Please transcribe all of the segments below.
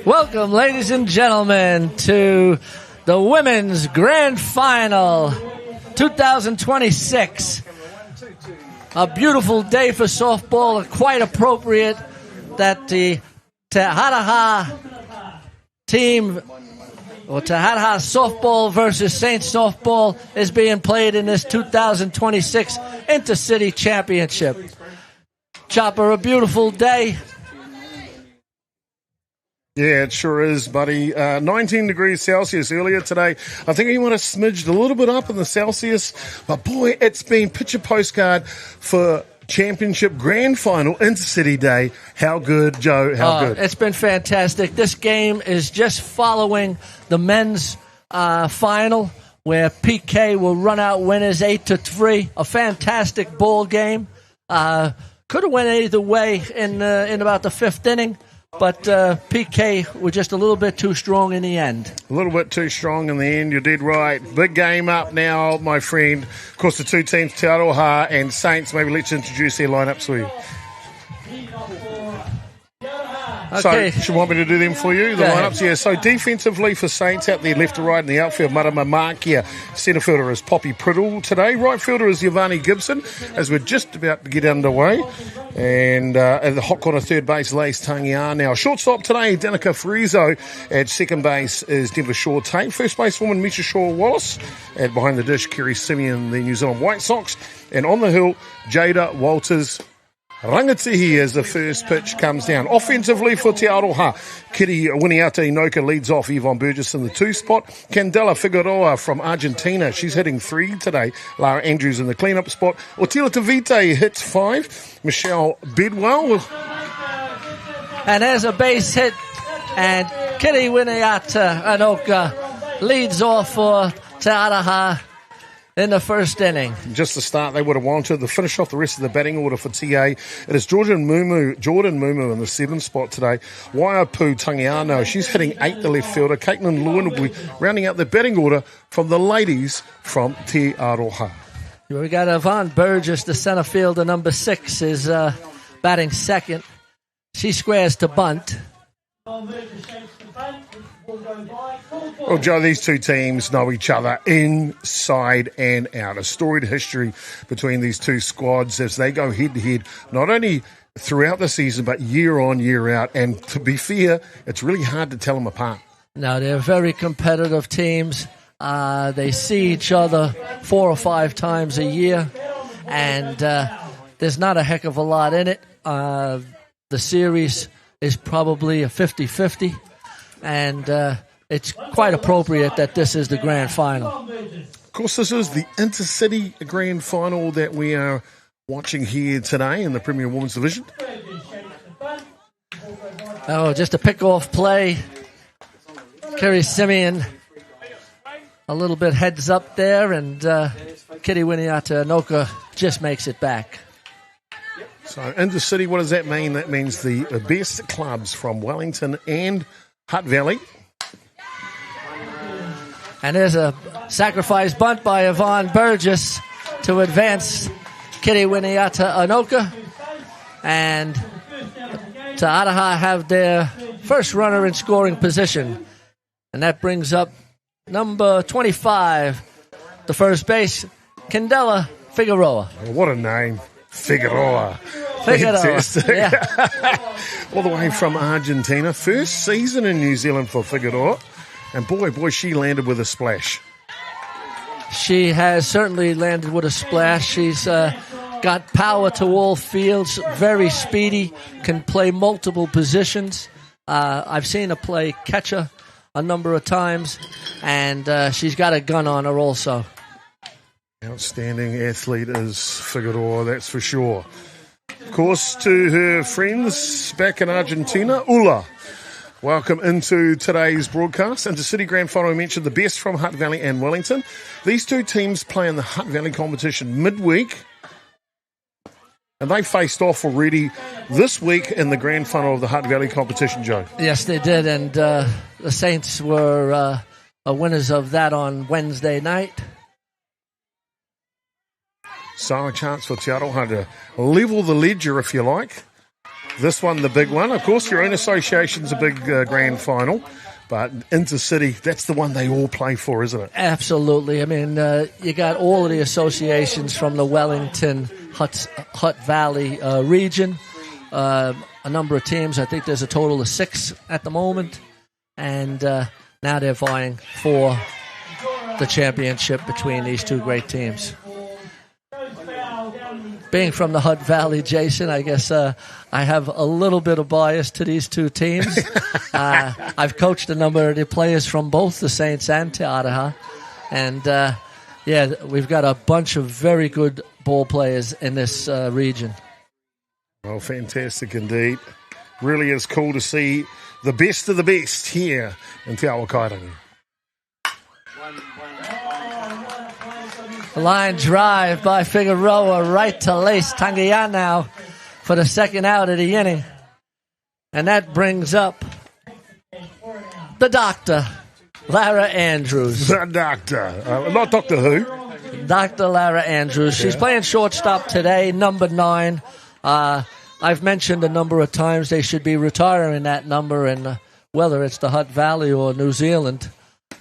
Welcome, ladies and gentlemen, to the Women's Grand Final 2026. A beautiful day for softball, quite appropriate that the Aroha team, or Aroha softball versus Saints softball, is being played in this 2026 Intercity Championship. Chopper, a beautiful day. Yeah, it sure is, buddy. 19 degrees Celsius earlier today. I think you want to smidged a little bit up in the Celsius. But, boy, it's been picture postcard for Championship Grand Final Intercity Day. How good, Joe? How good? It's been fantastic. This game is just following the men's final, where PK will run out winners 8-3. A fantastic ball game. Could have went either way in about the fifth inning. But PK were just a little bit too strong in the end. A little bit too strong in the end. You did right. Big game up now, my friend. Of course, the two teams, Te Aroha and Saints. Maybe let's introduce their lineups for you. Okay. So, should you want me to do them for you? The lineups, yeah. So, defensively for Saints, out there left to right in the outfield, Marama Markia. Centre fielder is Poppy Priddle today. Right fielder is Yvonne Gibson, as we're just about to get underway. And at the hot corner, third base, Lace Tangiar now. Shortstop today, Danica Fraser. At second base is Denver Shaw Tate. First basewoman, Misha Shaw Wallace. And behind the dish, Kerry Simeon, the New Zealand White Sox. And on the hill, Jada Walters Rangatihi as the first pitch comes down. Offensively for Te Aroha, Kitty Winiata Inoka leads off Yvonne Burgess in the 2 spot. Candela Figueroa from Argentina, she's hitting 3 today. Lara Andrews in the cleanup spot. Otila Tavite hits 5. Michelle Bedwell. And there's a base hit, and Kitty Winiata Inoka leads off for Te Aroha in the first inning. Just the start they would have wanted. To finish off the rest of the batting order for TA, it is Jordan Mumu in the 7th spot today. Waiapu Tangiano, she's hitting 8, the left fielder. Caitlin Lewin will be rounding out the batting order from the ladies from Te Aroha. We got Yvonne Burgess, the center fielder, number 6, is batting second. She squares to bunt. Well, Joe, these two teams know each other inside and out. A storied history between these two squads as they go head-to-head, not only throughout the season, but year on, year out. And to be fair, it's really hard to tell them apart. No, they're very competitive teams. They see each other 4 or 5 times a year, and there's not a heck of a lot in it. The series is probably a 50-50. And it's quite appropriate that this is the grand final. Of course, this is the Intercity grand final that we are watching here today in the Premier Women's Division. Oh, just a pick-off play. Kerry Simeon a little bit heads up there, and Kitty Winiata Inoka just makes it back. So, Intercity, what does that mean? That means the best clubs from Wellington and Hutt Valley. And there's a sacrifice bunt by Yvonne Burgess to advance Kitty Winiata Inoka. And Te Aroha have their first runner in scoring position. And that brings up number 25, the first base, Candela Figueroa. What a name. Figueroa. Fantastic. Yeah. All the way from Argentina. First season in New Zealand for Figueroa. And boy, she landed with a splash. She has certainly landed with a splash. She's got power to all fields, very speedy, can play multiple positions. I've seen her play catcher a number of times, and she's got a gun on her also. Outstanding athlete is Figueroa, that's for sure. Of course, to her friends back in Argentina, Ula. Welcome into today's broadcast. Intercity Grand Final, I mentioned the best from Hutt Valley and Wellington. These two teams play in the Hutt Valley competition midweek. And they faced off already this week in the Grand Final of the Hutt Valley competition, Joe. Yes, they did. And the Saints were winners of that on Wednesday night. So a chance for Te Aroha to level the ledger, if you like. This one, the big one. Of course, your own association's a big grand final, but Intercity, that's the one they all play for, isn't it? Absolutely. I mean, you got all of the associations from the Wellington, Hutt Valley region. A number of teams. I think there's a total of 6 at the moment. And now they're vying for the championship between these two great teams. Being from the Hutt Valley, Jason, I guess I have a little bit of bias to these two teams. I've coached a number of the players from both the Saints and Te Aroha. And, we've got a bunch of very good ball players in this region. Well, fantastic indeed. Really is cool to see the best of the best here in Te Awakairangi. Line drive by Figueroa right to Lace Tangia now for the second out of the inning. And that brings up the doctor, Lara Andrews. The doctor. Not Doctor Who. Dr. Lara Andrews. She's playing shortstop today, number 9. I've mentioned a number of times they should be retiring that number, and whether it's the Hutt Valley or New Zealand,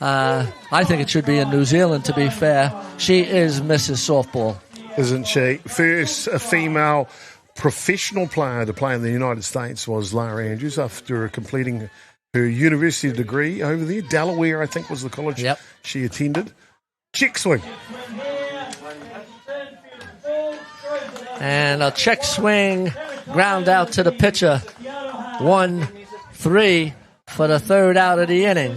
I think it should be in New Zealand, to be fair. She is Mrs. Softball. Isn't she? First female professional player to play in the United States was Lara Andrews after completing her university degree over there. Delaware, I think, was the college she attended. Check swing. And a check swing, ground out to the pitcher. 1-3 for the third out of the inning.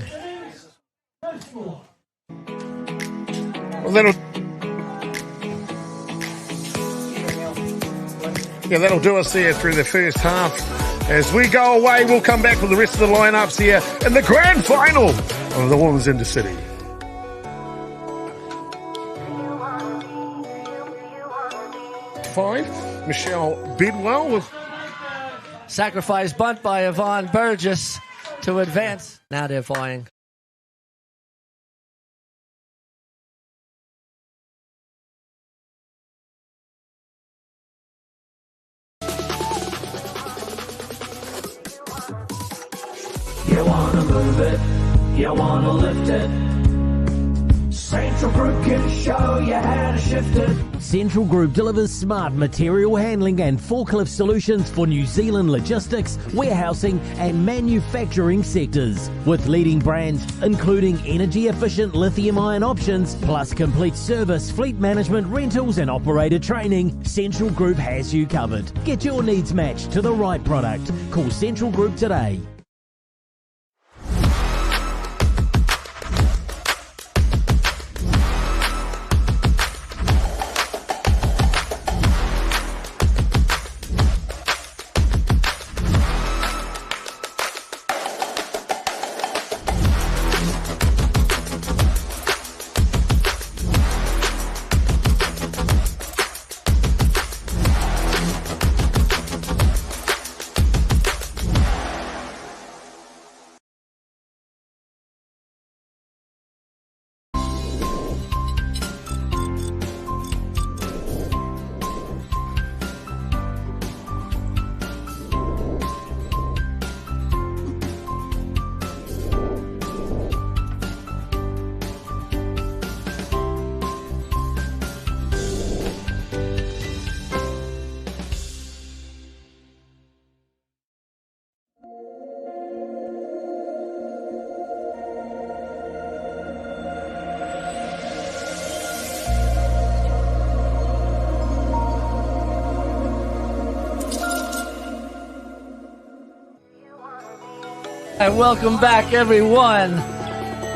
Well, that'll do us there through the first half. As we go away, we'll come back with the rest of the lineups here in the grand final of the Women's Intercity. Michelle Bidwell with sacrifice bunt by Yvonne Burgess to advance. Now they're vying. You wanna move it, you wanna lift it. Central Group can show you how to shift it. Central Group delivers smart material handling and forklift solutions for New Zealand logistics, warehousing and manufacturing sectors. With leading brands including energy-efficient lithium-ion options, plus complete service, fleet management, rentals and operator training, Central Group has you covered. Get your needs matched to the right product. Call Central Group today. And welcome back, everyone,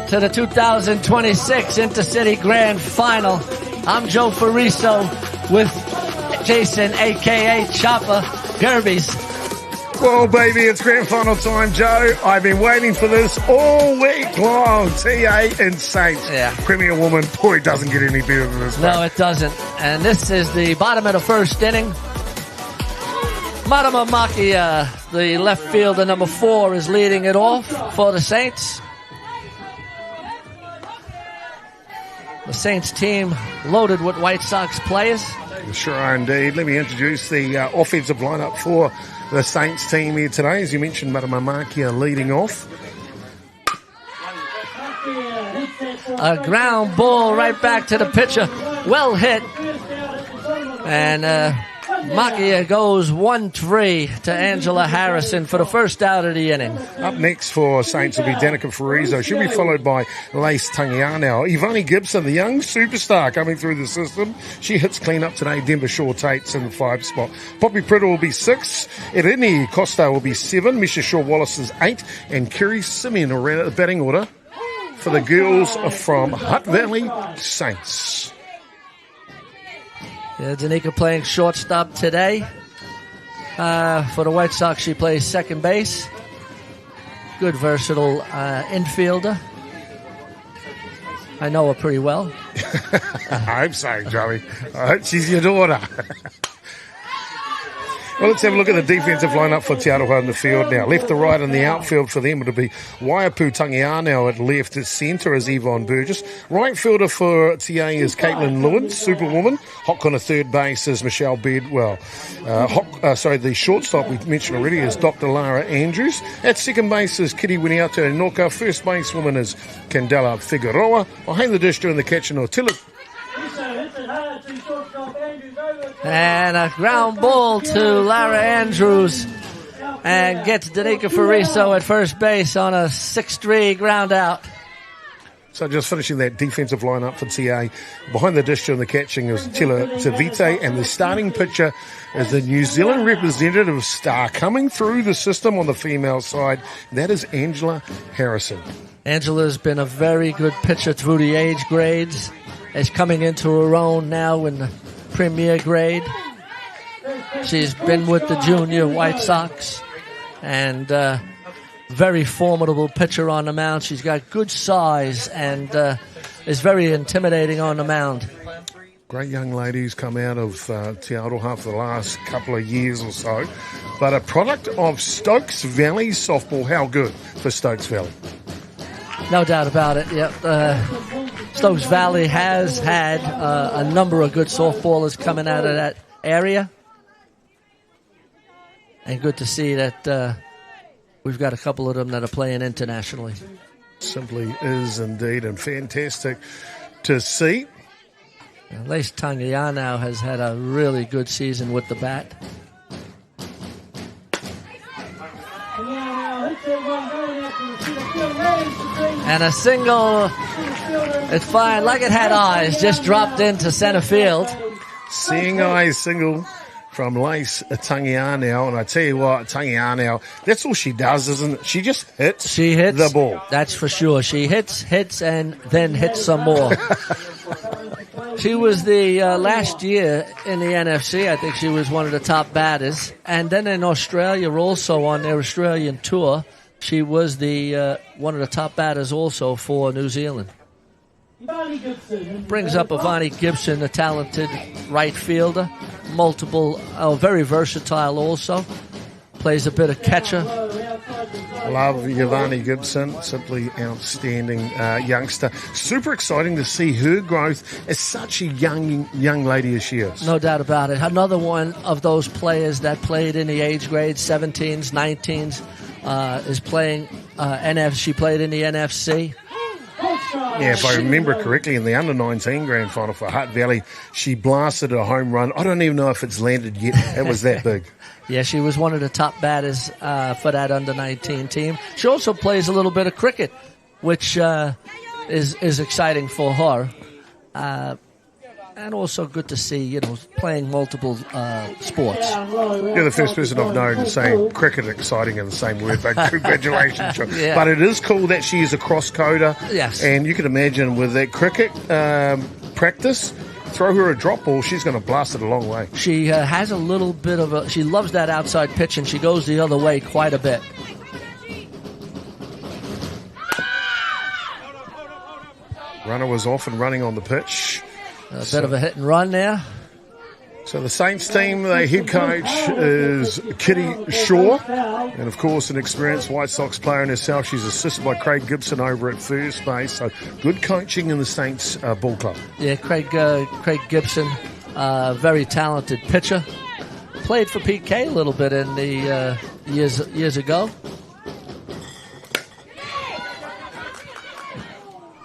to the 2026 Intercity Grand Final. I'm Joe Fariso with Jason, a.k.a. Chopper, Gerbes. Well, baby, it's grand final time, Joe. I've been waiting for this all week long. TA and Saints. Yeah. Premier woman. Boy, it doesn't get any better than this. No, it doesn't. And this is the bottom of the first inning. Marama Makia, the left fielder, number 4, is leading it off for the Saints. The Saints team loaded with White Sox players. Sure are indeed. Let me introduce the offensive lineup for the Saints team here today. As you mentioned, Matamamakia leading off. A ground ball right back to the pitcher. Well hit. And Makia goes 1-3 to Angela Harrison for the first out of the inning. Up next for Saints will be Danica Farizo. She'll be followed by Lace Tangianau. Ivani Gibson, the young superstar coming through the system. She hits clean up today. Denver Shaw Tate's in the 5 spot. Poppy Priddle will be 6. Irini Costa will be 7. Misha Shaw Wallace is 8. And Kerry Simeon will run at the batting order for the girls from Hutt Valley Saints. Yeah, Danica playing shortstop today. For the White Sox, she plays second base. Good, versatile infielder. I know her pretty well. I hope so, Joey. I hope she's your daughter. Well, let's have a look at the defensive lineup for Te Aroha in the field now. Left to right in the outfield for them, it'll be Waiapu Tangianau at left. At centre is Yvonne Burgess. Right fielder for TA is Caitlin Lewin, Superwoman. Hock on a third base is Michelle Bedwell. The shortstop we mentioned already is Dr. Lara Andrews. At second base is Kitty Winiata Inoka. First basewoman is Candela Figueroa. Behind the dish doing the catch and Tilla. And a ground ball to Lara Andrews and gets Danica Fariso at first base on a 6-3 ground out. So just finishing that defensive lineup for TA. Behind the dish doing the catching is Tila Tavite, and the starting pitcher is the New Zealand representative star coming through the system on the female side. That is Angela Harrison. Angela's been a very good pitcher through the age grades. Is coming into her own now in the premier grade. She's been with the junior White Sox and very formidable pitcher on the mound. She's got good size and is very intimidating on the mound. Great young ladies come out of Te Aroha for the last couple of years or so. But a product of Stokes Valley softball. How good for Stokes Valley? No doubt about it, yep. Stokes Valley has had a number of good softballers coming out of that area. And good to see that we've got a couple of them that are playing internationally. Simply is indeed, and fantastic to see. Lace Tangianau has had a really good season with the bat. And a single, it's fine, like it had eyes, just dropped into center field. Seeing eyes single from Lace Tangianau, and I tell you what, Tangianau, that's all she does, isn't it? She just hits, the ball. That's for sure. She hits, and then hits some more. She was the last year in the NFC. I think she was one of the top batters. And then in Australia, also on their Australian tour, she was the one of the top batters also for New Zealand. Brings up Ivani Gibson, a talented right fielder, very versatile also. Plays a bit of catcher. Love Ivani Gibson, simply outstanding youngster. Super exciting to see her growth as such a young lady as she is. No doubt about it. Another one of those players that played in the age grades, 17s, 19s, is playing She played in the NFC. Yeah, if I remember correctly, in the under-19 grand final for Hutt Valley, she blasted a home run. I don't even know if it's landed yet. It was that big. Yeah, she was one of the top batters for that under-19 team. She also plays a little bit of cricket, which is exciting for her. And also good to see, playing multiple sports. You're the first person I've known saying cricket exciting in the same word, but congratulations. Yeah. But it is cool that she is a cross-coder. Yes. And you can imagine with that cricket practice, throw her a drop ball, she's going to blast it a long way. She has a little bit of she loves that outside pitch, and she goes the other way quite a bit. Runner was off and running on the pitch. A bit of a hit and run there. So the Saints team, the head coach is Kitty Shaw. And, of course, an experienced White Sox player in herself. She's assisted by Craig Gibson over at first base. So good coaching in the Saints ball club. Yeah, Craig Gibson Very talented pitcher. Played for PK a little bit in the years ago.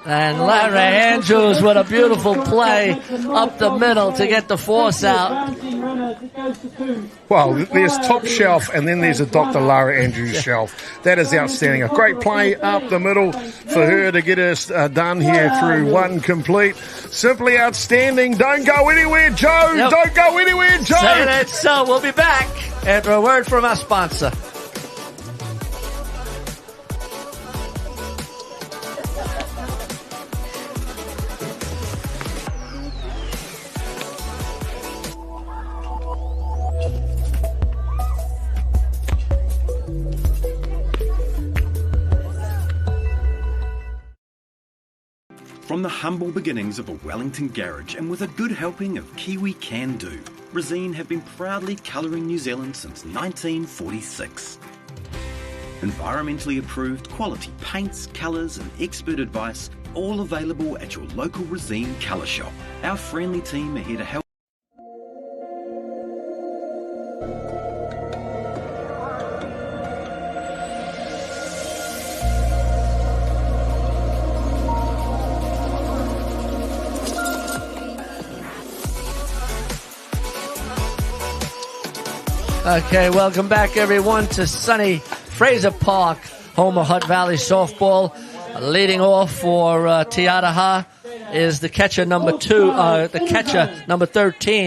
And Larry Andrews with a beautiful play up the middle to get the force out. Well, there's top shelf, and then there's a Dr. Larry Andrews shelf. That is outstanding. A great play up the middle for her to get us done here through one complete. Simply outstanding. Don't go anywhere, Joe. Yep. Don't go anywhere, Joe. Say that so. We'll be back after a word from our sponsor. From the humble beginnings of a Wellington garage and with a good helping of Kiwi Can Do, Resene have been proudly colouring New Zealand since 1946. Environmentally approved quality paints, colours and expert advice, all available at your local Resene colour shop. Our friendly team are here to help. Okay, welcome back everyone to sunny Fraser Park, home of Hutt Valley softball. Leading off for Aroha is the catcher number 13,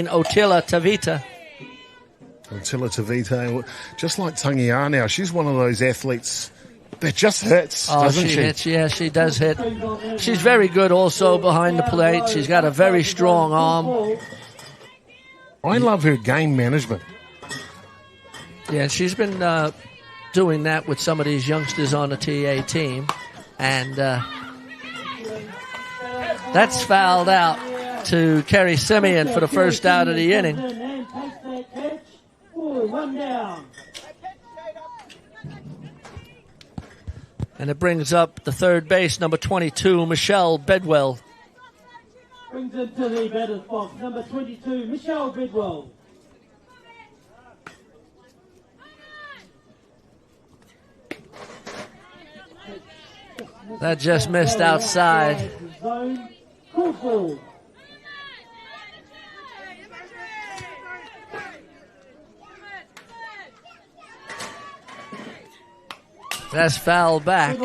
Otila Tavita. Otila Tavita, just like Tangia now, she's one of those athletes that just hits, doesn't she? Hits, yeah, she does hit. She's very good also behind the plate. She's got a very strong arm. I love her game management. Yeah, she's been doing that with some of these youngsters on the TA team. And that's fouled out to Kerry Simeon for the first out of the inning. And it brings up the third base, number 22, Michelle Bedwell. Brings into the batter's box, number 22, Michelle Bedwell. That just missed outside. That's foul back.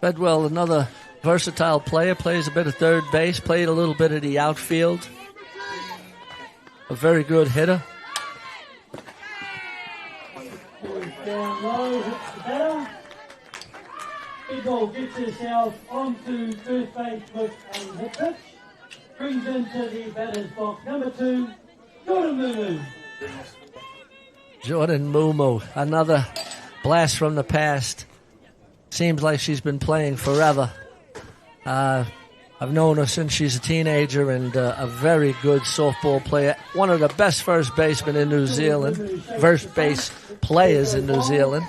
Bedwell, another versatile player, plays a bit of third base, played a little bit of the outfield. A very good hitter. Down low, hits the batter. Bedwell gets herself onto first base with a hit pitch. Brings into the batter's box, number 2, Jordan Mumu. Jordan Mumu, another blast from the past. Seems like she's been playing forever. I've known her since she's a teenager and a very good softball player. One of the best first basemen in New Zealand, first base players in New Zealand.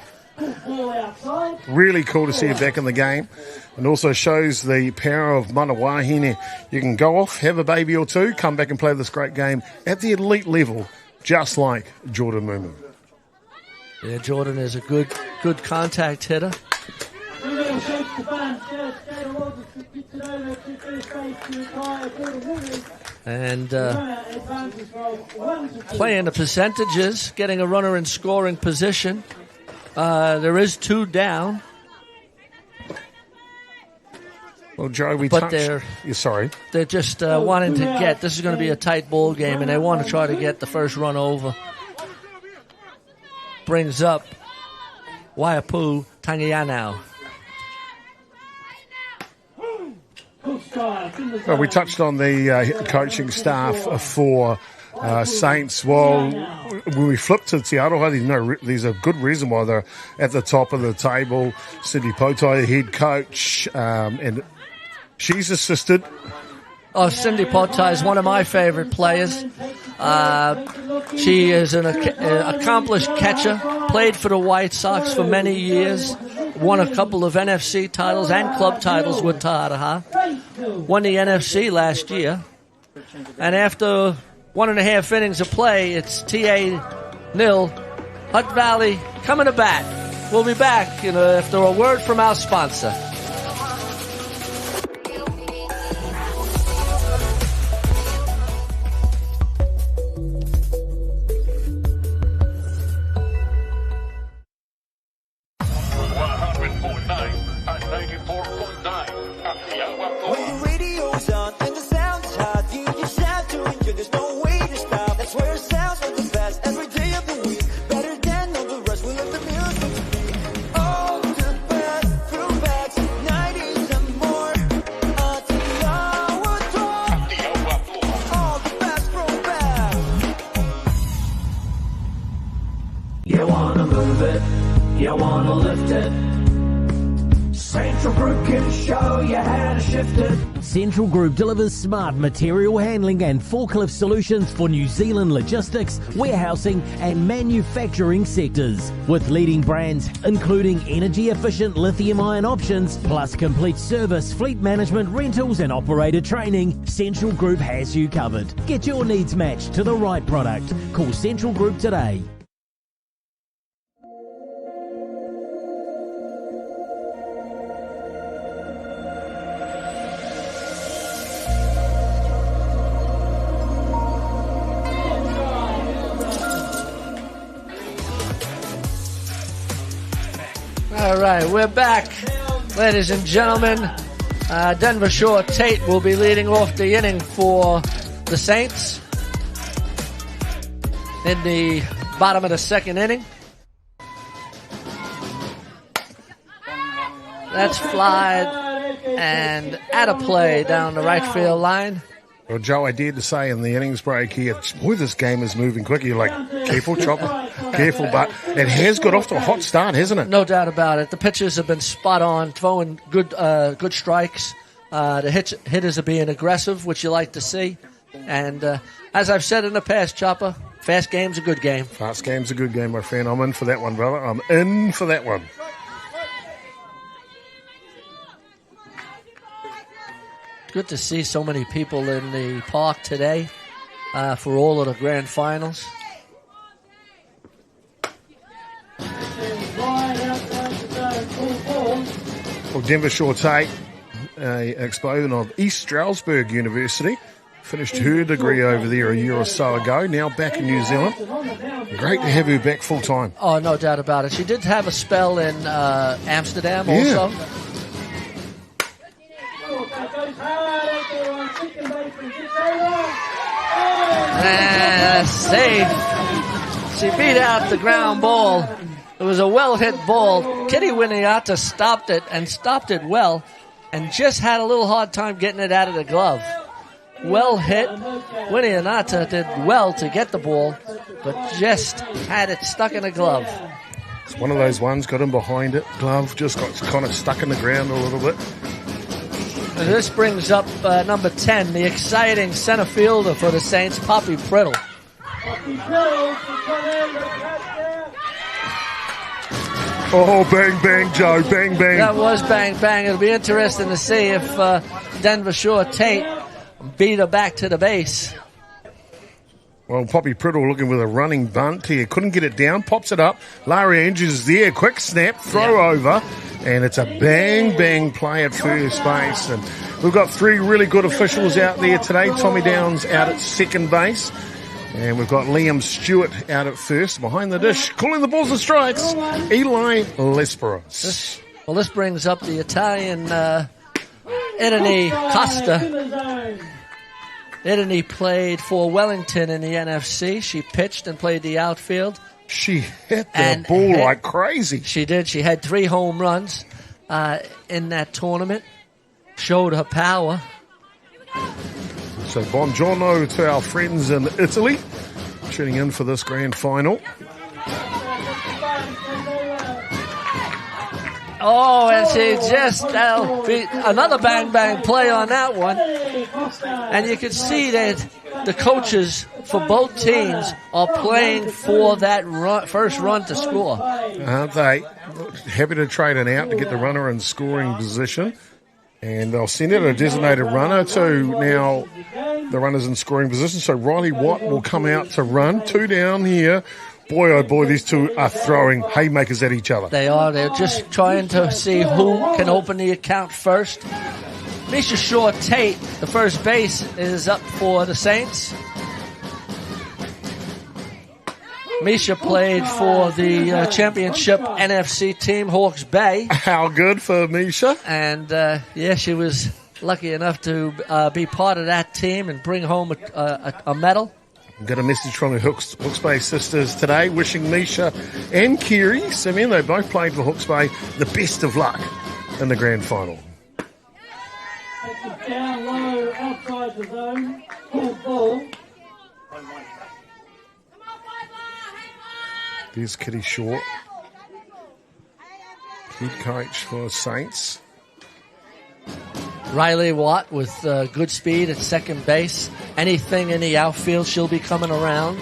Really cool to see her back in the game, and also shows the power of mana wahine. You can go off, have a baby or two, come back and play this great game at the elite level, just like Jordan Mumu. Yeah, Jordan is a good contact hitter. And playing the percentages, getting a runner in scoring position. There is 2 down. Well, Joe, they're just wanting to get. This is going to be a tight ball game, and they want to try to get the first run over. Brings up Waiapu Tangianau. Well, we touched on the coaching staff for Saints. Well, when we flip to Te Aroha, there's a good reason why they're at the top of the table. Cindy Potai, the head coach, and she's assisted. Oh, Cindy Potai is one of my favorite players. She is an accomplished catcher, played for the White Sox for many years, won a couple of NFC titles and club titles with Aroha. Won the NFC last year. And after 1.5 innings of play, it's TA 0. Hutt Valley coming to bat. We'll be back after a word from our sponsor. You wanna move it, you wanna lift it. Central Group can show you how to shift it. Central Group delivers smart material handling and forklift solutions for New Zealand logistics, warehousing and manufacturing sectors. With leading brands including energy-efficient lithium-ion options, plus complete service, fleet management, rentals and operator training, Central Group has you covered. Get your needs matched to the right product. Call Central Group today. All right, we're back, ladies and gentlemen. Denver Shore Tate will be leading off the inning for the Saints in the bottom of the second inning. That's flied and out of play down the right field line. Well, Joe, I dared to say in the innings break here, boy, this game is moving quick. You're like, careful, Chopper, careful. But it has got off to a hot start, hasn't it? No doubt about it. The pitchers have been spot on, throwing good strikes. The hitters are being aggressive, which you like to see. And as I've said in the past, Chopper, fast game's a good game. Fast game's a good game, my friend. I'm in for that one, brother. I'm in for that one. Good to see so many people in the park today for all of the grand finals. Well, Denver Shore Tate, an exponent of East Stroudsburg University, finished her degree over there a year or so ago, now back in New Zealand. Great to have her back full time. Oh, no doubt about it. She did have a spell in Amsterdam also. Safe. She beat out the ground ball. It was a well-hit ball. Kitty Winiata stopped it and stopped it well and just had a little hard time getting it out of the glove. Well hit. Winiata did well to get the ball, but just had it stuck in the glove. It's one of those ones, got in behind it. Glove just got kind of stuck in the ground a little bit. And this brings up number 10, the exciting center fielder for the Saints, Poppy Priddle. Oh, bang, bang, Joe, bang, bang. That was bang, bang. It'll be interesting to see if Denver Shore Tate beat her back to the base. Well, Poppy Priddle looking with a running bunt here. Couldn't get it down, pops it up. Larry Andrews is there, quick snap, throw over. And it's a bang, bang play at first base. And we've got three really good officials out there today. Tommy Downs out at second base. And we've got Liam Stewart out at first. Behind the dish, calling the balls and strikes, Eli Lesperos. This brings up the Italian Edney Costa. Edney played for Wellington in the NFC. She pitched and played the outfield. She hit the ball like crazy. She did. She had 3 home runs in that tournament. Showed her power. So buongiorno to our friends in Italy, tuning in for this grand final. Oh, and she just another bang bang play on that one. And you can see that the coaches for both teams are playing for that first run to score. Aren't they? happy to trade an out to get the runner in scoring position. And they'll send out a designated runner to now the runner's in scoring position. So Riley Watt will come out to run. 2 down here. Boy, oh boy, these two are throwing haymakers at each other. They are. They're just trying to see who can open the account first. Misha Shaw Tate, the first base, is up for the Saints. Misha played for the championship NFC team, Hawke's Bay. How good for Misha. And, she was lucky enough to be part of that team and bring home a medal. Got a message from the Hawke's Bay sisters today wishing Misha and Kiri Simeon, they both played for Hawke's Bay, the best of luck in the grand final. That's down low, outside the zone, full ball. There's Kitty Short, head coach for Saints. Riley Watt with good speed at second base. Anything in the outfield, she'll be coming around.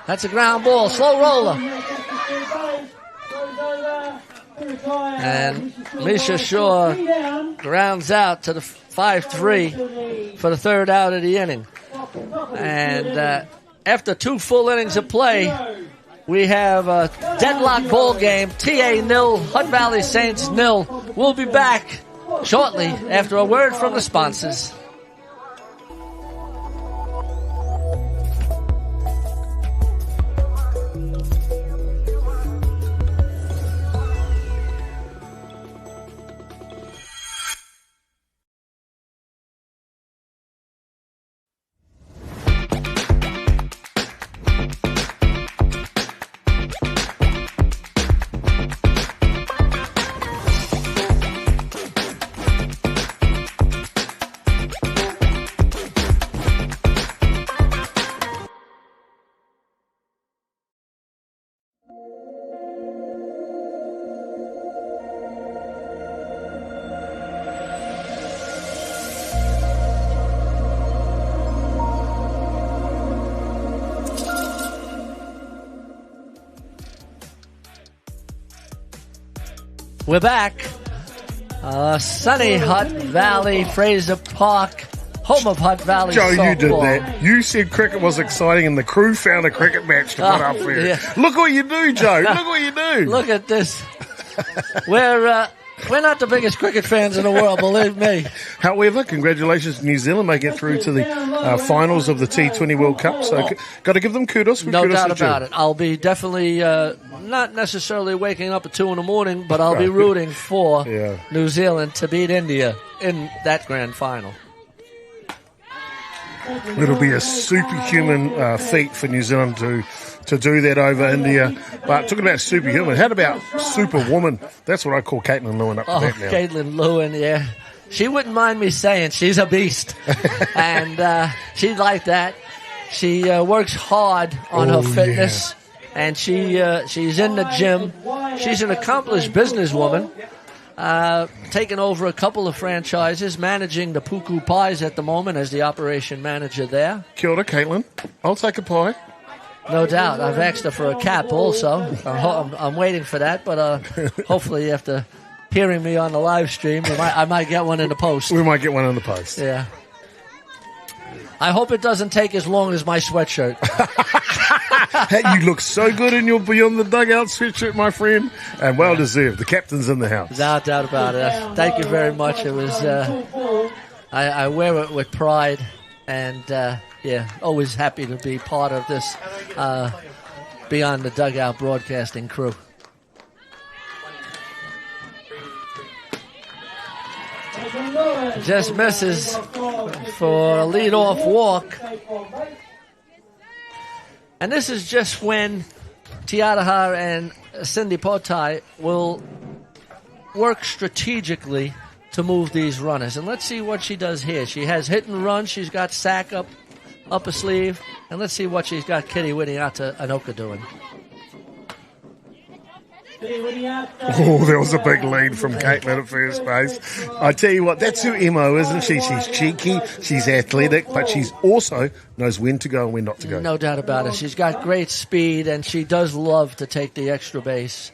That's a ground ball, slow roller. And Misha Shaw grounds out to the 5-3 for the third out of the inning. And after 2 full innings of play, we have a deadlock ball game. TA 0, Hutt Valley Saints 0. We'll be back shortly after a word from the sponsors. We're back. Sunny Hutt Valley, Fraser Park, home of Hutt Valley Joe, softball. you did that. You said cricket was exciting and the crew found a cricket match to put up for you. Yeah. Look what you do, Joe. Look what you do. Look at this. We're not the biggest cricket fans in the world, believe me. However, congratulations to New Zealand making it through to the finals of the T20 World Cup. So got to give them kudos. No doubt about it. I'll be definitely not necessarily waking up at 2 in the morning, but I'll be rooting for New Zealand to beat India in that grand final. It'll be a superhuman feat for New Zealand to do that over India. But talking about superhuman, how about superwoman? That's what I call Caitlin Lewin up to that now. Caitlin Lewin, yeah. She wouldn't mind me saying she's a beast. And she's like that. She works hard on her fitness. Yeah. And she's in the gym. She's an accomplished businesswoman. Taking over a couple of franchises, managing the Puku Pies at the moment as the operation manager there. Kia ora, Caitlin. I'll take a pie. No doubt. I've asked her for a cap also. I'm waiting for that, but hopefully after hearing me on the live stream, I might get one in the post. We might get one in the post. Yeah. I hope it doesn't take as long as my sweatshirt. Hey, you look so good in your Beyond the Dugout sweatshirt, my friend, and well deserved. The captain's in the house. No doubt about it. Thank you very much. It was. I wear it with pride, and always happy to be part of this Beyond the Dugout broadcasting crew. Just misses for a lead-off walk. And this is just when Tiaraha and Cindy Potai will work strategically to move these runners. And let's see what she does here. She has hit and run. She's got sack up her sleeve. And let's see what she's got Kitty Winiata Anoka doing. Oh, there was a big lead from Caitlin at first base. I tell you what, that's her MO, isn't she? She's cheeky, she's athletic, but she's also knows when to go and when not to go. No doubt about it. She's got great speed, and she does love to take the extra base.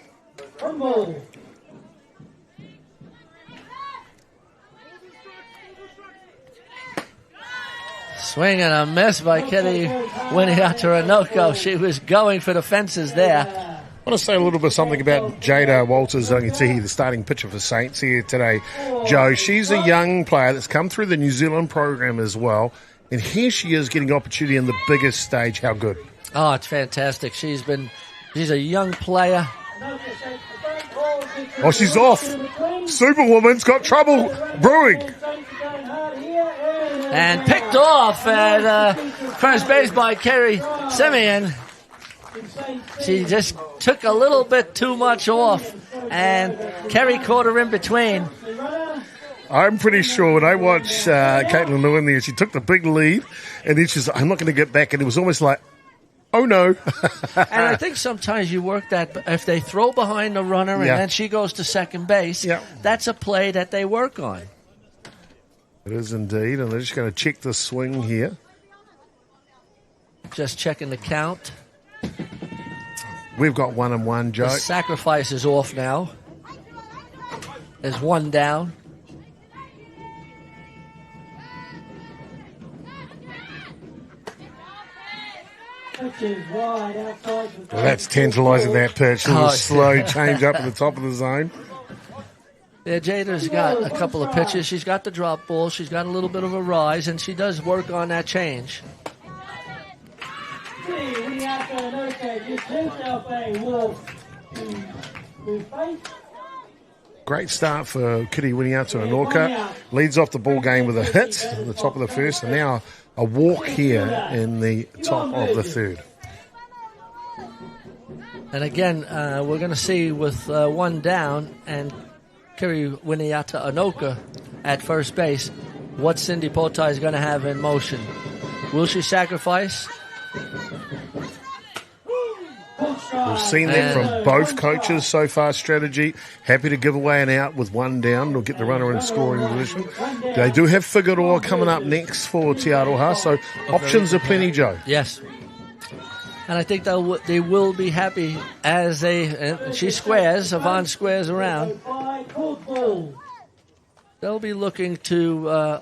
Swing and a miss by Kitty Winiata-Ranoko. She was going for the fences there. I want to say a little bit something about Jada Walters-Ongatihi, the starting pitcher for Saints here today. Joe, she's a young player that's come through the New Zealand program as well, and here she is getting opportunity on the biggest stage. How good? Oh, it's fantastic. She's a young player. Oh, she's off. Superwoman's got trouble brewing. And picked off at first base by Kerry Simeon. She just took a little bit too much off, and Kerry caught her in between. I'm pretty sure when I watched Caitlin Lewin there, she took the big lead, and then she's like, I'm not going to get back. And it was almost like, oh, no. And I think sometimes you work that, if they throw behind the runner and then she goes to second base, that's a play that they work on. It is indeed, and they're just going to check the swing here. Just checking the count. We've got 1-1, Joe. The sacrifice is off now. There's one down. Well, that's tantalising, that pitch. A little slow change up at the top of the zone. Yeah, Jada's got a couple of pitches. She's got the drop ball. She's got a little bit of a rise, and she does work on that change. Great start for Kitty Winiata-Ranoko. Leads off the ball game with a hit at the top of the first, and now a walk here in the top of the third. And again, we're going to see with one down and Kiri Winiata-Ranoko at first base, what Cindy Potai is going to have in motion. Will she sacrifice? We've seen that from both coaches so far, strategy. Happy to give away an out with one down or get the runner in scoring position. They do have Figueroa coming up next for Te Aroha, so options are plenty, Joe. Yes. And I think they will be happy as she squares, Yvonne squares around. They'll be looking to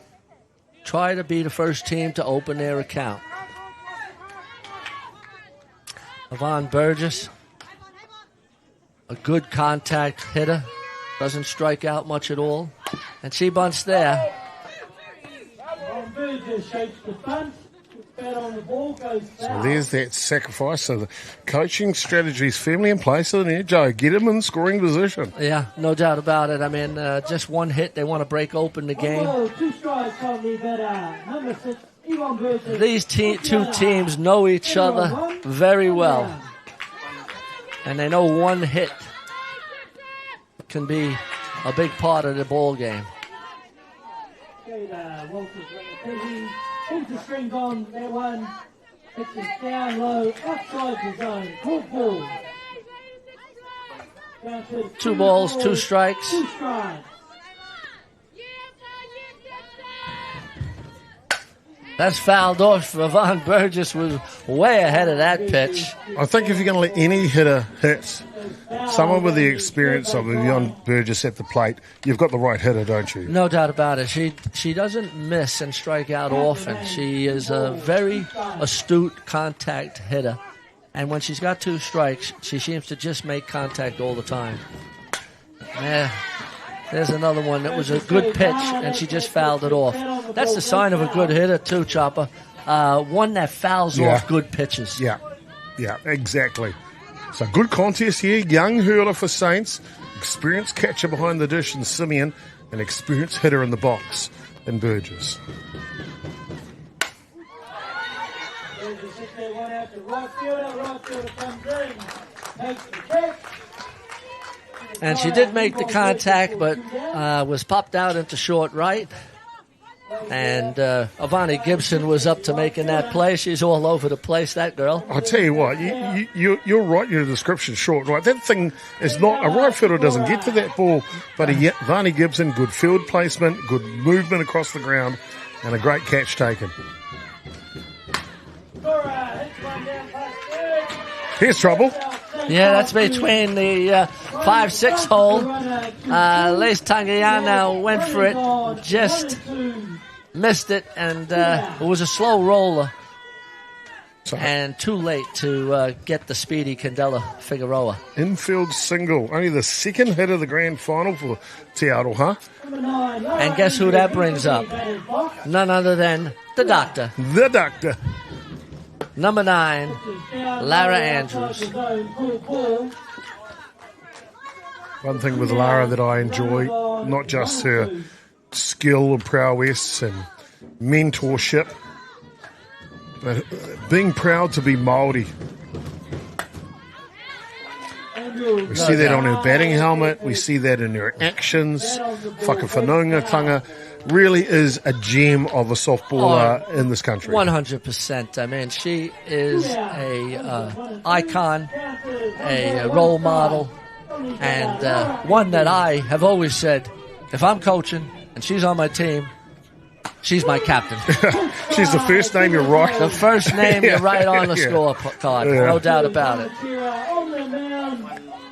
try to be the first team to open their account. Yvonne Burgess, a good contact hitter, doesn't strike out much at all, and she bunts there. So there's that sacrifice. So the coaching strategy is firmly in place, isn't it, Joe? Get them in scoring position. Yeah, no doubt about it. I mean, just one hit, they want to break open the game. These two teams know each other very well, and they know one hit can be a big part of the ball game. Keep the strings on that one. Pitches down low, outside the zone. Court ball. 2 balls, 2 strikes. 2 strikes. That's fouled off. Yvonne Burgess was way ahead of that pitch. I think if you're going to let any hitter hit, someone with the experience of Yvonne Burgess at the plate, you've got the right hitter, don't you? No doubt about it. She doesn't miss and strike out often. She is a very astute contact hitter. And when she's got 2 strikes, she seems to just make contact all the time. Yeah. There's another one that was a good pitch, and she just fouled it off. That's the sign of a good hitter, too, Chopper. One that fouls off good pitches. Yeah, exactly. So good contest here. Young hurler for Saints. Experienced catcher behind the dish in Simeon. An experienced hitter in the box in Burgess. And she did make the contact, but was popped out into short right. And Avani Gibson was up to making that play. She's all over the place, that girl. I'll tell you what, you're right in your description, short, right? That thing is not, a right fielder doesn't get to that ball, but Avani Gibson, good field placement, good movement across the ground, and a great catch taken. Here's trouble. Yeah, that's between the 5-6 hole. Les Tangayana went for it, just missed it, and it was a slow roller. And too late to get the speedy Candela Figueroa. Infield single, only the second hit of the grand final for Te Aroha. And guess who that brings up? None other than the doctor. The doctor. Number 9, Lara Andrews. One thing with Lara that I enjoy, not just her skill and prowess and mentorship, but being proud to be Māori. We see that on her batting helmet. We see that in her actions. Whakawhanaungatanga really is a gem of a softballer in this country. 100%. I mean, she is a icon, a role model, and one that I have always said, if I'm coaching and she's on my team, she's my captain. She's the first name you write. The first name you write on the scorecard, no doubt about it.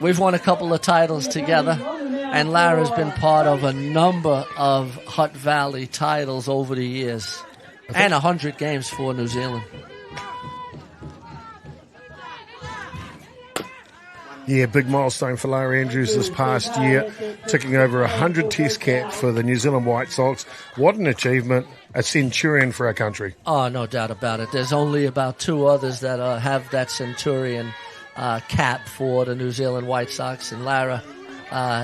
We've won a couple of titles together, and Lara's been part of a number of Hutt Valley titles over the years, and 100 games for New Zealand. Yeah, big milestone for Lara Andrews this past year, ticking over 100 test caps for the New Zealand White Sox. What an achievement, a centurion for our country. Oh, no doubt about it. There's only about 2 others that have that centurion cap for the New Zealand White Sox, and Lara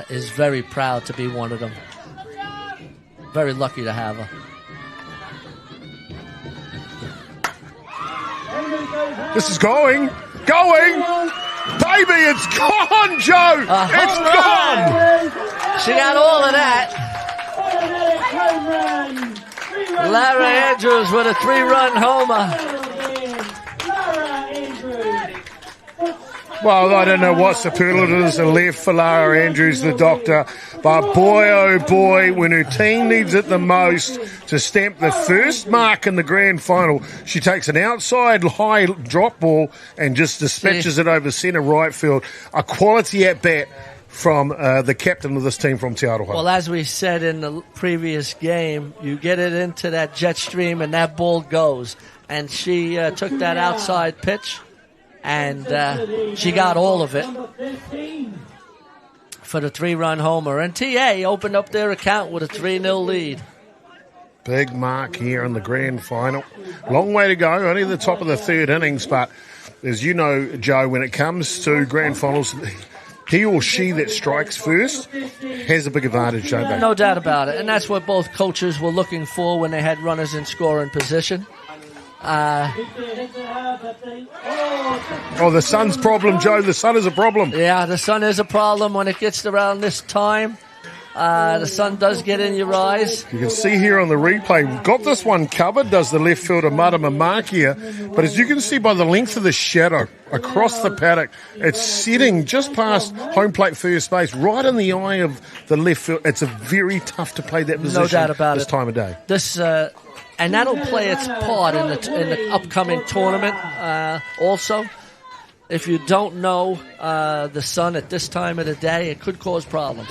is very proud to be one of them. Very lucky to have her. This is going! Baby, it's gone, Joe! It's gone! She got all of that. Lara Andrews with a 3-run homer. Well, I don't know what superlatives are left for Lara Andrews, the doctor, but boy, oh boy, when her team needs it the most to stamp the first mark in the grand final, she takes an outside high drop ball and just dispatches it over centre right field. A quality at bat from the captain of this team from Te Aroha. Well, as we said in the previous game, you get it into that jet stream and that ball goes. And she took that outside pitch, and she got all of it for the 3-run homer. And TA opened up their account with a 3-0 lead. Big mark here in the grand final. Long way to go, only the top of the 3rd innings, but as you know, Joe, when it comes to grand finals, he or she that strikes first has a big advantage, don't they? No doubt about it. And that's what both coaches were looking for when they had runners in scoring position. The sun's problem, Joe. The sun is a problem. Yeah, the sun is a problem when it gets around this time. The sun does get in your eyes. You can see here on the replay, we've got this one covered, does the left fielder Marama Makia. But as you can see by the length of the shadow across the paddock, it's sitting just past home plate first base, right in the eye of the left field. It's a very tough to play that position. No doubt about this time of day. And that'll play its part in the upcoming tournament also. If you don't know the sun at this time of the day, it could cause problems.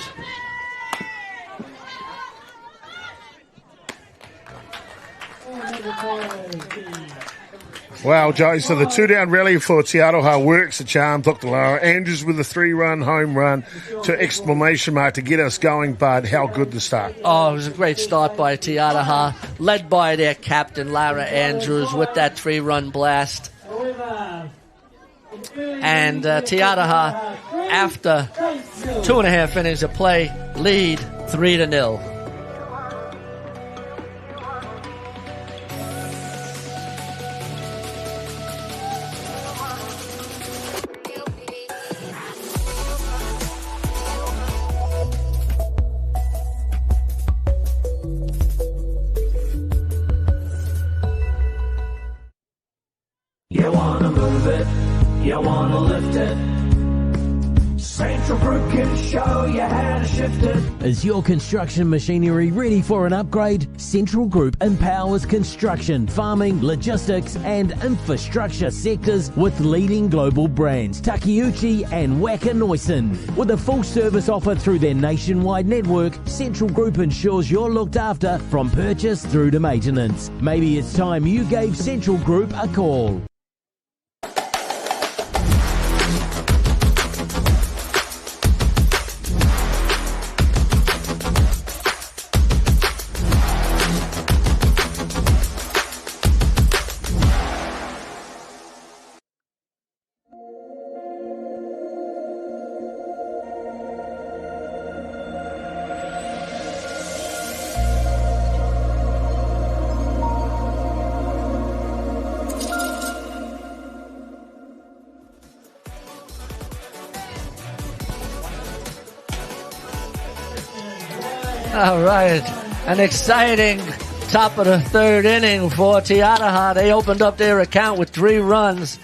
Wow, Joe, so the 2-down rally for Te Aroha works a charm. Dr. Lara Andrews with a 3-run home run to exclamation mark to get us going, Bud. How good the start. Oh, it was a great start by Te Aroha, led by their captain, Lara Andrews, with that 3-run blast. And Te Aroha, after 2.5 innings of play, lead 3-0. Group can show you how to shift it. Is your construction machinery ready for an upgrade? Central Group empowers construction, farming, logistics and infrastructure sectors with leading global brands Takeuchi and Wakanoisin. With a full service offer through their nationwide network, Central Group ensures you're looked after from purchase through to maintenance. Maybe it's time you gave Central Group a call. All right, an exciting top of the third inning for Te Aroha. They opened up their account with 3 runs.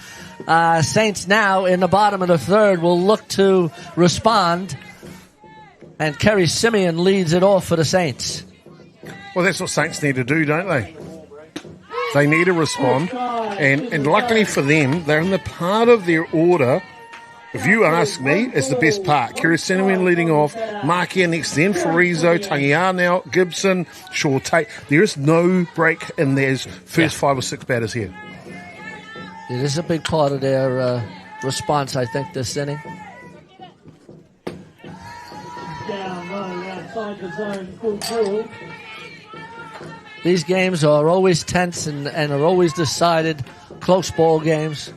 Saints now in the bottom of the third will look to respond, and Kerry Simeon leads it off for the Saints. Well, that's what Saints need to do, don't they? They need to respond, and luckily for them, they're in the part of their order. If you ask me, it's the best part. Kerry Simeon leading off, Markia next, then Fraser, Tangiar now, Gibson, Shaw Tate. There is no break in their first 5 or 6 batters here. It is a big part of their response, I think, this inning. Down low outside the zone, good ball. These games are always tense and are always decided close ball games.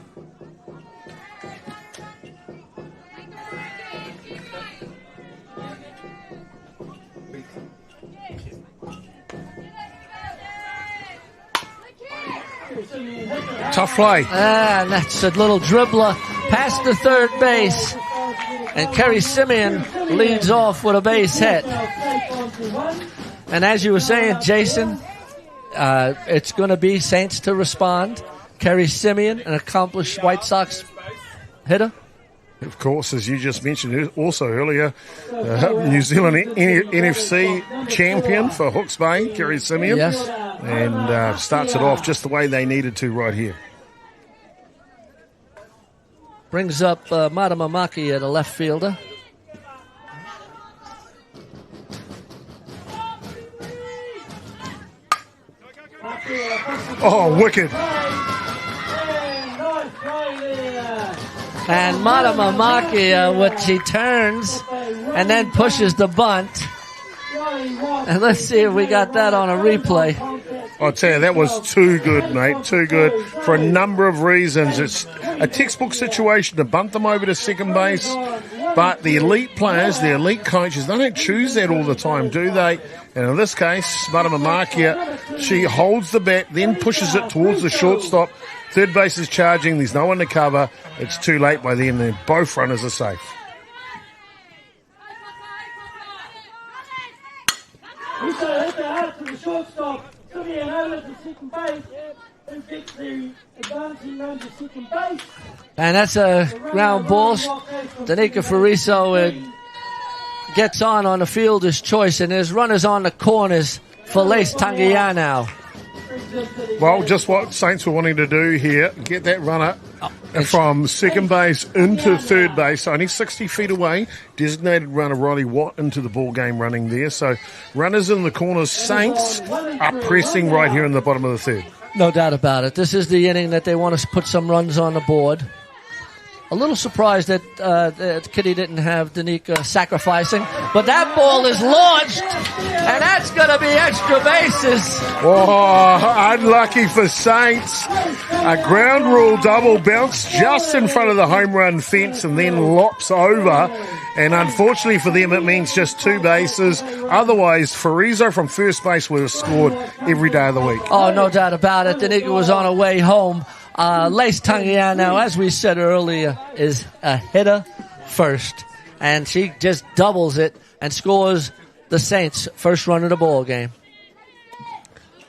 Tough play. And that's a little dribbler past the third base. And Kerry Simeon leads off with a base hit. And as you were saying, Jason, it's going to be Saints to respond. Kerry Simeon, an accomplished White Sox hitter. Of course, as you just mentioned also earlier, New Zealand NFC champion for Hawke's Bay, Kerry Simeon. Yes. And starts it off just the way they needed to right here. Brings up Matamamaki at a left fielder. Oh, wicked. And Matamamaki, which he turns and then pushes the bunt. And let's see if we got that on a replay. I'll tell you, that was too good, mate. Too good for a number of reasons. It's a textbook situation to bunt them over to second base. But the elite players, the elite coaches, they don't choose that all the time, do they? And in this case, Matamamaki, she holds the bat, then pushes it towards the shortstop. Third base is charging. There's no one to cover. It's too late by then. Then both runners are safe. He's going to hit the Hutt to the shortstop. Simeon over to second base and gets the advancing run to second base. And that's a ground ball. Danica Fariso gets on the fielder's choice, and there's runners on the corners for Lace Tangiar now. Well, just what Saints were wanting to do here, get that runner from second base into third base, only 60 feet away. Designated runner Riley Watt into the ball game running there. So runners in the corners, Saints are pressing right here in the bottom of the third. No doubt about it. This is the inning that they want to put some runs on the board. A little surprised that Kitty didn't have Danica sacrificing, but that ball is launched, and that's going to be extra bases. Oh, unlucky for Saints. A ground rule double bounce just in front of the home run fence and then lops over. And unfortunately for them, it means just 2 bases. Otherwise, Fraser from first base would have scored every day of the week. Oh, no doubt about it. Danica was on her way home. Lace Tangiar now, as we said earlier, is a hitter first. And she just doubles it and scores the Saints' first run of the ball game.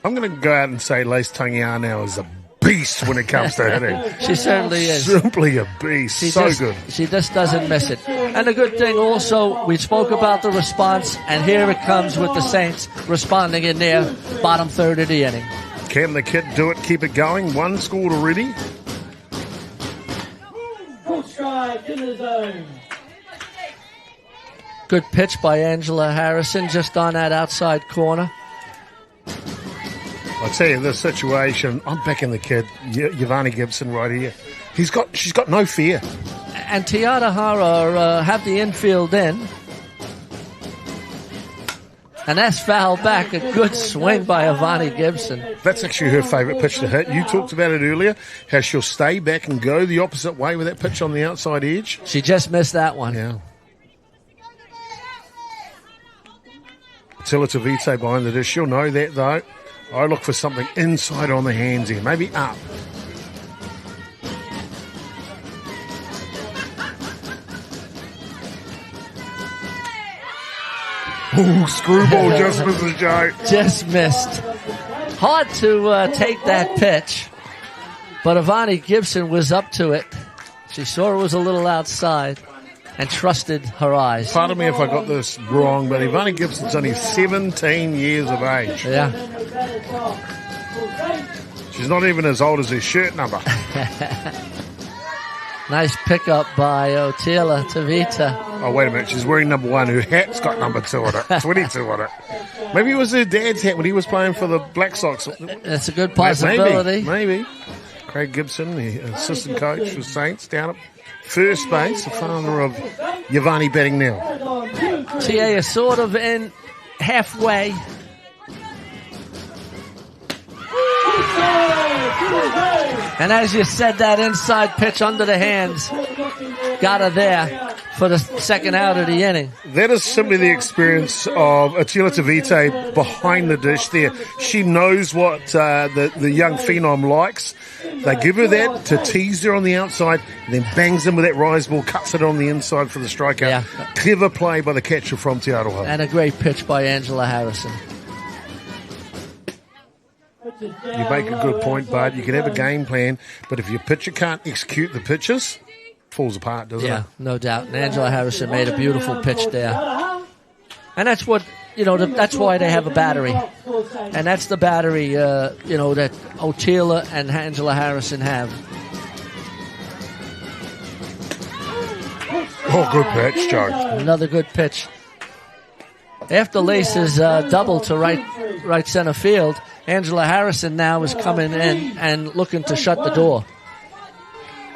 I'm going to go out and say Lace Tangiar now is a beast when it comes to hitting. She certainly is. Simply a beast. Good. She just doesn't miss it. And the good thing also, we spoke about the response, and here it comes with the Saints responding in their bottom third of the inning. Can the kid do it? Keep it going. One scored already. Good strike in the zone. Good pitch by Angela Harrison just on that outside corner. I'll tell you this situation. I'm backing the kid, Yvonne Gibson, right here. She's got no fear. And Te Aroha have the infield in. And that's fouled back. A good swing by Ivani Gibson. That's actually her favourite pitch to hit. You talked about it earlier, how she'll stay back and go the opposite way with that pitch on the outside edge. She just missed that one. Yeah. Attila Tavite behind the dish. She'll know that, though. I look for something inside on the hands here. Maybe up. Ooh, screwball just misses, Joe. Just missed. Hard to take that pitch, but Ivani Gibson was up to it. She saw it was a little outside and trusted her eyes. Pardon me if I got this wrong, but Ivani Gibson's only 17 years of age. Yeah. She's not even as old as her shirt number. Nice pickup by Otila Tavita. Oh, wait a minute. She's wearing number 1. Her hat's got number 2 on it. 22 on it. Maybe it was her dad's hat when he was playing for the Black Sox. That's a good possibility. Maybe. Craig Gibson, the assistant coach for Saints, down at first base, the father of Yvonne batting now. TA is sort of in halfway. And as you said, that inside pitch under the hands got her there for the second out of the inning. That is simply the experience of Attila Tavite behind the dish there. She knows what the young phenom likes. They give her that to tease her on the outside, and then bangs in with that rise ball, cuts it on the inside for the strikeout. Yeah. Clever play by the catcher from Te Aroha. And a great pitch by Angela Harrison. You make a good point, Bud. You can have a game plan, but if your pitcher can't execute the pitches, falls apart, doesn't it? Yeah, no doubt. And Angela Harrison made a beautiful pitch there. And that's what, that's why they have a battery. And that's the battery, that Otila and Angela Harrison have. Oh, good pitch, Joe. Another good pitch. After Lace's double to right center field, Angela Harrison now is coming in and looking to shut the door.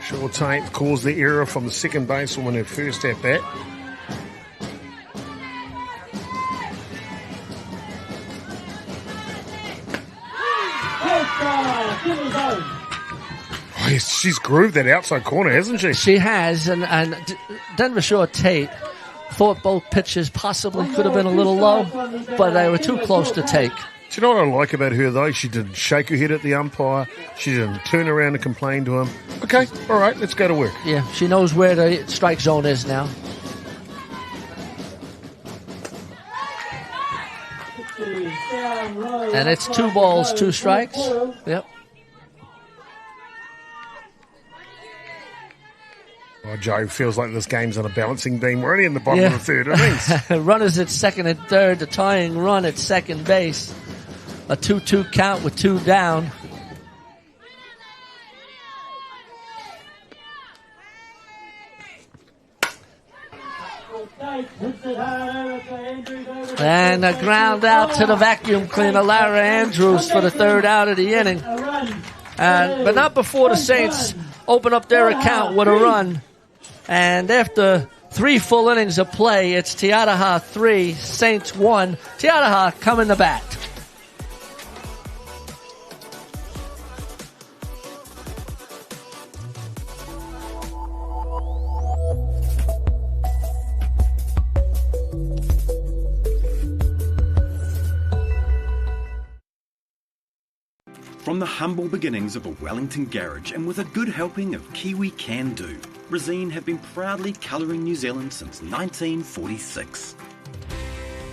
Short tape caused the error from the second baseman when her first at bat. Oh, yes, she's grooved that outside corner, hasn't she? She has, and Denver Shore Tate thought both pitches possibly could have been a little low, but they were too close to take. Do you know what I like about her, though? She didn't shake her head at the umpire. She didn't turn around and complain to him. Okay, all right, let's go to work. Yeah, she knows where the strike zone is now. And it's 2 balls, 2 strikes. Yep. Oh, Joe, feels like this game's on a balancing beam. We're only in the bottom of the third innings. Runners at second and third, the tying run at second base. A 2-2 count with 2 down. And a ground out to the vacuum cleaner, Lara Andrews, for the 3rd out of the inning. But not before the Saints open up their account with a run. And after 3 full innings of play, it's Te Aroha 3, Saints 1. Te Aroha coming to bat. From the humble beginnings of a Wellington garage and with a good helping of Kiwi can-do, Resine have been proudly colouring New Zealand since 1946.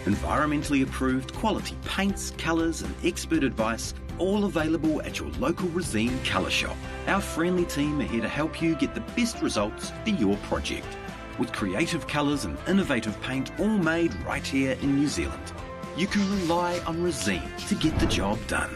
Environmentally approved quality paints, colours and expert advice all available at your local Resine colour shop. Our friendly team are here to help you get the best results for your project. With creative colours and innovative paint all made right here in New Zealand, you can rely on Resine to get the job done.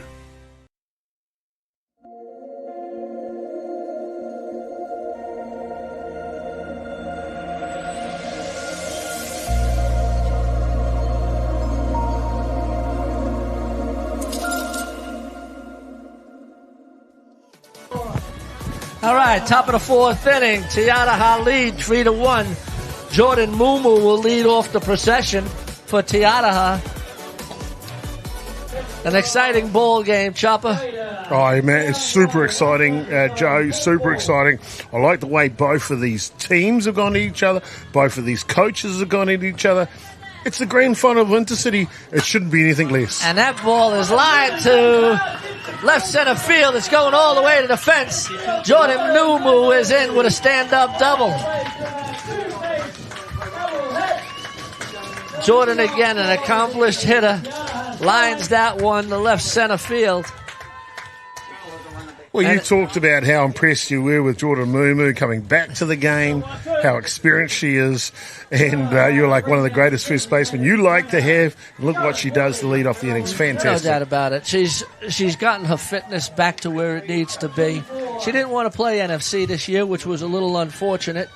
All right, top of the fourth inning. Te Aroha lead 3-1. Jordan Mumu will lead off the procession for Te Aroha. An exciting ball game, Chopper. Oh, man, it's super exciting, Joe, super exciting. I like the way both of these teams have gone to each other. Both of these coaches have gone into each other. It's the grand final of Intercity. It shouldn't be anything less. And that ball is lined to left center field. It's going all the way to the fence. Jordan Mumu is in with a stand-up double. Jordan, again, an accomplished hitter, lines that one to left center field. Well, you talked about how impressed you were with Jordan Mumu coming back to the game, how experienced she is, and you're like one of the greatest first basemen you like to have. Look what she does to lead off the innings. Fantastic. No doubt about it. She's gotten her fitness back to where it needs to be. She didn't want to play NFC this year, which was a little unfortunate,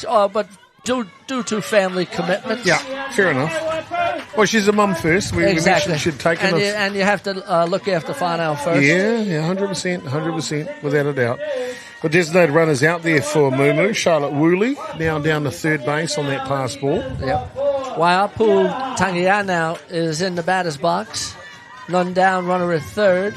but due to family commitments. Yeah, fair enough. Well, she's a mum first. We mentioned she'd taken and you have to look after Whanau first. Yeah, 100%, without a doubt. But designated runners out there for Mumu. Charlotte Woolley now down to third base on that pass ball. Yep. Waiapu Tangia now is in the batter's box. None down, runner at third.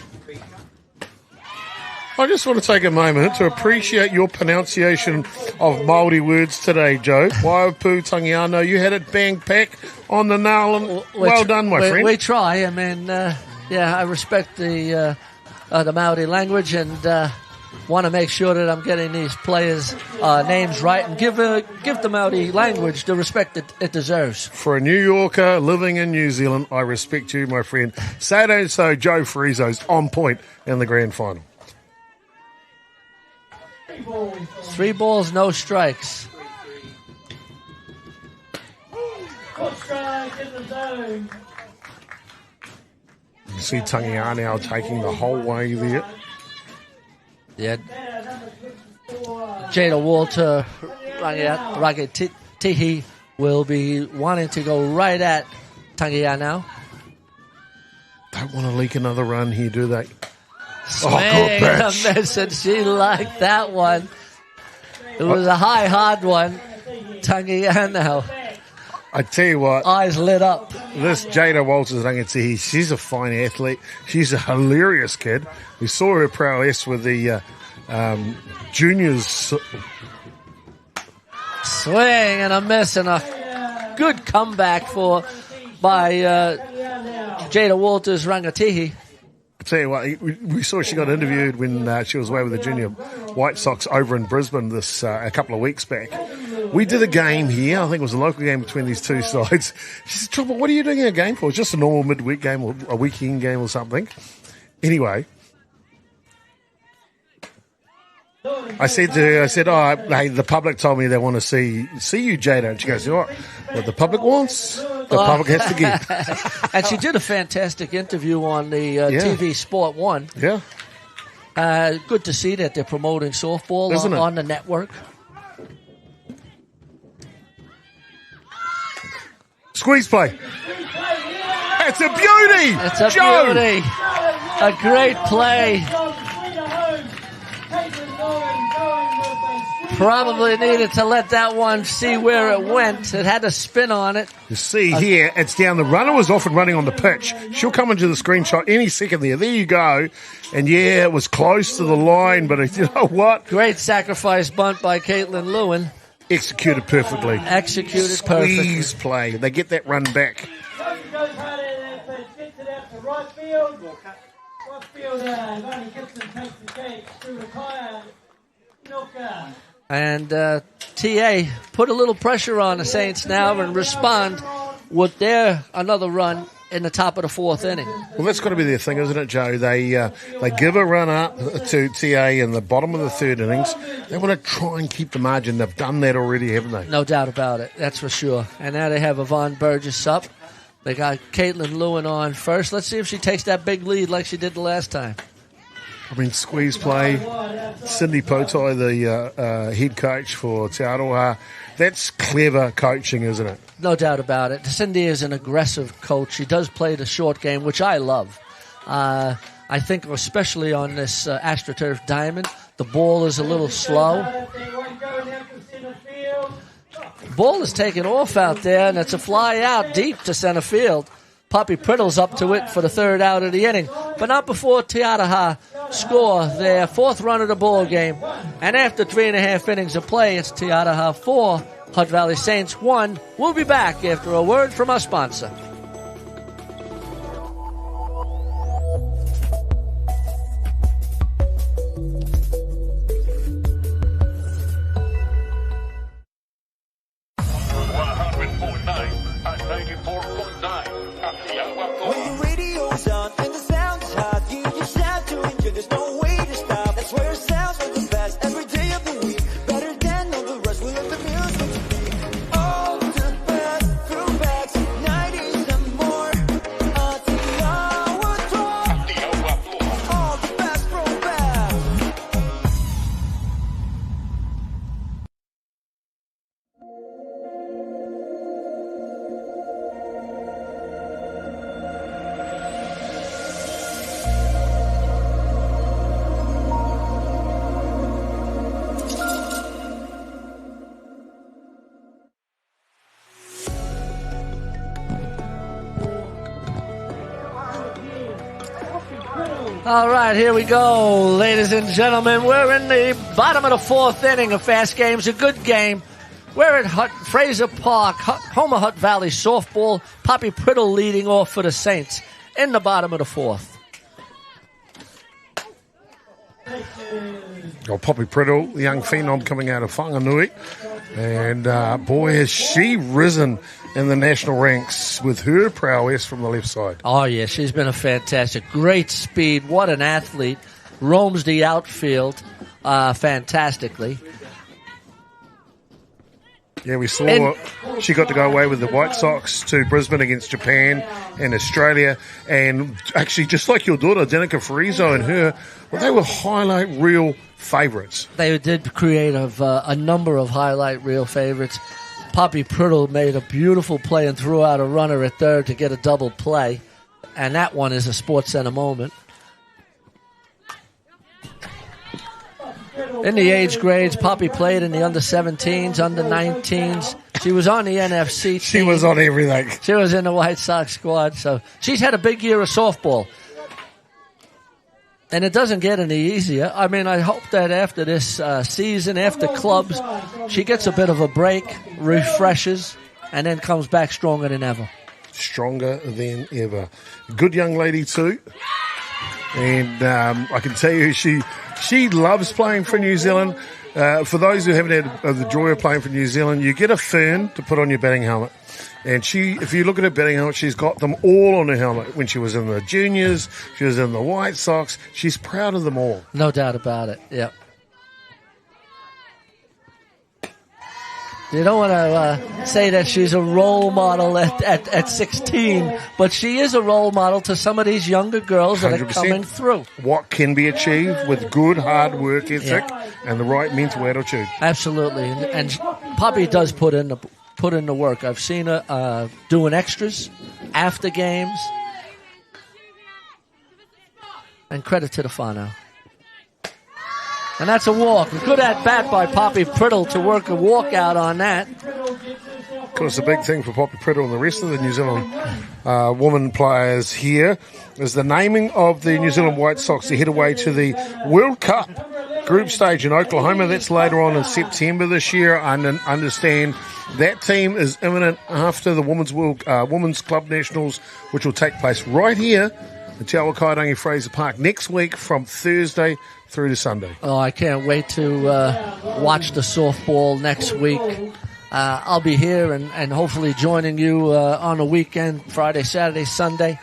I just want to take a moment to appreciate your pronunciation of Māori words today, Joe. Waiapu Tangiano, you had it bang pack on the nail, and well done, my friend. We try. I mean, I respect the Māori language and want to make sure that I'm getting these players' names right and give the Māori language the respect that it deserves. For a New Yorker living in New Zealand, I respect you, my friend. So Joe Frieso's on point in the grand final. 3 balls, no strikes. You see Tangia now taking the whole way there. Yeah. Jada Walter, Rangatihi will be wanting to go right at Tangia now. Don't want to leak another run here, do they? Swing and a miss, and she liked that one. It was a high, hard one. Tangia now. I tell you what. Eyes lit up. This Jada Walters, she's a fine athlete. She's a hilarious kid. We saw her prowess with the juniors. Swing and a miss, and a good comeback by Jada Walters Rangatihi. I tell you what, we saw she got interviewed when she was away with the junior White Sox over in Brisbane a couple of weeks back. We did a game here. I think it was a local game between these two sides. She said, "Trouble, what are you doing a game for? It's just a normal midweek game or a weekend game or something." Anyway, I said to her, hey, the public told me they want to see you, Jada. And she goes, what the public wants, the public has to get. And she did a fantastic interview on the TV Sport 1. Yeah. Good to see that they're promoting softball on the network. Squeeze play. It's a beauty. It's a Joe. Beauty. A great play. Probably needed to let that one see where it went. It had a spin on it. You see here, it's down. The runner was often running on the pitch. She'll come into the screenshot any second there. There you go. And yeah, it was close to the line, but you know what? Great sacrifice bunt by Caitlin Lewin. Executed perfectly. Executed perfectly. Squeeze play. They get that run back. And TA put a little pressure on the Saints now and respond with another run in the top of the fourth inning. Well, that's got to be their thing, isn't it, Joe? They give a run up to TA in the bottom of the third innings. They want to try and keep the margin. They've done that already, haven't they? No doubt about it. That's for sure. And now they have Yvonne Burgess up. They got Caitlin Lewin on first. Let's see if she takes that big lead like she did the last time. I mean, squeeze play. Cindy Potai, the head coach for Te Aroha. That's clever coaching, isn't it? No doubt about it. Cindy is an aggressive coach. She does play the short game, which I love. I think especially on this AstroTurf Diamond, the ball is a little slow. Ball is taken off out there, and it's a fly out deep to center field. Poppy Priddle's up to it for the third out of the inning, but not before Te Aroha score their fourth run of the ball game. And after 3.5 innings of play, it's Te Aroha 4, Hutt Valley Saints 1. We'll be back after a word from our sponsor. All right, here we go, ladies and gentlemen. We're in the bottom of the fourth inning of fast games, a good game. We're at Fraser Park, Homer Hutt Valley softball. Poppy Priddle leading off for the Saints in the bottom of the fourth. Oh, Poppy Priddle, the young phenom coming out of Whanganui. And boy, has she risen in the national ranks with her prowess from the left side. Oh, yeah, she's been a fantastic. Great speed. What an athlete. Roams the outfield fantastically. Yeah, we saw she got to go away with the White Sox to Brisbane against Japan and Australia. And actually, just like your daughter, Danica Fraser and her, well, they were highlight reel favourites. They did create a number of highlight reel favourites. Poppy Priddle made a beautiful play and threw out a runner at third to get a double play. And that one is a SportsCenter moment. In the age grades, Poppy played in the under-17s, under-19s. She was on the NFC team. She was on everything. She was in the White Sox squad. So she's had a big year of softball. And it doesn't get any easier. I mean, I hope that after this season, after clubs, she gets a bit of a break, refreshes, and then comes back stronger than ever. Stronger than ever. Good young lady, too. And I can tell you, she loves playing for New Zealand. For those who haven't had the joy of playing for New Zealand, you get a fern to put on your batting helmet. And if you look at her batting helmet, she's got them all on her helmet. When she was in the juniors, she was in the White Sox. She's proud of them all. No doubt about it, yep. You don't want to say that she's a role model at 16, but she is a role model to some of these younger girls that are coming through. What can be achieved with good hard work ethic and the right mental attitude. Absolutely. And Poppy does put in the work. I've seen her doing extras after games. And credit to the whānau. And that's a walk. A good at-bat by Poppy Priddle to work a walk out on that. Of course, the big thing for Poppy Priddle and the rest of the New Zealand women players here is the naming of the New Zealand White Sox to head away to the World Cup group stage in Oklahoma. That's later on in September this year. I understand that team is imminent after the Women's Club Nationals, which will take place right here at Te Awa Kairangi Fraser Park next week from Thursday through to Sunday. Oh, I can't wait to watch the softball next week. I'll be here and hopefully joining you on the weekend, Friday, Saturday, Sunday.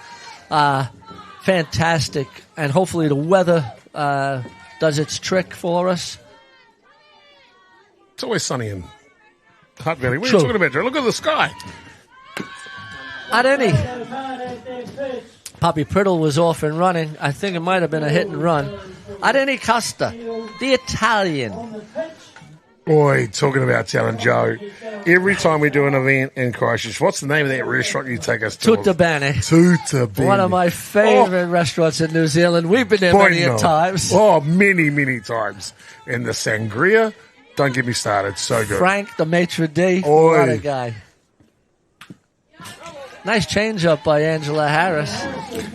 Fantastic. And hopefully the weather does its trick for us. It's always sunny in Hutt Valley. What are True. you talking about, Joe? Look at the sky. At any, Poppy Priddle was off and running. I think it might have been a hit and run. At any Costa, the Italian. Boy, talking about telling Joe, every time we do an event in Christchurch, what's the name of that restaurant you take us to? Tutta Bene. Tutta Bene. One of my favorite restaurants in New Zealand. We've been there many a times. Oh, many, many times. And the sangria, don't get me started. So good. Frank, the maitre d', Oi. what a guy. Nice change up by Angela Harris.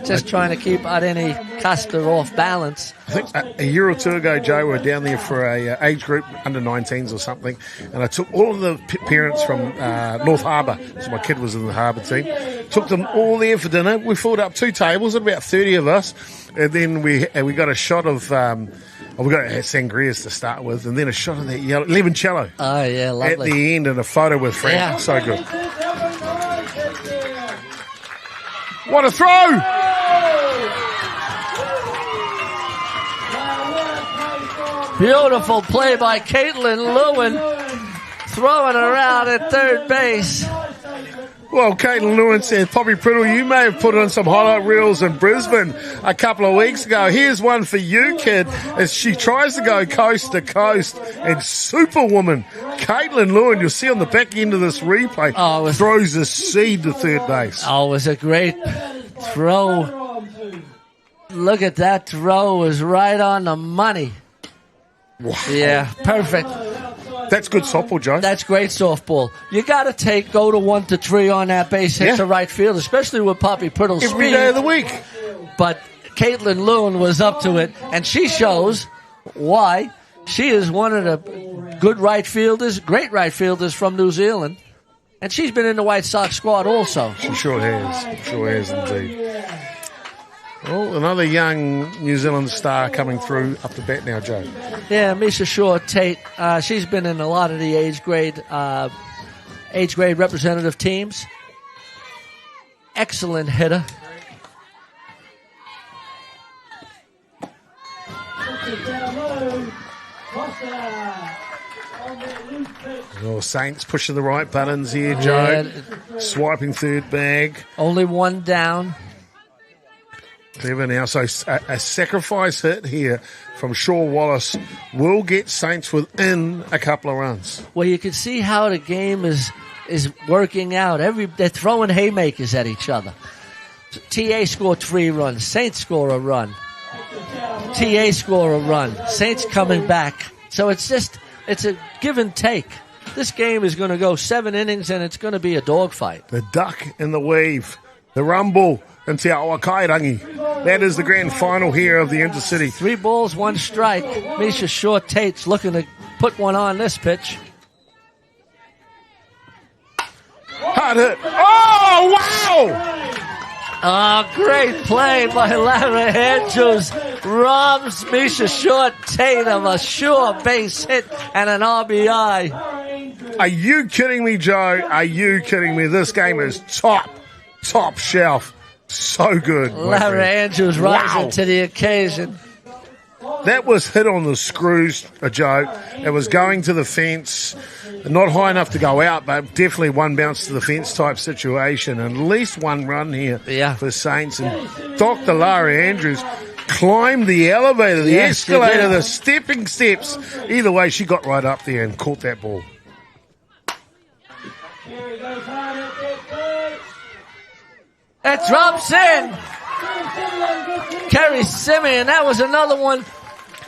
Just trying to keep Adeni Costa off balance. I think a year or two ago, Joe, we were down there for a age group, under 19s or something, and I took all of the parents from North Harbour, so my kid was in the Harbour team, took them all there for dinner. We filled up 2 tables, about 30 of us, and then we got a shot of... we got sangrias to start with, and then a shot of that yellow limoncello. Oh, yeah, lovely. At the end, and a photo with Frank. Yeah. So good. What a throw! Beautiful play by Caitlin Lewin, throwing her out at third base. Well, Caitlin Lewin said, Poppy Priddle, you may have put on some highlight reels in Brisbane a couple of weeks ago. Here's one for you, kid, as she tries to go coast to coast. And Superwoman, Caitlin Lewin, you'll see on the back end of this replay, throws a seed to third base. Oh, it was a great throw. Look at that throw. It was right on the money. Wow. Yeah, perfect. That's good softball, Joe. That's great softball. You got to go to 1 to 3 on that base hit to right field, especially with Poppy Priddle's speed. Every day of the week. But Caitlin Lewin was up to it, and she shows why. She is one of the good right fielders, great right fielders from New Zealand, and she's been in the White Sox squad also. She sure has. Sure has indeed. Well, another young New Zealand star coming through up the bat now, Joe. Yeah, Misha Shaw-Tate. She's been in a lot of the age grade representative teams. Excellent hitter. Oh, Saints pushing the right buttons here, Joe. Yeah. Swiping third bag. Only one down. Clever now. So a sacrifice hit here from Shaw Wallace will get Saints within a couple of runs. Well, you can see how the game is working out. They're throwing haymakers at each other. TA scored 3 runs. Saints score a run. TA score a run. Saints coming back. So it's a give and take. This game is going to go 7 innings, and it's going to be a dogfight. The duck in the weave. The rumble. And Te Awa Kairangi. That is the grand final here of the Intercity. 3 balls, 1 strike. Misha Shaw-Tate's looking to put one on this pitch. Hard hit. Oh, wow! Oh, great play by Lara Andrews. Robs Misha Shaw-Tate of a sure base hit and an RBI. Are you kidding me, Joe? Are you kidding me? This game is top shelf. So good. Lara Andrews rising to the occasion. That was hit on the screws, Joe. It was going to the fence. Not high enough to go out, but definitely one bounce to the fence type situation. At least 1 run here for Saints. And Dr. Lara Andrews climbed the elevator, the escalator, the stepping steps. Either way, she got right up there and caught that ball. It drops in. Kerry Simeon, that was another one.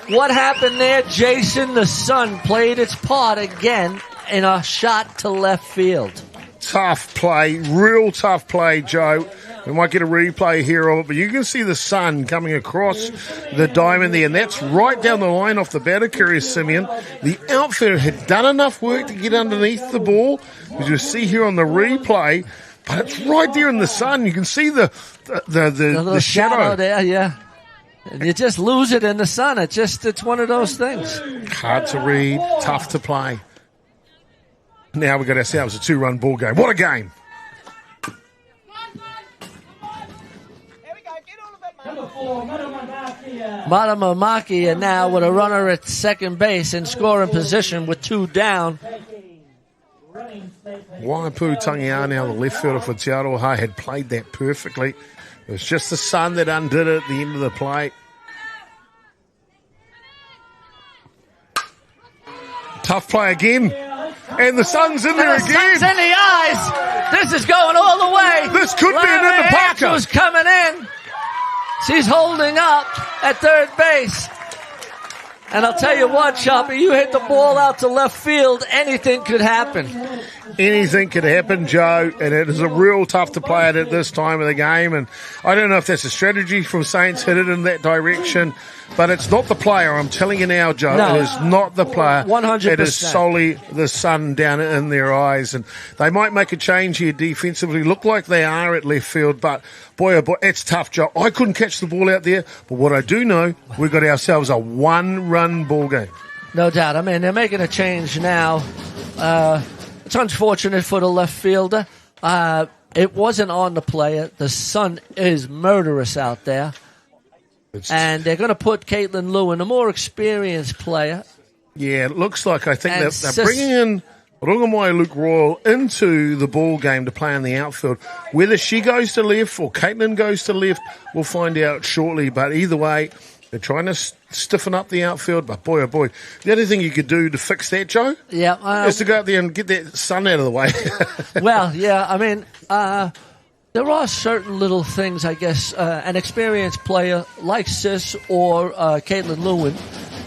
What happened there? Jason, the sun, played its part again in a shot to left field. Tough play, real tough play, Joe. We might get a replay here of it, but you can see the sun coming across the diamond there, and that's right down the line off the bat of Kerry Simeon. The outfielder had done enough work to get underneath the ball, as you see here on the replay. But it's right there in the sun. You can see the shadow there, yeah. And you just lose it in the sun. It's one of those things. Hard to read, tough to play. Now we've got ourselves a 2-run ball game. What a game! Number 4, Matamamaki. Matamamaki, and now with a runner at second base in scoring position with 2 down. Waipu Tangianau, the left fielder for Te Aroha, had played that perfectly. It was just the sun that undid it at the end of the plate. Tough play again. And the sun's in there The again. sun's in the eyes. This is going all the way. This could be an Larry Interparker. Hatchell's coming in. She's holding up at third base. And I'll tell you what, Choppy, you hit the ball out to left field, anything could happen. Anything could happen, Joe, and it is a real tough to play it at this time of the game. And I don't know if that's a strategy from Saints, hit it in that direction, but it's not the player. I'm telling you now, Joe, No. it is not the player. 100%. It is solely the sun down in their eyes. And they might make a change here defensively. Look like they are at left field, but boy, oh boy, it's tough, Joe. I couldn't catch the ball out there, but what I do know, we've got ourselves a 1-run ball game. No doubt. I mean, they're making a change now. It's unfortunate for the left fielder. It wasn't on the player. The sun is murderous out there. And they're going to put Caitlin Lewin, a more experienced player. Yeah, it looks like I think And they're bringing in Rungamai Luke Royal into the ball game to play in the outfield. Whether she goes to left or Caitlin goes to left, we'll find out shortly. But either way, they're trying to stiffen up the outfield. But boy, oh boy, the other thing you could do to fix that, Joe, is to go out there and get that sun out of the way. Well, yeah, I mean, there are certain little things, I guess, an experienced player like Sis or Caitlin Lewin,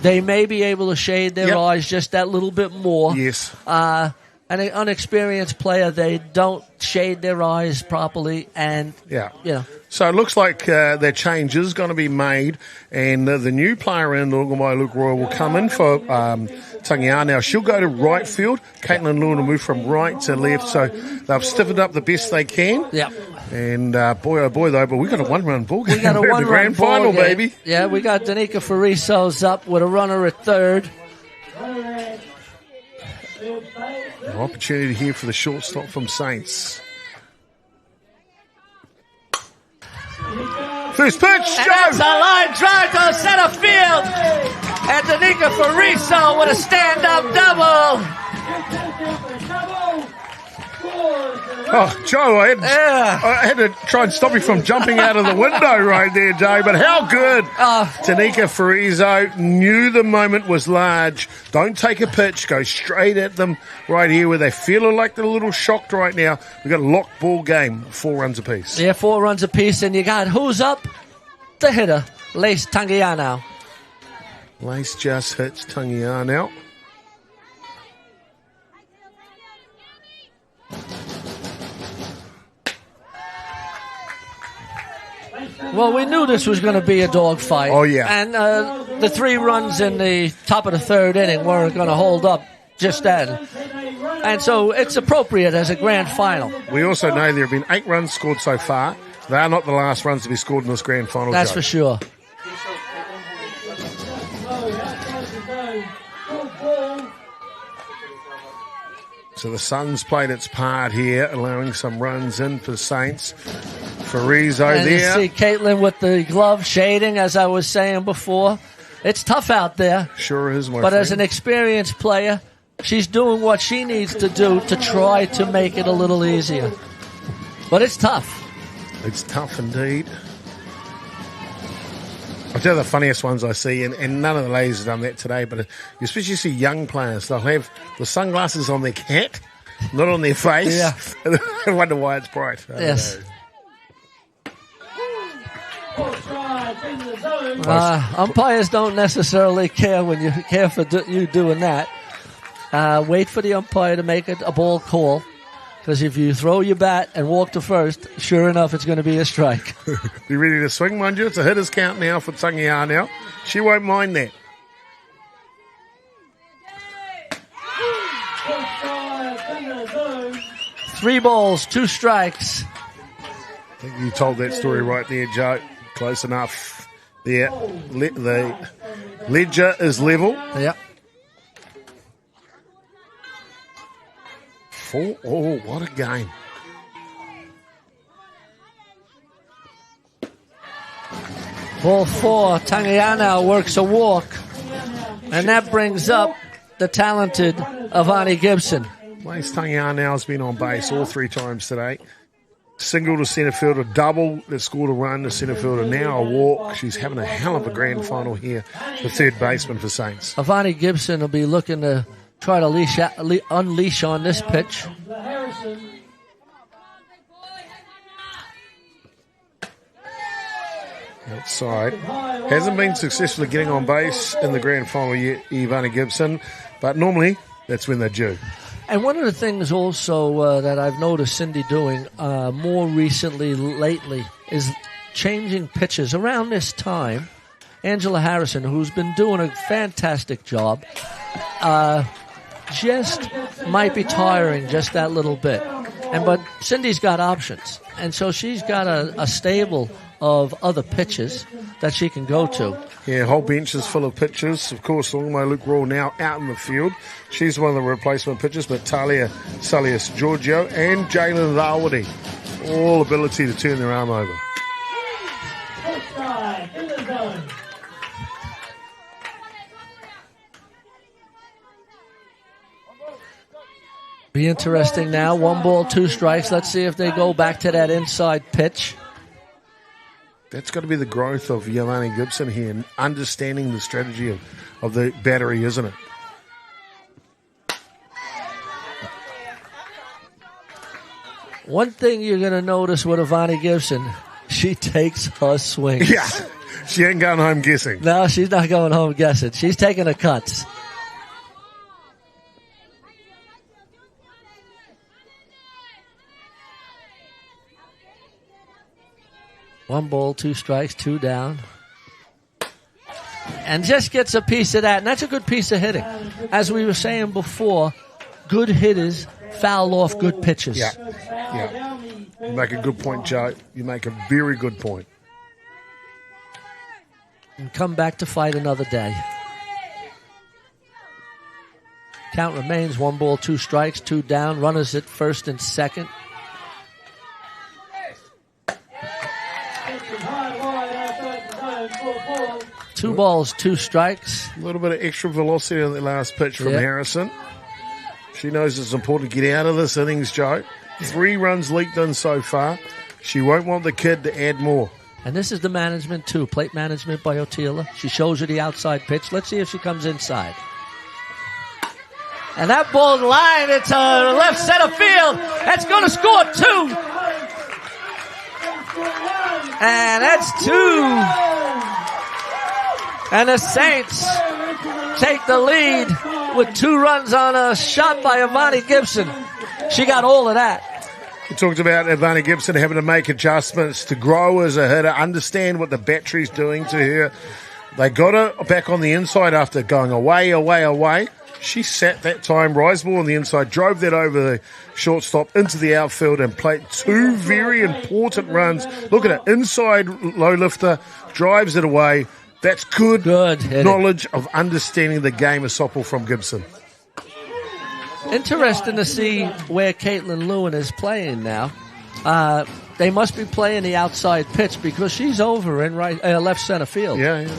they may be able to shade their eyes just that little bit more. Yes. An unexperienced player, they don't shade their eyes properly, and So it looks like their change is going to be made, and the new player in Rungamai Luke Royal will come in for Tangiar. Now she'll go to right field. Caitlin Lewin will move from right to left, so they've stiffened up the best they can. Yeah. And boy, oh boy, though, but we got a 1-run ball game. We got a We're in one the grand ball final, game. baby. Yeah, we got Danica Fariso's up with a runner at third. An opportunity here for the shortstop from Saints. First pitch, And Joe! that's a line drive to center field. And Danica Fariso with a stand-up double. Oh, Joe, I had to try and stop you from jumping out of the window right there, Joe, but how good. Tanika Fariso knew the moment was large. Don't take a pitch, go straight at them right here where they feel like they're a little shocked right now. We've got a locked ball game, 4 runs apiece. Yeah, 4 runs apiece, and you got who's up? The hitter, Lace Tangianau. Lace just hits Tangianau. Well, we knew this was going to be a dogfight. Oh, yeah. And the 3 runs in the top of the third inning weren't going to hold up just then. And so it's appropriate as a grand final. We also know there have been 8 runs scored so far. They are not the last runs to be scored in this grand final. That's Joe. for sure. So the Suns played its part here, allowing some runs in for Saints. Fariso And there. you see Caitlin with the glove shading, as I was saying before. It's tough out there. Sure is, my But friend. as an experienced player, she's doing what she needs to do to try to make it a little easier. But it's tough. It's tough indeed. I'll tell you the funniest ones I see, and none of the ladies have done that today, but you especially see young players. They'll have the sunglasses on their hat, not on their face. Yeah. I wonder why it's bright. I don't Yes. know. Umpires don't necessarily care when you care for you doing that. Wait for the umpire to make it a ball call. Because if you throw your bat and walk to first, sure enough, it's going to be a strike. Be ready to swing, mind you. It's a hitter's count now for Tangiar now. She won't mind that. Three balls, 2 strikes. I think you told that story right there, Joe. Close enough. There, the ledger is level. Yep. 4. Oh, what a game. Ball 4, Tangiana works a walk. And that brings up the talented Avani Gibson. Lace Tangiana now has been on base all 3 times today. Single to centre fielder, double that scored a run to centre fielder, now a walk. She's having a hell of a grand final here, the third baseman for Saints. Avani Gibson will be looking to try to unleash on this pitch. Outside. Hasn't been successfully getting on base in the grand final yet, Avani Gibson, but normally that's when they're due. And one of the things also that I've noticed Cindy doing more recently, lately, is changing pitches. Around this time, Angela Harrison, who's been doing a fantastic job, just might be tiring just that little bit. But Cindy's got options. And so she's got a stable of other pitches that she can go to. Yeah, whole bench is full of pitchers. Of course, Longmo Luke Raw now out in the field. She's one of the replacement pitchers, but Talia Salius Giorgio and Jalen Rawadi, all ability to turn their arm over. Be interesting now. 1 ball, 2 strikes. Let's see if they go back to that inside pitch. That's got to be the growth of Avani Gibson here, and understanding the strategy of the battery, isn't it? One thing you're going to notice with Avani Gibson, she takes her swings. Yeah, she ain't going home guessing. No, she's not going home guessing. She's taking her cuts. One ball, 2 strikes, 2 down. And just gets a piece of that. And that's a good piece of hitting. As we were saying before, good hitters foul off good pitches. Yeah. You make a good point, Joe. You make a very good point. And come back to fight another day. Count remains 1 ball, 2 strikes, 2 down. Runners at first and second. Two balls, 2 strikes. A little bit of extra velocity on the last pitch from Harrison. She knows it's important to get out of this innings, Joe. 3 runs leaked in so far. She won't want the kid to add more. And this is the management, too. Plate management by Otila. She shows you the outside pitch. Let's see if she comes inside. And that ball's line, it's left center field. That's going to score 2. And that's 2. And the Saints take the lead with 2 runs on a shot by Avani Gibson. She got all of that. We talked about Avani Gibson having to make adjustments to grow as a hitter, understand what the battery's doing to her. They got her back on the inside after going away. She sat that time, rise ball on the inside, drove that over the shortstop into the outfield and played 2 very important runs. Look at it, inside low lifter, drives it away. That's good knowledge of understanding the game of softball from Gibson. Interesting to see where Caitlin Lewin is playing now. They must be playing the outside pitch because she's over in left center field. Yeah.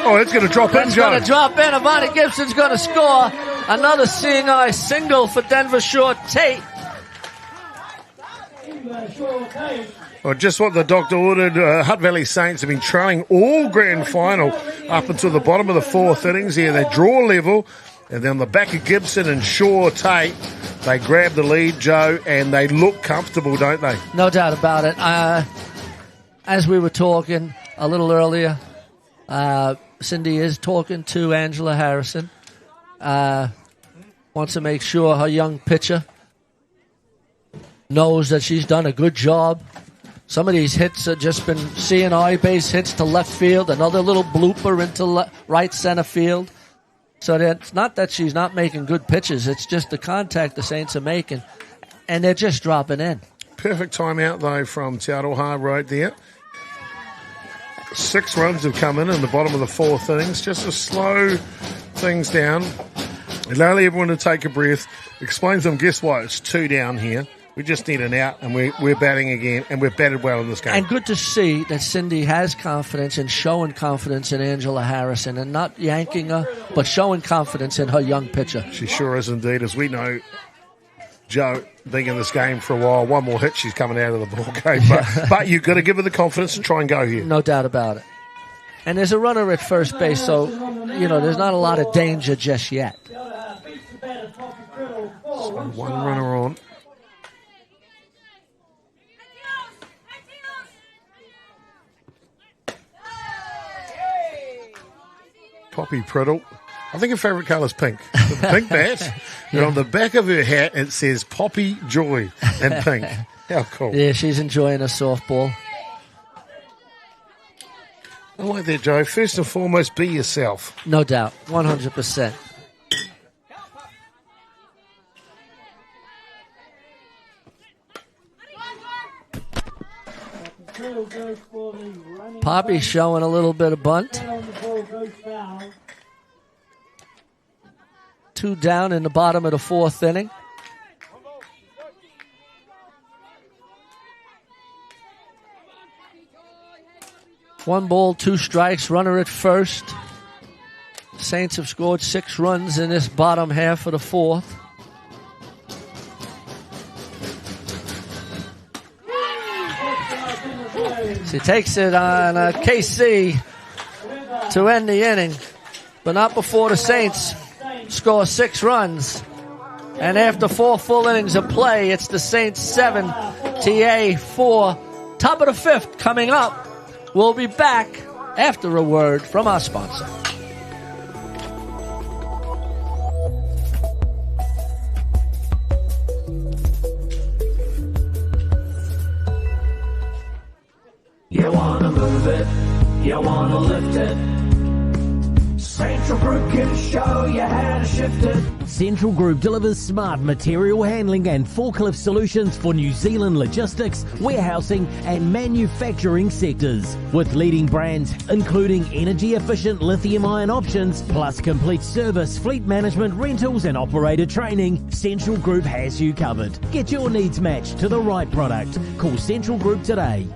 Oh, it's going to drop in, Joe. It's going to drop in. Avani Gibson's going to score another seeing eye single for Denver Shore Tate. Well, just what the doctor ordered. Hutt Valley Saints have been trailing all grand final up until the bottom of the 4th innings here. They draw level, and then on the back of Gibson and Shore Tate, they grab the lead, Joe, and they look comfortable, don't they? No doubt about it. As we were talking a little earlier, Cindy is talking to Angela Harrison. Wants to make sure her young pitcher knows that she's done a good job. Some of these hits have just been C&I base hits to left field, another little blooper into right center field. So it's not that she's not making good pitches. It's just the contact the Saints are making. And they're just dropping in. Perfect timeout, though, from Te Aroha right there. 6 runs have come in the bottom of the 4th innings, just to slow things down. Allow everyone to take a breath. Explains them, guess what? It's 2 down here. We just need an out, and we're batting again, and we've batted well in this game. And good to see that Cindy has confidence and showing confidence in Angela Harrison, and not yanking her, but showing confidence in her young pitcher. She sure is indeed. As we know, Joe, being in this game for a while, one more hit, she's coming out of the ball game. But you've got to give her the confidence to try and go here. No doubt about it. And there's a runner at first base, so, there's not a lot of danger just yet. So 1 runner on. Poppy Priddle. I think her favourite colour is pink. The pink bat. And on the back of her hat, it says Poppy Joy in pink. How cool. Yeah, she's enjoying a softball. I like that, Joe. First and foremost, be yourself. No doubt. 100%. Poppy showing a little bit of bunt. 2 down in the bottom of the 4th inning. One ball, 2 strikes, runner at first. Saints have scored 6 runs in this bottom half of the 4th. She takes it on KC to end the inning, but not before the Saints score 6 runs. And after 4 full innings of play, it's the Saints 7, TA 4. Top of the 5th coming up. We'll be back after a word from our sponsor. You wanna move it, you wanna lift it. Central Group can show you how to shift it. Central Group delivers smart material handling and forklift solutions for New Zealand logistics, warehousing and manufacturing sectors. With leading brands including energy-efficient lithium-ion options, plus complete service, fleet management, rentals and operator training, Central Group has you covered. Get your needs matched to the right product. Call Central Group today.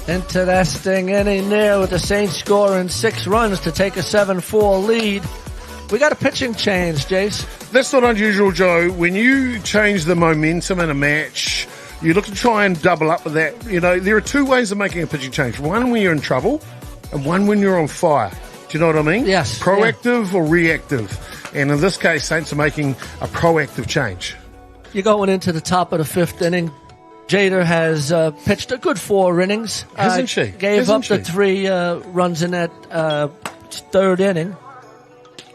Interesting inning there with the Saints scoring 6 runs to take a 7-4 lead. We got a pitching change, Jace. That's not unusual, Joe. When you change the momentum in a match, you look to try and double up with that. There are 2 ways of making a pitching change. One when you're in trouble and one when you're on fire. Do you know what I mean? Yes. Proactive or reactive. And in this case, Saints are making a proactive change. You're going into the top of the 5th inning. Jada has pitched a good 4 innings. Hasn't she? Gave up the 3 runs in that 3rd inning.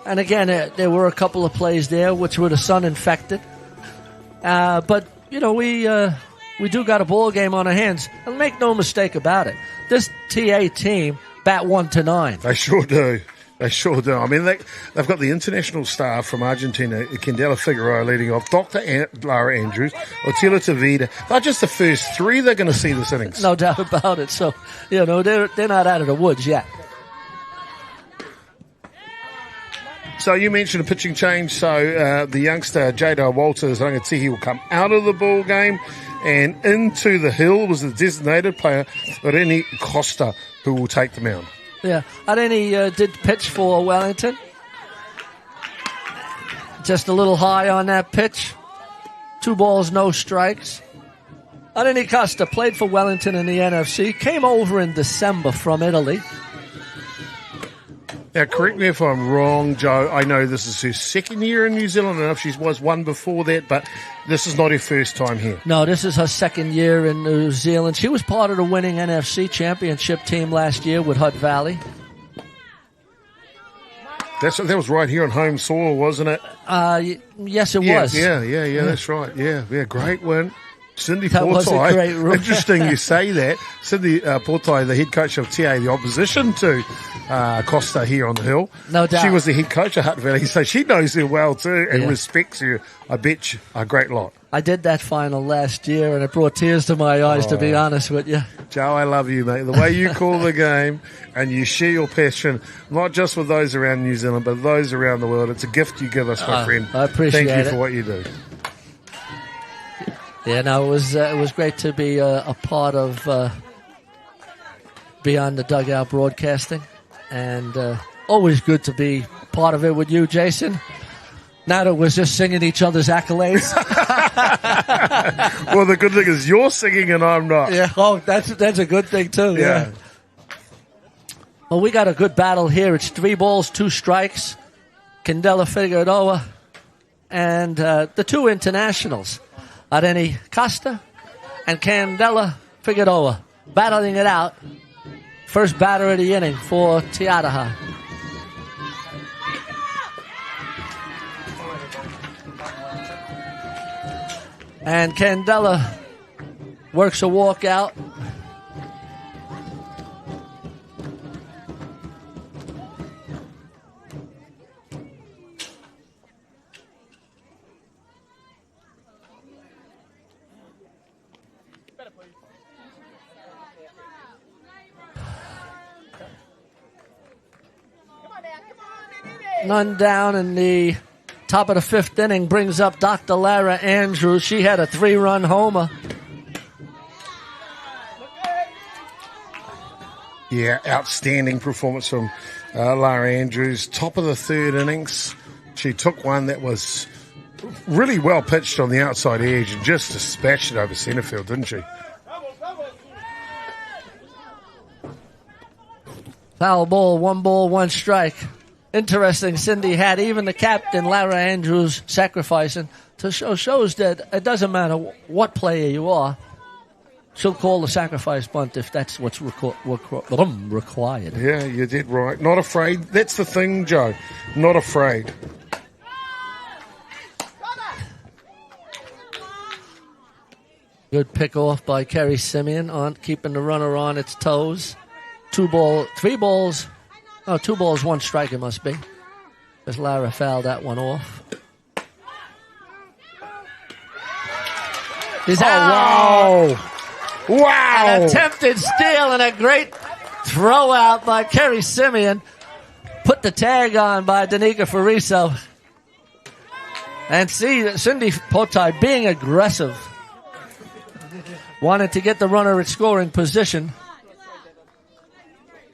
And again, there were a couple of plays there which were the sun infected. But, we do got a ball game on our hands. And make no mistake about it. This TA team bat 1 to 9. They sure do. They sure do. I mean, they've got the international star from Argentina, Candela Figueroa, leading off, Dr. Lara Andrews, Otila Tavida. They're just the first 3 they're going to see this innings. No doubt about it. So, they're not out of the woods yet. So you mentioned a pitching change. So the youngster, Jada Walters, Rangatihi, will come out of the ball game and into the hill was the designated player, Reni Costa, who will take the mound. Yeah, Areni did pitch for Wellington. Just a little high on that pitch. 2 balls, no strikes. Areni Costa played for Wellington in the NFC. Came over in December from Italy. Now, correct me if I'm wrong, Joe. I know this is her second year in New Zealand. I don't know if she was one before that, but this is not her first time here. No, this is her second year in New Zealand. She was part of the winning NFC championship team last year with Hutt Valley. That was right here on home soil, wasn't it? Yes, it was. Yeah, that's right. Yeah, great win. Cindy That was a Portai. great run. Interesting you say that. Cindy Portai, the head coach of TA, the opposition to Costa here on the hill. No doubt. She was the head coach of Hutt Valley, so she knows her well too and respects her, I bet you, a great lot. I did that final last year, and it brought tears to my eyes, to be honest with you. Joe, I love you, mate. The way you call the game and you share your passion, not just with those around New Zealand, but those around the world. It's a gift you give us, my friend. I appreciate Thank you it. for what you do. Yeah, no, it was great to be a part of Beyond the Dugout broadcasting, and always good to be part of it with you, Jason. Now that we're just singing each other's accolades. Well, the good thing is you're singing and I'm not. Yeah, that's a good thing too. Yeah. Well, we got a good battle here. It's 3 balls, 2 strikes. Candela Figueroa and the 2 internationals, Areni Costa and Candela Figueroa, battling it out. First batter of the inning for Aroha. And Candela works a walk out. None down in the top of the 5th inning brings up Dr. Lara Andrews. She had a 3-run homer. Yeah, outstanding performance from Lara Andrews. Top of the 3rd innings. She took one that was really well pitched on the outside edge and just dispatched it over centre field, didn't she? Foul ball, 1 strike. Interesting, Cindy had even the captain, Lara Andrews, sacrificing to shows that it doesn't matter what player you are. She'll call the sacrifice bunt if that's what's required. Yeah, you did right. Not afraid. That's the thing, Joe. Not afraid. Good pick off by Kerry Simeon on keeping the runner on its toes. 2 balls, 1 strike it must be. Because Lara fouled that one off. He's out. Wow. An attempted steal and a great throw out by Kerry Simeon. Put the tag on by Danica Fariso. And see Cindy Portai being aggressive. Wanted to get the runner at scoring position.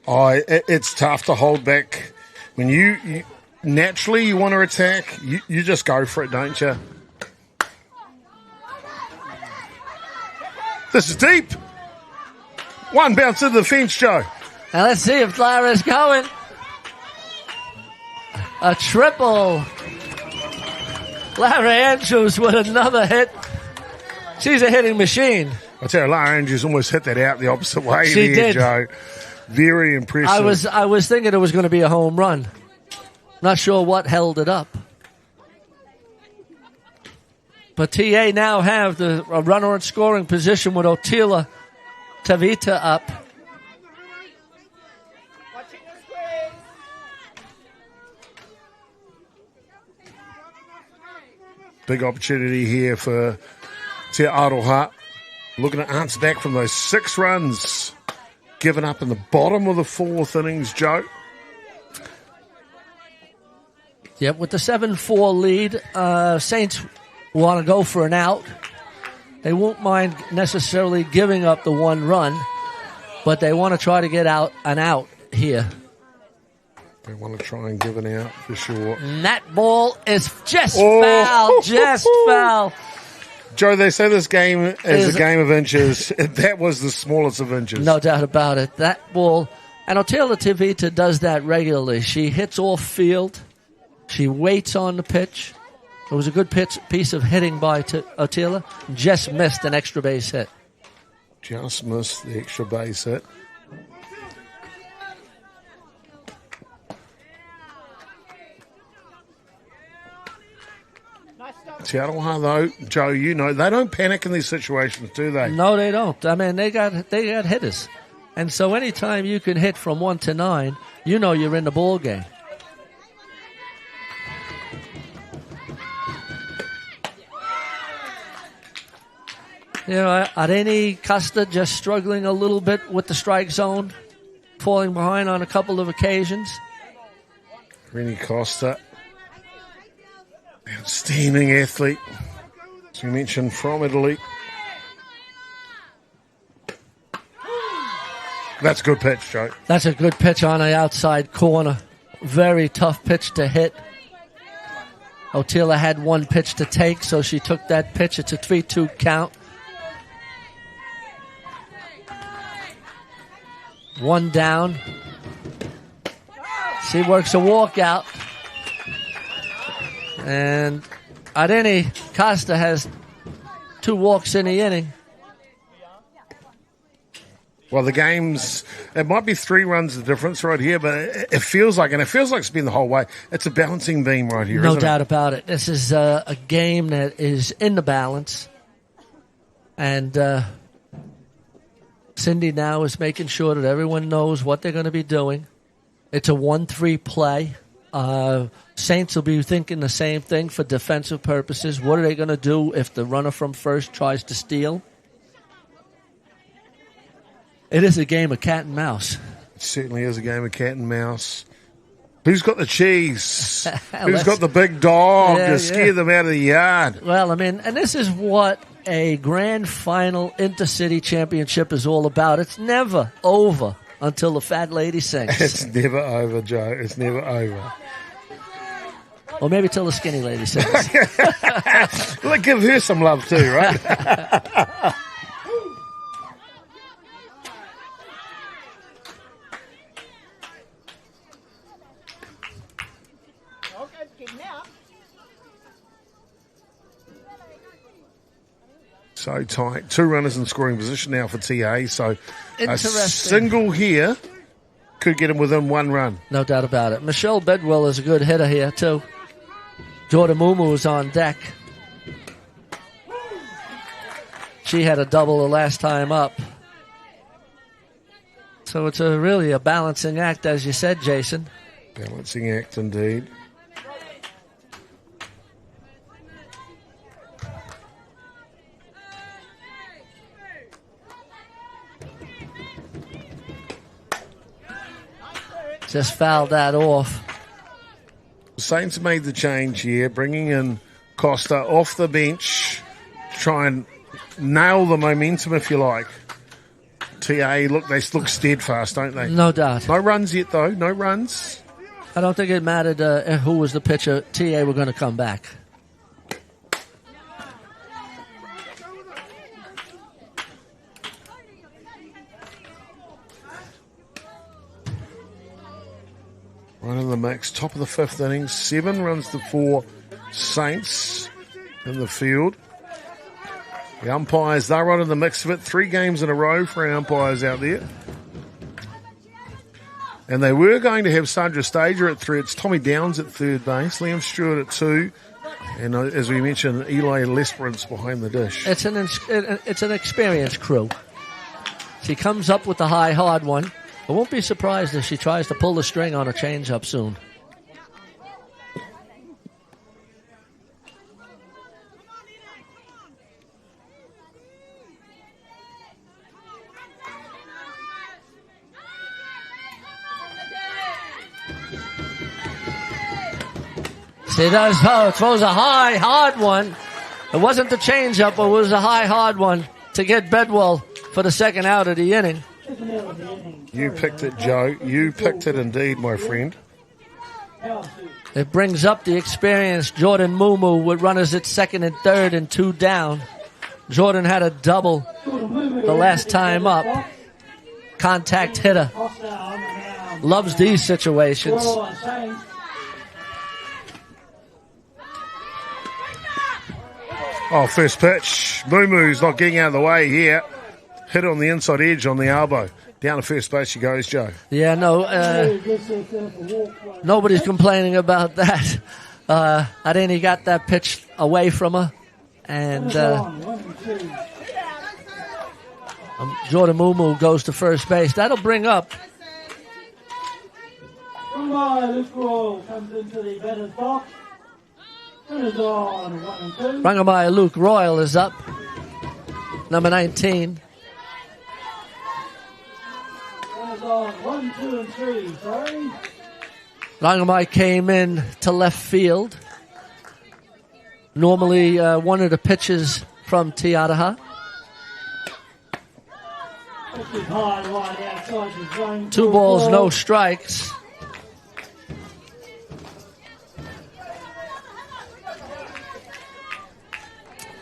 It's tough to hold back. When you naturally you want to attack, you just go for it, don't you? This is deep. 1 bounce into the fence, Joe. Now let's see if Lara's going. A triple. Lara Andrews with another hit. She's a hitting machine. I tell you, Lara Andrews almost hit that out the opposite way She there, did. Joe. Very impressive. I was thinking it was going to be a home run. Not sure what held it up. But TA now have a runner in scoring position with Otila Tavita up. Big opportunity here for Te Aroha. Looking to answer back from those 6 runs given up in the bottom of the 4th innings, Joe. Yep, with the 7-4 lead, Saints want to go for an out. They won't mind necessarily giving up the 1 run, but they want to try to get an out here. They want to try and give an out for sure. And that ball is just foul, just foul. Joe, they say this game is a game of inches. That was the smallest of inches. No doubt about it. That ball And Otila Tevita does that regularly. She hits off field. She waits on the pitch. It was a good piece of hitting by Otila. Just missed an extra base hit. Just missed the extra base hit. See, Aroha, though, Joe, you know, they don't panic in these situations, do they? No, they don't. I mean, they got hitters. And so anytime you can hit from 1 to 9, you know you're in the ball game. You know, Areni Costa just struggling a little bit with the strike zone, falling behind on a couple of occasions. Areni Costa, outstanding athlete, as we mentioned, from Italy. That's a good pitch, Joe. That's a good pitch on the outside corner. Very tough pitch to hit. Otila had one pitch to take, so she took that pitch. It's a 3-2 count. One down. She works a walkout. And Areni Costa has 2 walks in the inning. Well, the game's, it might be 3 runs the difference right here, but it feels like it's been the whole way. It's a balancing beam right here, No doubt about it. This is a game that is in the balance. And Cindy now is making sure that everyone knows what they're going to be doing. It's a 1-3 play. Saints will be thinking the same thing for defensive purposes. What are they going to do if the runner from first tries to steal? It is a game of cat and mouse. It certainly is a game of cat and mouse. Who's got the cheese? Who's got the big dog to scare them out of the yard? Well, I mean, and this is what a grand final Intercity championship is all about. It's never over until the fat lady sings. It's never over, Joe. It's never over. Or maybe till the skinny lady sings. Well, give her some love too, right? So tight. 2 runners in scoring position now for TA. So a single here could get him within 1 run. No doubt about it. Michelle Bedwell is a good hitter here, too. Jordan Mumu is on deck. She had a double the last time up. So it's really a balancing act, as you said, Jason. Balancing act, indeed. Just fouled that off. Saints made the change here, bringing in Costa off the bench to try and nail the momentum, if you like. TA, they look steadfast, don't they? No doubt. No runs yet, though. No runs. I don't think it mattered who was the pitcher. TA were going to come back. Right in the mix, top of the 5th inning, 7 runs to 4 Saints in the field. The umpires, they're right in the mix of it. 3 games in a row for our umpires out there. And they were going to have Sandra Stager at 3. It's Tommy Downs at 3rd base, Liam Stewart at 2. And as we mentioned, Eli Lesperance behind the dish. It's an experienced crew. She comes up with the high, hard one. I won't be surprised if she tries to pull the string on a changeup soon. She does. Throws a high, hard one. It wasn't the changeup, it was a high, hard one to get Bedwell for the second out of the inning. You picked it, Joe. You picked it indeed, my friend. It brings up the experienced Jordan Mumu with runners at 2nd and 3rd and 2 down. Jordan had a double the last time up. Contact hitter. loves these situations. Oh, first pitch. Moo Moo's not getting out of the way here. Hit on the inside edge on the elbow. Down to first base she goes, Joe. Yeah, no, nobody's complaining about that. I think he got that pitch away from her. And Jordan Moo goes to first base. That'll bring up Rangamaya Luke Royal is up. Number 19. 1, 2, and 3, sorry. Rangamai came in to left field. Normally one of the pitches from Aroha. 2 balls, no strikes.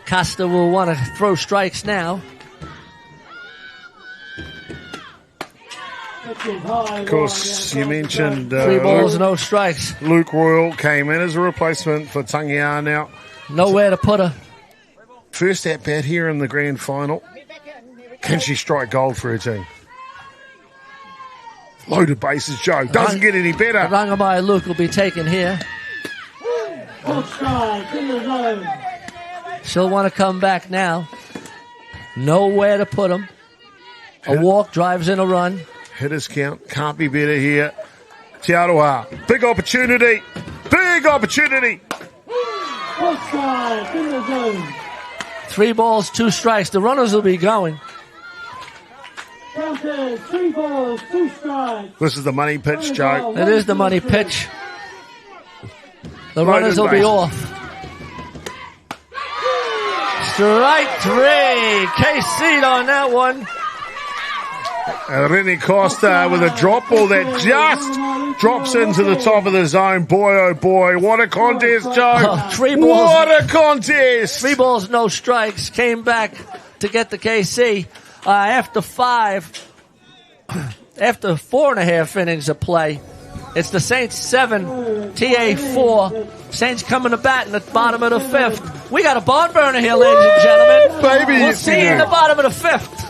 Costa will want to throw strikes now. Of course, you mentioned 3 balls, no strikes. Luke Royal came in as a replacement for Tangia now. Nowhere to put her. First at bat here in the grand final. Can she strike gold for her team? Loaded bases, Joe. Doesn't get any better. Rangamai Luke will be taken here. She'll want to come back now. Nowhere to put him. A walk, drives in a run. Hitters count. Can't be better here. Aroha. Big opportunity. Big opportunity. 3 balls, 2 strikes. The runners will be going. 3 balls, 2 strikes. This is the money pitch, Joe. It is the money pitch. The runners will be off. Strike 3. KC on that one. Rennie Costa with a drop ball that just drops into the top of the zone. Boy, oh boy, what a contest, Joe. 3 balls. What a contest. 3 balls, no strikes. Came back to get the KC. After 4.5 innings of play, it's the Saints 7, TA 4. Saints coming to bat in the bottom of the 5th. We got a barn burner here, ladies and gentlemen. Baby, we'll see you in the bottom of the 5th.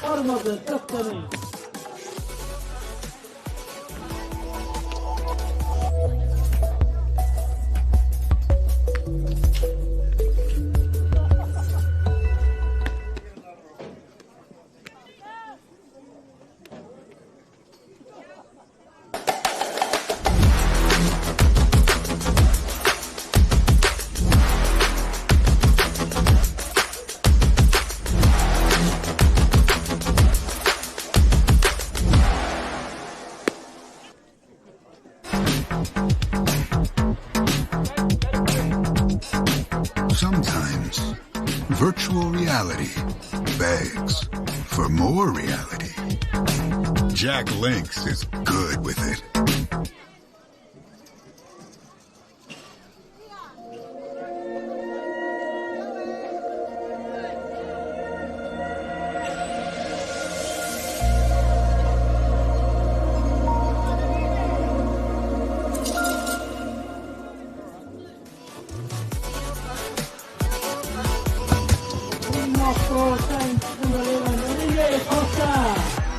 Bottom of the 5th inning. Sometimes virtual reality begs for more reality. Jack Links is good with it.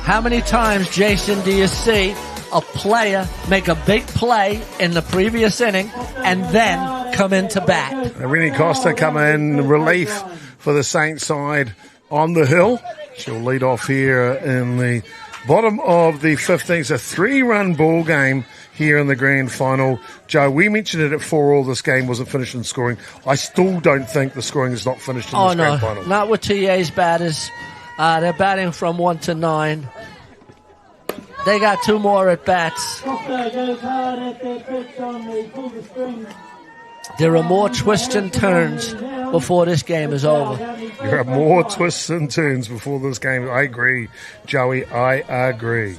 How many times, Jason, do you see a player make a big play in the previous inning and then come into bat? Rennie Costa coming in relief for the Saints side on the hill. She'll lead off here in the bottom of the 15th. It's a 3-run ball game here in the grand final. Joe, we mentioned it at 4-4. This game wasn't finished in scoring. I still don't think the scoring is not finished in this grand final. Not with TA's batters. They're batting from 1 to 9. They got 2 more at bats. There are more twists and turns before this game is over. There are more twists and turns before this game. I agree, Joey. I agree.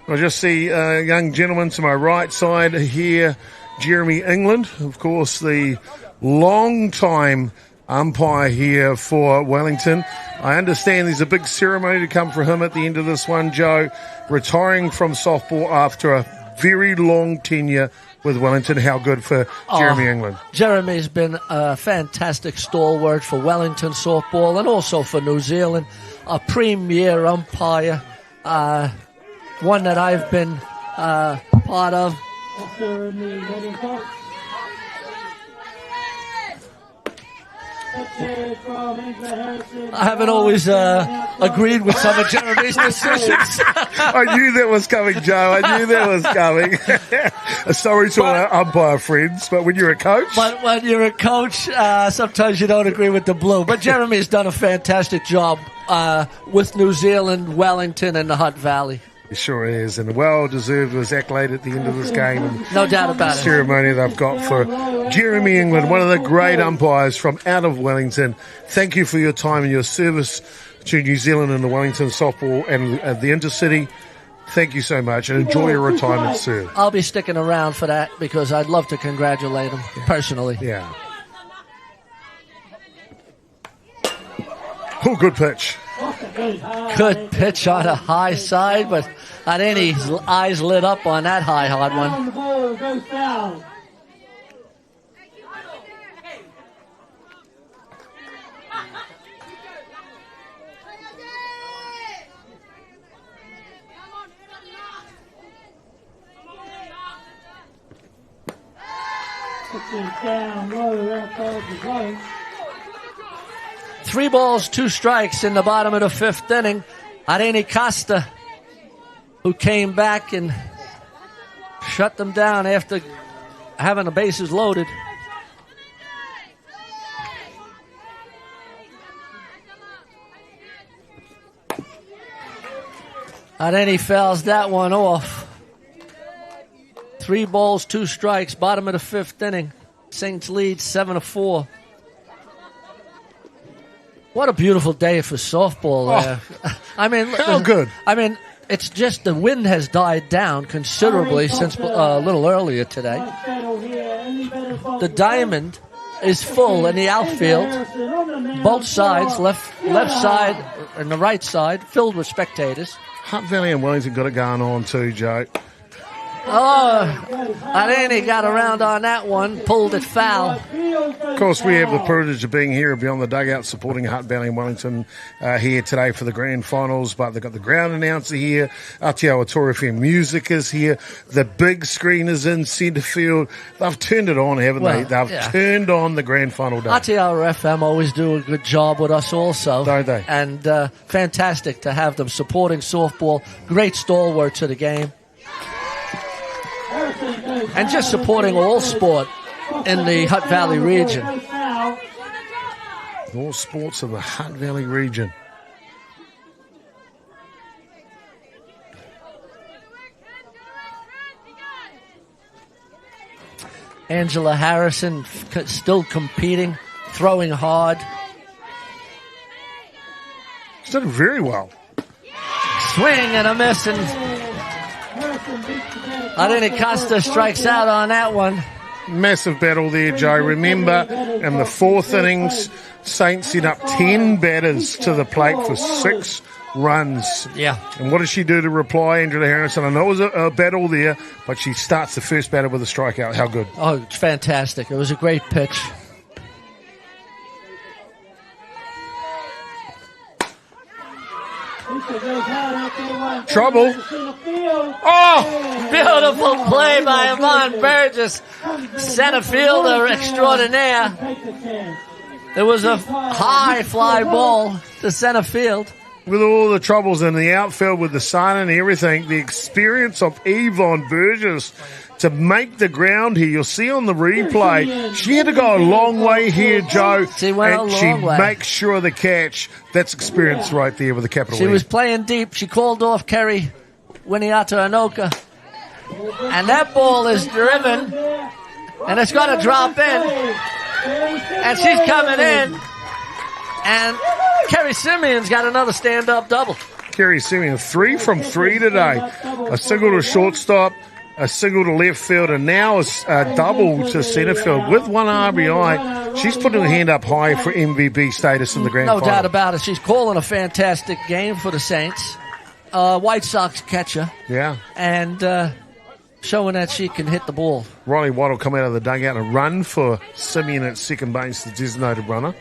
I just see a young gentleman to my right side here, Jeremy England, of course, the long-time umpire here for Wellington. I understand there's a big ceremony to come for him at the end of this one, Joe, retiring from softball after a very long tenure with Wellington. How good for Jeremy England. Jeremy's been a fantastic stalwart for Wellington softball and also for New Zealand. A premier umpire, one that I've been part of. I haven't always agreed with some of Jeremy's decisions. I knew that was coming, Joe. I knew that was coming. Sorry to our umpire friends, but when you're a coach... But when you're a coach, sometimes you don't agree with the blue. But Jeremy's done a fantastic job with New Zealand, Wellington, and the Hutt Valley. He sure is, and well-deserved was accolade at the end of this game. And no doubt about it. Ceremony they've got for Jeremy England, one of the great umpires from out of Wellington. Thank you for your time and your service to New Zealand and the Wellington softball and the Intercity. Thank you so much, and enjoy your retirement, sir. I'll be sticking around for that because I'd love to congratulate him personally. Yeah. Oh, good pitch. Good pitch on a high side, but not any eyes lit up on that high hard one. Down low, outside the zone. 3 balls, 2 strikes in the bottom of the 5th inning. Areni Costa, who came back and shut them down after having the bases loaded. Areni fouls that one off. 3 balls, 2 strikes, bottom of the 5th inning. Saints lead 7-4. What a beautiful day for softball there. I mean, how good. I mean, it's just the wind has died down considerably since a little earlier today. The diamond is full in the outfield. Both sides, left side and the right side, filled with spectators. Hutt Valley and Wellington got it going on too, Joe. Oh, Areni got around on that one, pulled it foul. Of course, we have the privilege of being here beyond the dugout supporting Hutt Valley and Wellington here today for the grand finals, but they've got the ground announcer here. Aotearoa Tour FM Music is here. The big screen is in centre field. They've turned it on, haven't they? They've turned on the grand final day. Aotearoa FM always do a good job with us also. Don't they? And fantastic to have them supporting softball. Great stalwart to the game. And just supporting all sport in the Hutt Valley region. All sports in the Hutt Valley region. Angela Harrison still competing, throwing hard. She's done very well. Swing and a miss, and Areni Costa strikes out on that one. Massive battle there, Joe. Remember, in the 4th innings, Saints sent up 10 batters to the plate for 6 runs. Yeah. And what does she do to reply, Angela Harrison? I know it was a battle there, but she starts the first batter with a strikeout. How good? Oh, it's fantastic. It was a great pitch. Trouble. Oh, beautiful play by Yvonne Burgess, center fielder extraordinaire. It was a high fly ball to center field. With all the troubles in the outfield with the sun and everything, the experience of Yvonne Burgess to make the ground here. You'll see on the replay, she had to go a long way here, Joe. She went a long way. She makes sure of the catch. That's experience right there with the capital She E. was playing deep. She called off Kerry Winiata Anoka. And that ball is driven, and it's going to drop in. And she's coming in. And Kerry Simeon's got another stand-up double. Kerry Simeon, 3 from 3 today. A single to shortstop, a single to left field, and now a double to centre field with 1 RBI. She's putting her hand up high for MVP status in the grand No final. doubt about it. She's calling a fantastic game for the Saints. White Sox catcher. Yeah. And showing that she can hit the ball. Riley White will come out of the dugout and run for Simeon at second base, the designated runner.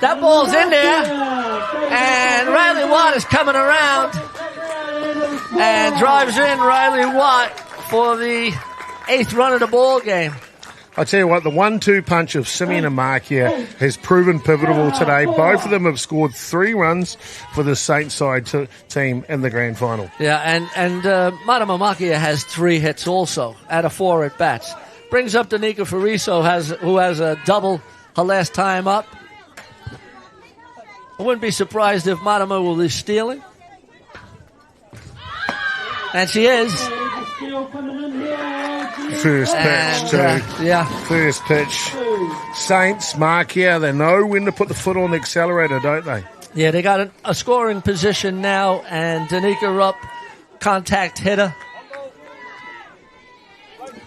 That ball's in there. And Riley Watt is coming around and drives in Riley Watt for the 8th run of the ball game. I tell you what, the 1-2 punch of Simeon and Markia has proven pivotal today. Both of them have scored 3 runs for the Saints side team in the grand final. Yeah, and Madama Makia has 3 hits also out of 4 at bats. Brings up Danica Fariso, who has a double her last time up. I wouldn't be surprised if Madama will be stealing. And she is. First pitch, too. Yeah. First pitch. Saints, Markia, they know when to put the foot on the accelerator, don't they? Yeah, they got a scoring position now, and Danica up, contact hitter.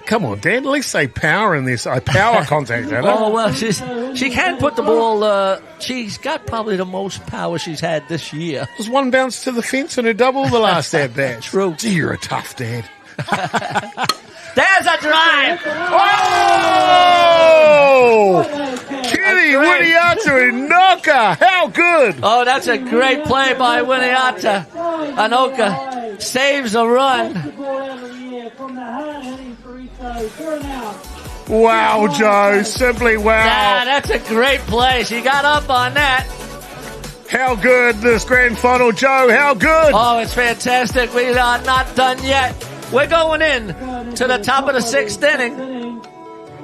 Come on, Dan, at least say power in this. Power contact hitter. Oh, well, she can put the ball. She's got probably the most power she's had this year. There's one bounce to the fence and a double the last at bat. True. Gee, you're a tough dad. There's a drive. Oh! Kitty Winiata and Noka. How good. Oh, that's a great play by Winiata. Anoka saves a run. Wow, Joe. Simply wow. Yeah, that's a great play. She got up on that. How good this grand final, Joe. How good. Oh, it's fantastic. We are not done yet. We're going in to the top of the 6th inning.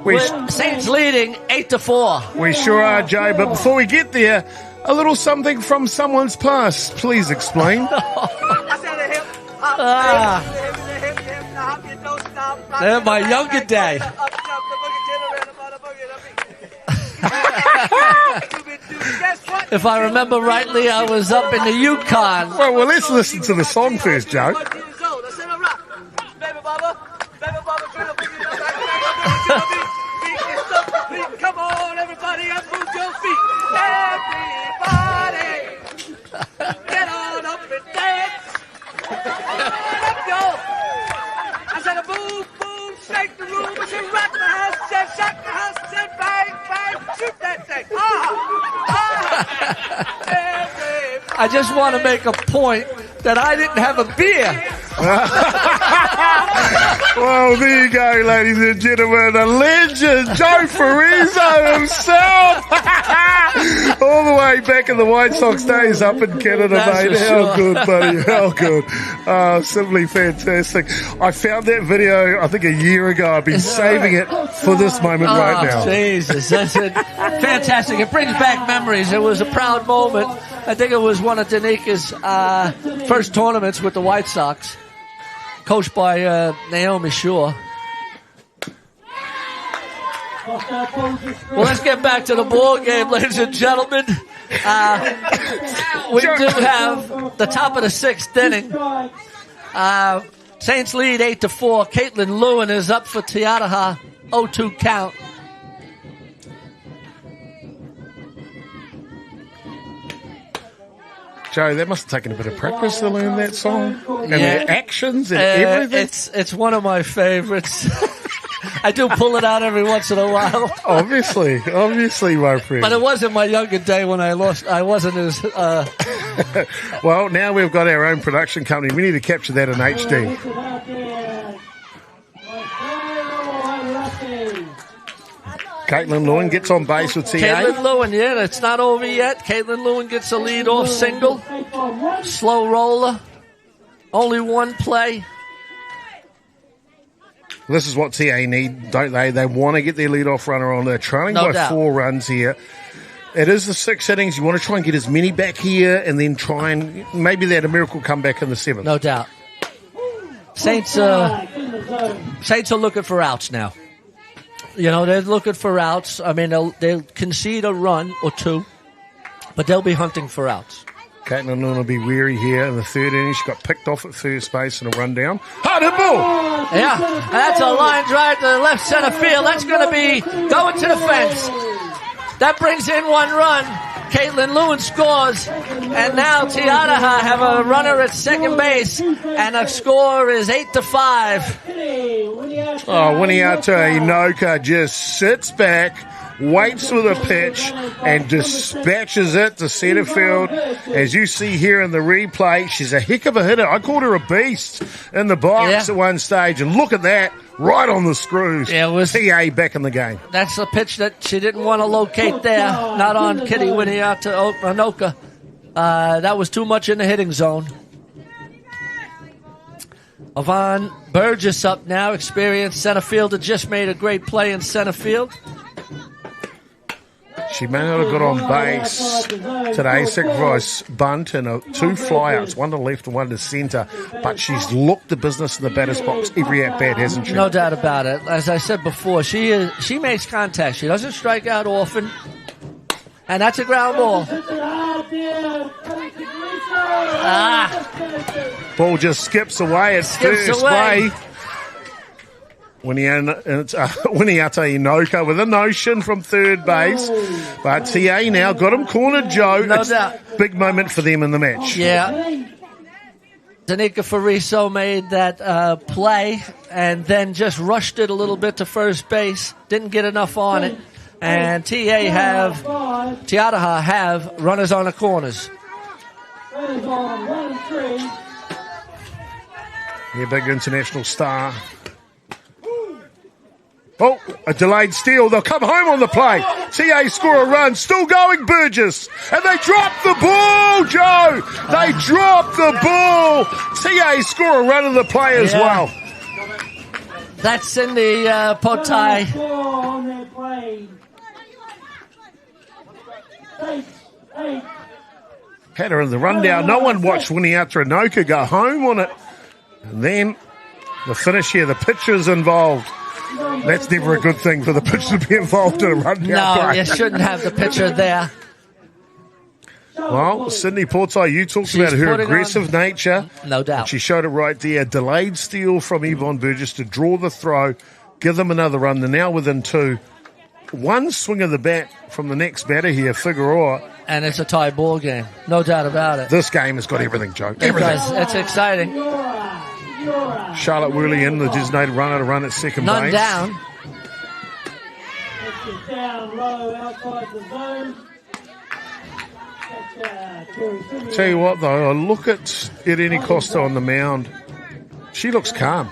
With Saints leading 8-4. We sure are, Joe. But before we get there, a little something from someone's past. Please explain. My younger day. If I remember rightly, I was up in the Yukon. Well, let's listen to the song first, Joe. Come on, everybody, up move your feet. Everybody, get on up and dance. Up, y'all. I said a boom, boom, shake the room. I said rock the house, said shake the house, said bang, bang, shoot that thing. I just want to make a point that I didn't have a beer. Well, there you go, ladies and gentlemen. The legend, Joe Fraser himself. All the way back in the White Sox days up in Canada, That's mate. for How sure. good, buddy. How good. Simply fantastic. I found that video, I think, a year ago. I've been saving it for this moment right now. Jesus, that's it. Fantastic. It brings back memories. It was a proud moment. I think it was one of Danica's first tournaments with the White Sox, coached by Naomi Shaw. Well, let's get back to the ball game, ladies and gentlemen. We do have the top of the 6th inning. Saints lead 8-4. Caitlin Lewin is up for Tiaraha. 0-2 count. Joe, that must have taken a bit of practice to learn that song. And the actions and everything. It's one of my favorites. I do pull it out every once in a while. Obviously, my friend. But it wasn't my younger day when I lost. I wasn't as... Well, now we've got our own production company. We need to capture that in HD. Caitlin Lewin gets on base with TA. Caitlin Lewin, yeah, it's not over yet. Caitlin Lewin gets a lead-off single. Slow roller. Only one play. This is what TA need, don't they? They want to get their lead-off runner on. They're trailing by 4 runs here. It is the 6 innings. You want to try and get as many back here and then try and maybe they had a miracle comeback in the 7th. No doubt. Saints are looking for outs now. You know, they're looking for outs. I mean, they'll concede a run or 2, but they'll be hunting for outs. Caitlin Lewin will be weary here in the third inning. She got picked off at first base in a rundown. Hard hit ball! Yeah, that's a line drive to the left center field. That's going to be going to the fence. That brings in 1 run. Caitlin Lewin scores, and now Te Araha have a runner at second base, and the score is 8-5. Oh, Winiata Inoka just sits back, waits for the pitch, and dispatches it to center field. As you see here in the replay, she's a heck of a hitter. I called her a beast in the box at one stage, and look at that, right on the screws. Yeah, it was TA back in the game. That's a pitch that she didn't want to locate there, not on Kitty Winiata Anoka. That was too much in the hitting zone. Yvonne Burgess up now, experienced center fielder, just made a great play in center field. She may not have got on base today, sacrifice bunt and 2 flyouts, 1 to left and 1 to centre, but she's looked the business in the batter's box every at-bat, hasn't she? No doubt about it. As I said before, she makes contact. She doesn't strike out often, and that's a ground ball. Ball just skips away at first play. Winiata Inoka with a notion from third base. But TA now got him cornered, Joe. No doubt. Big moment for them in the match. Yeah. Danica Fariso made that play and then just rushed it a little bit to first base. Didn't get enough on it. And Te Araha have runners on the corners. Yeah, big international star. Oh, a delayed steal. They'll come home on the play. TA score a run. Still going, Burgess. And they drop the ball, Joe. They drop the ball. TA score a run on the play as well. That's in the Potai. Had her in the rundown. No one watched Winiata Inoka go home on it. And then the finish here, the pitcher's involved. That's never a good thing for the pitcher to be involved in a rundown play. No, you shouldn't have the pitcher there. Well, Sydney Portai, you talked about her aggressive nature. No doubt. She showed it right there. Delayed steal from Yvonne Burgess to draw the throw, give them another run. They're now within 2. 1 swing of the bat from the next batter here, Figueroa. And it's a tie ball game. No doubt about it. This game has got everything, Joe. It does. It's exciting. Charlotte Worley in, the designated runner to run at second base. None down. Down low outside the zone. Tell you what, though, I look at Irene Costa on the mound. She looks calm.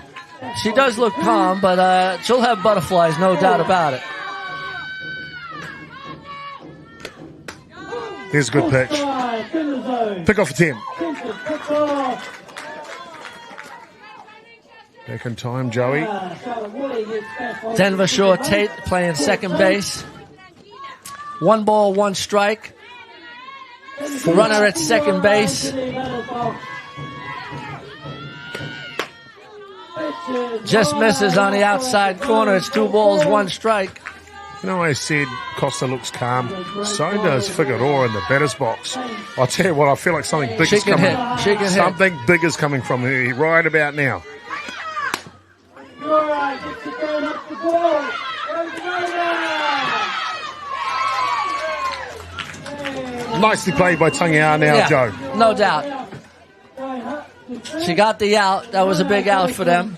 She does look calm, but she'll have butterflies, no doubt about it. Here's a good pitch. Pick off a 10. Back in time, Joey. Denver Shore Tate playing second base. 1 ball, 1 strike. Runner at second base. Just misses on the outside corner. It's 2 balls, 1 strike. You know, I said Costa looks calm. So does Figueroa in the batter's box. I'll tell you what, I feel like something big is coming. Something big is coming from her right about now. Nicely played by Tangiar now, Joe. No doubt. She got the out. That was a big out for them.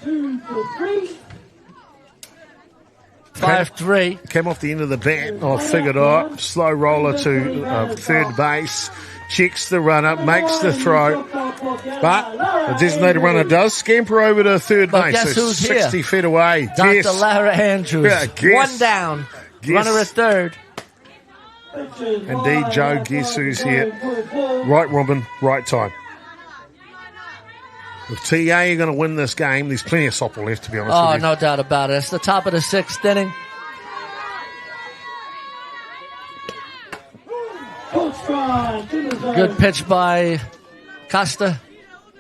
5-3. Came off the end of the bat. Figueroa. Slow roller to third base. Checks the runner, makes the throw. But the designated runner does scamper over to third base. Guess so who's 60 here? feet away. Dr. Lara Andrews. Yeah, 1 down. Runner at third. Indeed, Joe, guess who's here? Right Robin, right time. If TA are going to win this game, there's plenty of softball left, to be honest with you. No doubt about it. It's the top of the 6th inning. Good pitch by Costa.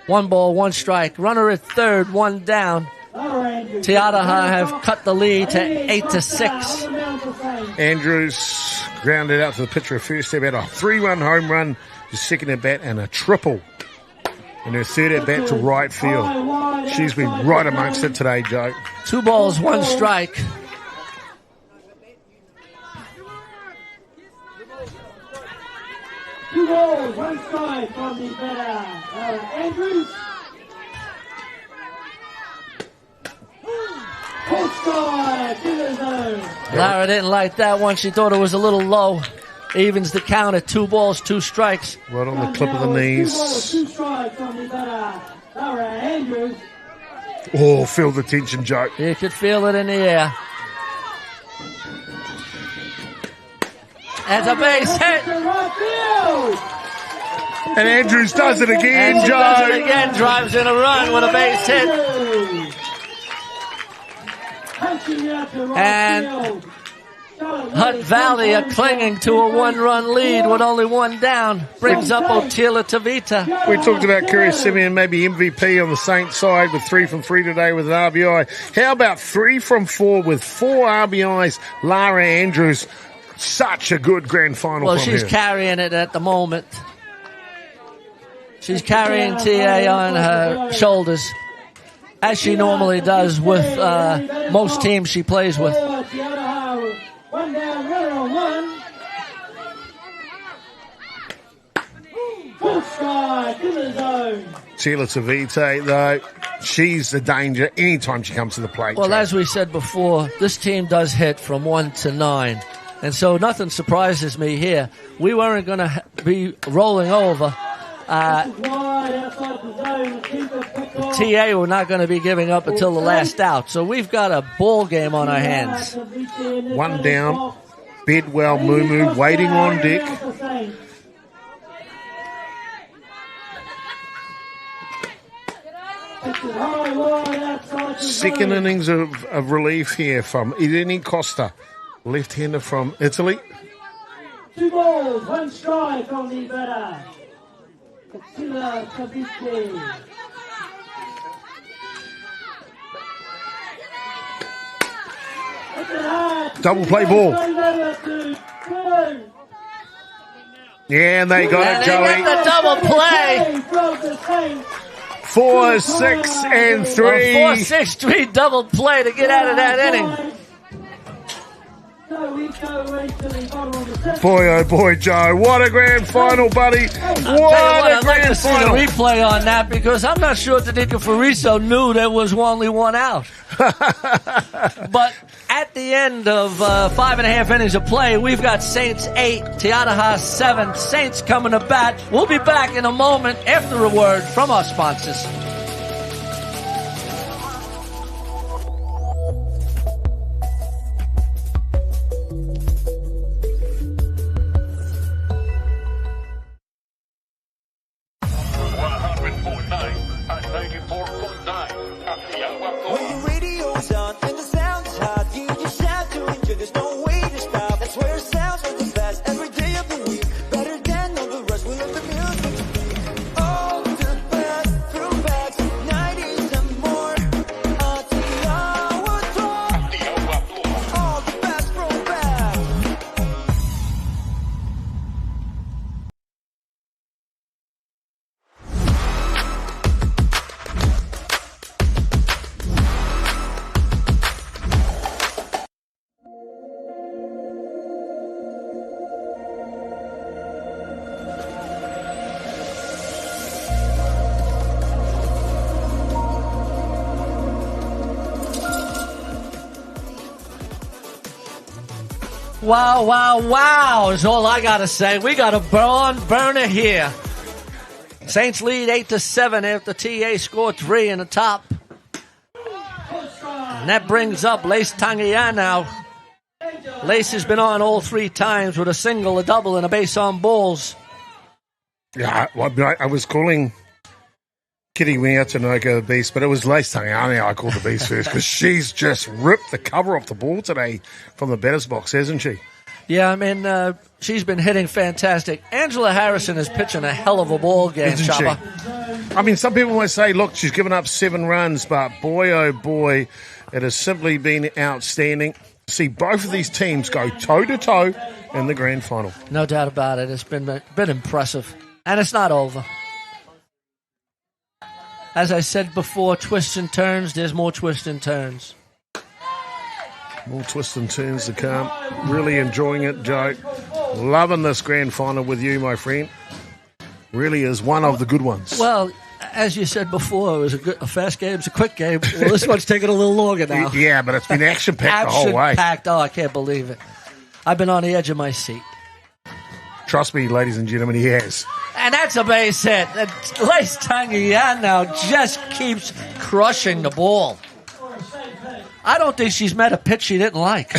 1 ball, 1 strike. Runner at third, 1 down. Te Araha have cut the lead to 8-6. Andrews grounded out to the pitcher. Her first at bat, a 3-run home run. Her second at bat, and a triple. And her third at bat to right field. She's been right amongst it today, Joe. 2 balls, 1 strike. Two balls, 1 strike from the batter, Andrews. Full strike to the zone. Lara didn't like that one. She thought it was a little low. Evens the count at 2 balls, 2 strikes. Right on the clip of the knees. 2 balls, 2 strikes from the batter, Lara Andrews. Oh, feel the tension, Joe. You could feel it in the air. That's a base hit. And Andrews does it again, And she Joe. does it again, drives in a run with a base hit. And Hutt Valley are clinging to a 1-run lead with only 1 down. Brings up Otila Tavita. We talked about Curious Simeon, maybe MVP on the Saints side with 3 from 3 today with an RBI. How about 3 from 4 with 4 RBIs? Lara Andrews, such a good grand final Well, from she's her. carrying it at the moment. She's carrying TA on her shoulders, as she normally does with most teams she plays with. 1 down, runner on 1. Full strike to the zone. Tila Tavite, though, she's the danger anytime she comes to the plate. Well, Joe. as we said before, this team does hit from 1 to 9. And so nothing surprises me here. We weren't going to be rolling over. Wide outside the zone. The keeper picked off. TA were not going to be giving up until the last out. So we've got a ball game on our hands. 1 down, Bedwell, Moo waiting on deck. Second innings of relief here from Irene Costa, left-hander from Italy. 2 balls, 1 strike on the batter. Attila Tavite. Double play ball. Yeah, and they got And it, they Joey. get the double play. 4, 6, and 3. 4-6-3 double play to get out of that inning. Boy, oh boy, Joe. What a grand final, buddy. What I'd a like to grand see the final. replay on that because I'm not sure Tanika Fariso knew there was only 1 out. But at the end of 5.5 innings of play, we've got Saints 8, Teataha 7. Saints coming to bat. We'll be back in a moment after a word from our sponsors. When your radio's on and the sound is hot, you just shout to enjoy. There's no way to stop. That's where it sounds like the best every day of the week. Better than all the rest. We love the music to beat. All the best throwbacks, 90s and more. All the best throwbacks. Wow, wow, wow is all I got to say. We got a burner here. Saints lead 8-7 after TA scored 3 in the top. And that brings up Lace Tangia now. Lace has been on all 3 times with a single, a double, and a base on balls. Yeah, well, I was calling Kitty Wiatanoka the beast, but it was Lace Tangiani I called the beast first because she's just ripped the cover off the ball today from the batter's box, hasn't she? Yeah, I mean, she's been hitting fantastic. Angela Harrison is pitching a hell of a ball game, Isn't she? Chopper. I mean, some people might say, look, she's given up 7 runs, but boy, oh boy, it has simply been outstanding. see both of these teams go toe-to-toe in the grand final. No doubt about it. It's been impressive. And it's not over. As I said before, twists and turns. There's more twists and turns. More twists and turns to come. Really enjoying it, Joe. Loving this grand final with you, my friend. Really is one of the good ones. Well, as you said before, it was a fast game. It's a quick game. Well, this one's taking a little longer now. Yeah, but it's been action-packed the whole way. Action-packed. Oh, I can't believe it. I've been on the edge of my seat. Trust me, ladies and gentlemen, he has. And that's a base hit. Lace Tanguyan now just keeps crushing the ball. I don't think she's met a pitch she didn't like.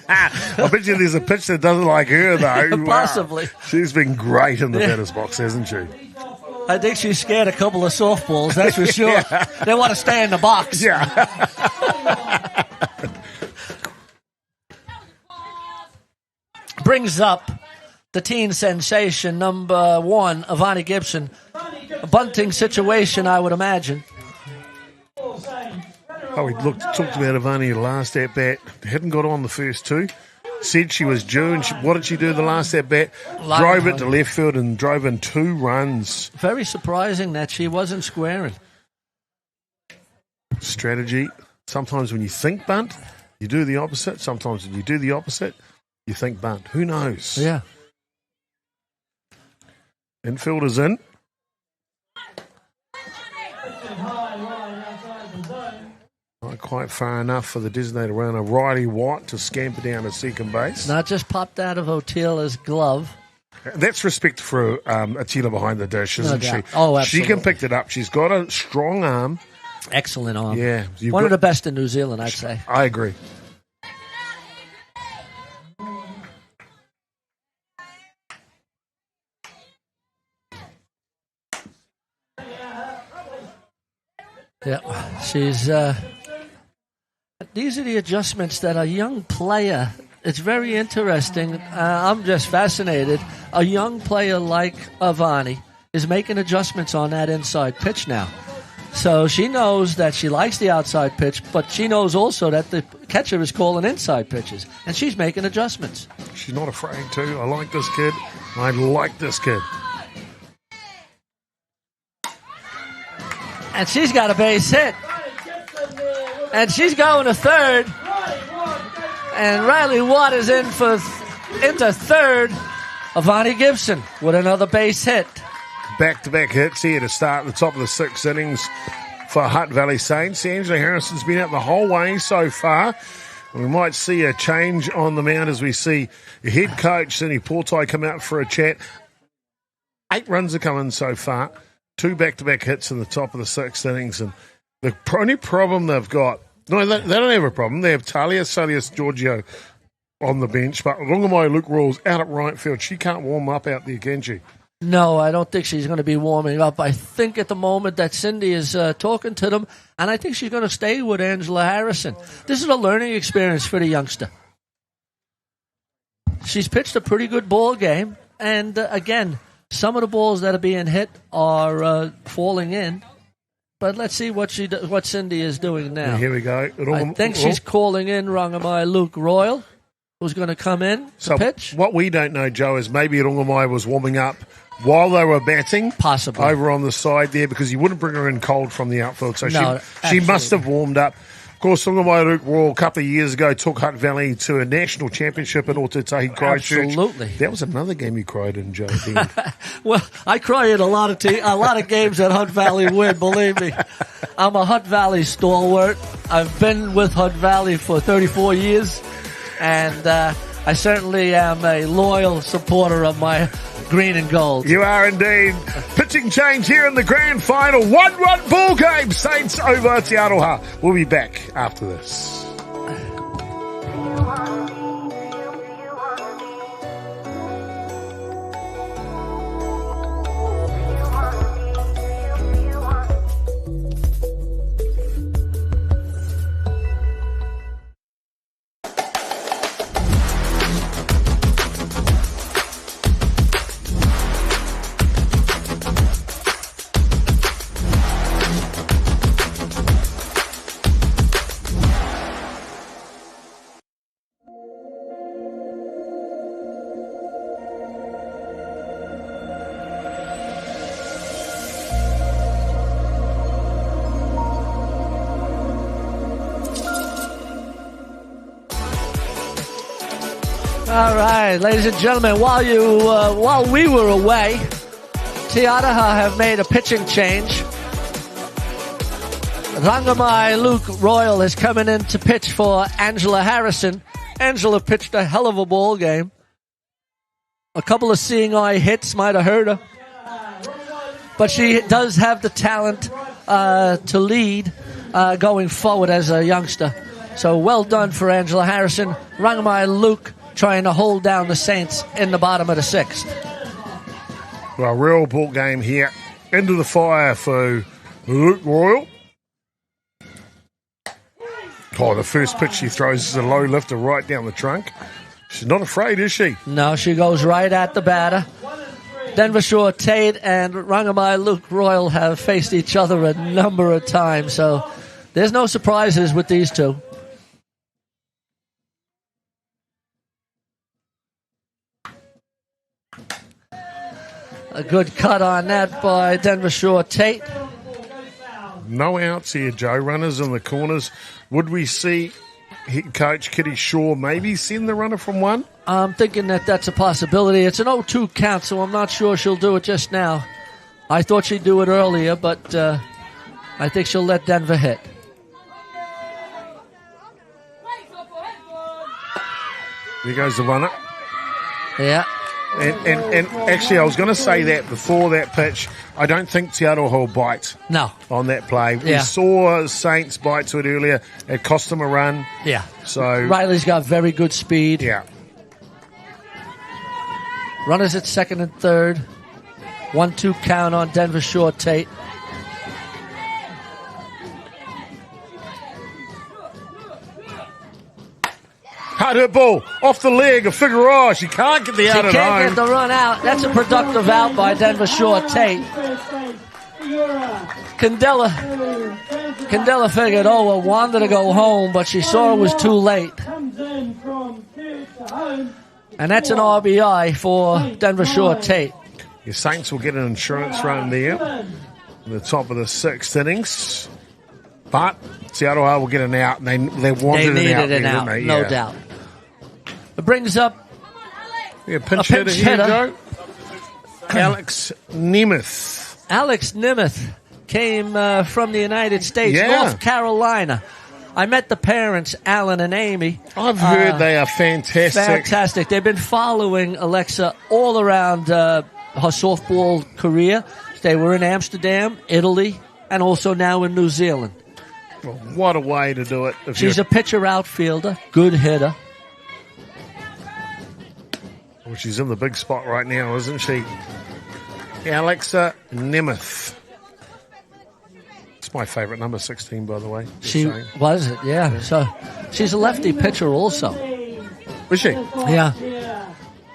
I bet you there's a pitch that doesn't like her, though. Possibly. Wow. She's been great in the batter's box, hasn't she? I think she's scared a couple of softballs, that's for sure. Yeah. They want to stay in the box. Yeah. Brings up the teen sensation, number 1, Avani Gibson. A bunting situation, I would imagine. Oh, we talked about Avani last at-bat. Hadn't got on the first two. Said she was due, and what did she do the last at-bat? Drove it to left field and drove in 2 runs. Very surprising that she wasn't squaring. Strategy. Sometimes when you think bunt, you do the opposite. Sometimes when you do the opposite, you think bunt. Who knows? Yeah. Infielder's in. Not quite far enough for the designated runner, Riley Watt, to scamper down to second base. Not just popped out of Otila's glove. That's respect for Attila behind the dish, isn't she? Oh, absolutely. She can pick it up. She's got a strong arm. Excellent arm. Yeah. One of the best in New Zealand, I'd say. I agree. Yeah, she's... these are the adjustments that a young player... It's very interesting. I'm just fascinated. A young player like Avani is making adjustments on that inside pitch now. So she knows that she likes the outside pitch, but she knows also that the catcher is calling inside pitches, and she's making adjustments. She's not afraid to. I like this kid. I like this kid. And she's got a base hit. And she's going to third. And Riley Watt is into third. Avani Gibson with another base hit. Back-to-back hits here to start the top of the 6th innings for Hutt Valley Saints. Angela Harrison's been out the whole way so far. We might see a change on the mound as we see the head coach, Cindy Portai, come out for a chat. 8 runs are coming so far. 2 back-to-back hits in the top of the 6th innings. And the only problem they've got, no, they don't have a problem. They have Talia Solius Giorgio on the bench, but Rungamai Luke Rawls out at right field. She can't warm up out there, can she? No, I don't think she's going to be warming up. I think at the moment that Cindy is talking to them, and I think she's going to stay with Angela Harrison. This is a learning experience for the youngster. She's pitched a pretty good ball game, and again, some of the balls that are being hit are falling in. But let's see what Cindy is doing now. Here we go. I think she's calling in Rungamai Luke Royal, who's going to come in to pitch. What we don't know, Joe, is maybe Rungamai was warming up while they were batting. Possibly. Over on the side there, because you wouldn't bring her in cold from the outfield. So she must have warmed up. Of course, Rungamai Luke Royal a couple of years ago took Hutt Valley to a national championship in Otatahi Christchurch. Absolutely. That was another game you cried in, Joe. Well, I cry in a lot of games that Hutt Valley win, believe me. I'm a Hutt Valley stalwart. I've been with Hutt Valley for 34 years, and I certainly am a loyal supporter of my green and gold. You are indeed. Pitching change here in the grand final. 1-1 ball game. Saints over Te Aroha. We'll be back after this. All right, ladies and gentlemen, while we were away, Te Aroha have made a pitching change. Rangamai Luke Royal is coming in to pitch for Angela Harrison. Angela pitched a hell of a ball game. A couple of seeing eye hits might have hurt her. But she does have the talent to lead going forward as a youngster. So well done for Angela Harrison. Rangamai Luke trying to hold down the Saints in the bottom of the sixth. Well, real ball game here. Into the fire for Luke Royal. Oh, the first pitch she throws is a low lifter right down the trunk. She's not afraid, is she? No, she goes right at the batter. Denver Shore Tate and Rangamai Luke Royal have faced each other a number of times, so there's no surprises with these two. A good cut on that by Denver Shore Tate. No outs here, Joe. Runners in the corners. Would we see head coach Kitty Shaw maybe send the runner from one? I'm thinking that that's a possibility. It's an 0-2 count, so I'm not sure she'll do it just now. I thought she'd do it earlier, but I think she'll let Denver hit. There goes the runner. Yeah. And actually, I was going to say that before that pitch. I don't think Te Aroha will bite on that play. We saw Saints bite to it earlier. It cost them a run. Yeah. So Riley's got very good speed. Yeah. Runners at second and third. 1-2 count on Denver Shore Tate. Hard hit ball off the leg of Figueroa. She can't get the out at home. She can't get the run out. That's a productive out by Denver Shore Tate. Candela figured, I wanted to go home, but she saw it was too late. And that's an RBI for Denver Shore Tate. Your Saints will get an insurance run there in the top of the sixth innings. But Te Aroha will get an out, and they wanted an out. They needed an out, no doubt. It brings up a pinch hitter here, Joe. Alex Nemeth. Alex Nemeth came from the United States, North Carolina. I met the parents, Alan and Amy. I've heard they are fantastic. Fantastic. They've been following Alexa all around her softball career. They were in Amsterdam, Italy, and also now in New Zealand. Well, what a way to do it. She's a pitcher outfielder, good hitter. Well, she's in the big spot right now, isn't she? Alexa Nemeth. It's my favourite number, 16, by the way. She was it, yeah. So she's a lefty pitcher also. Was she? Yeah.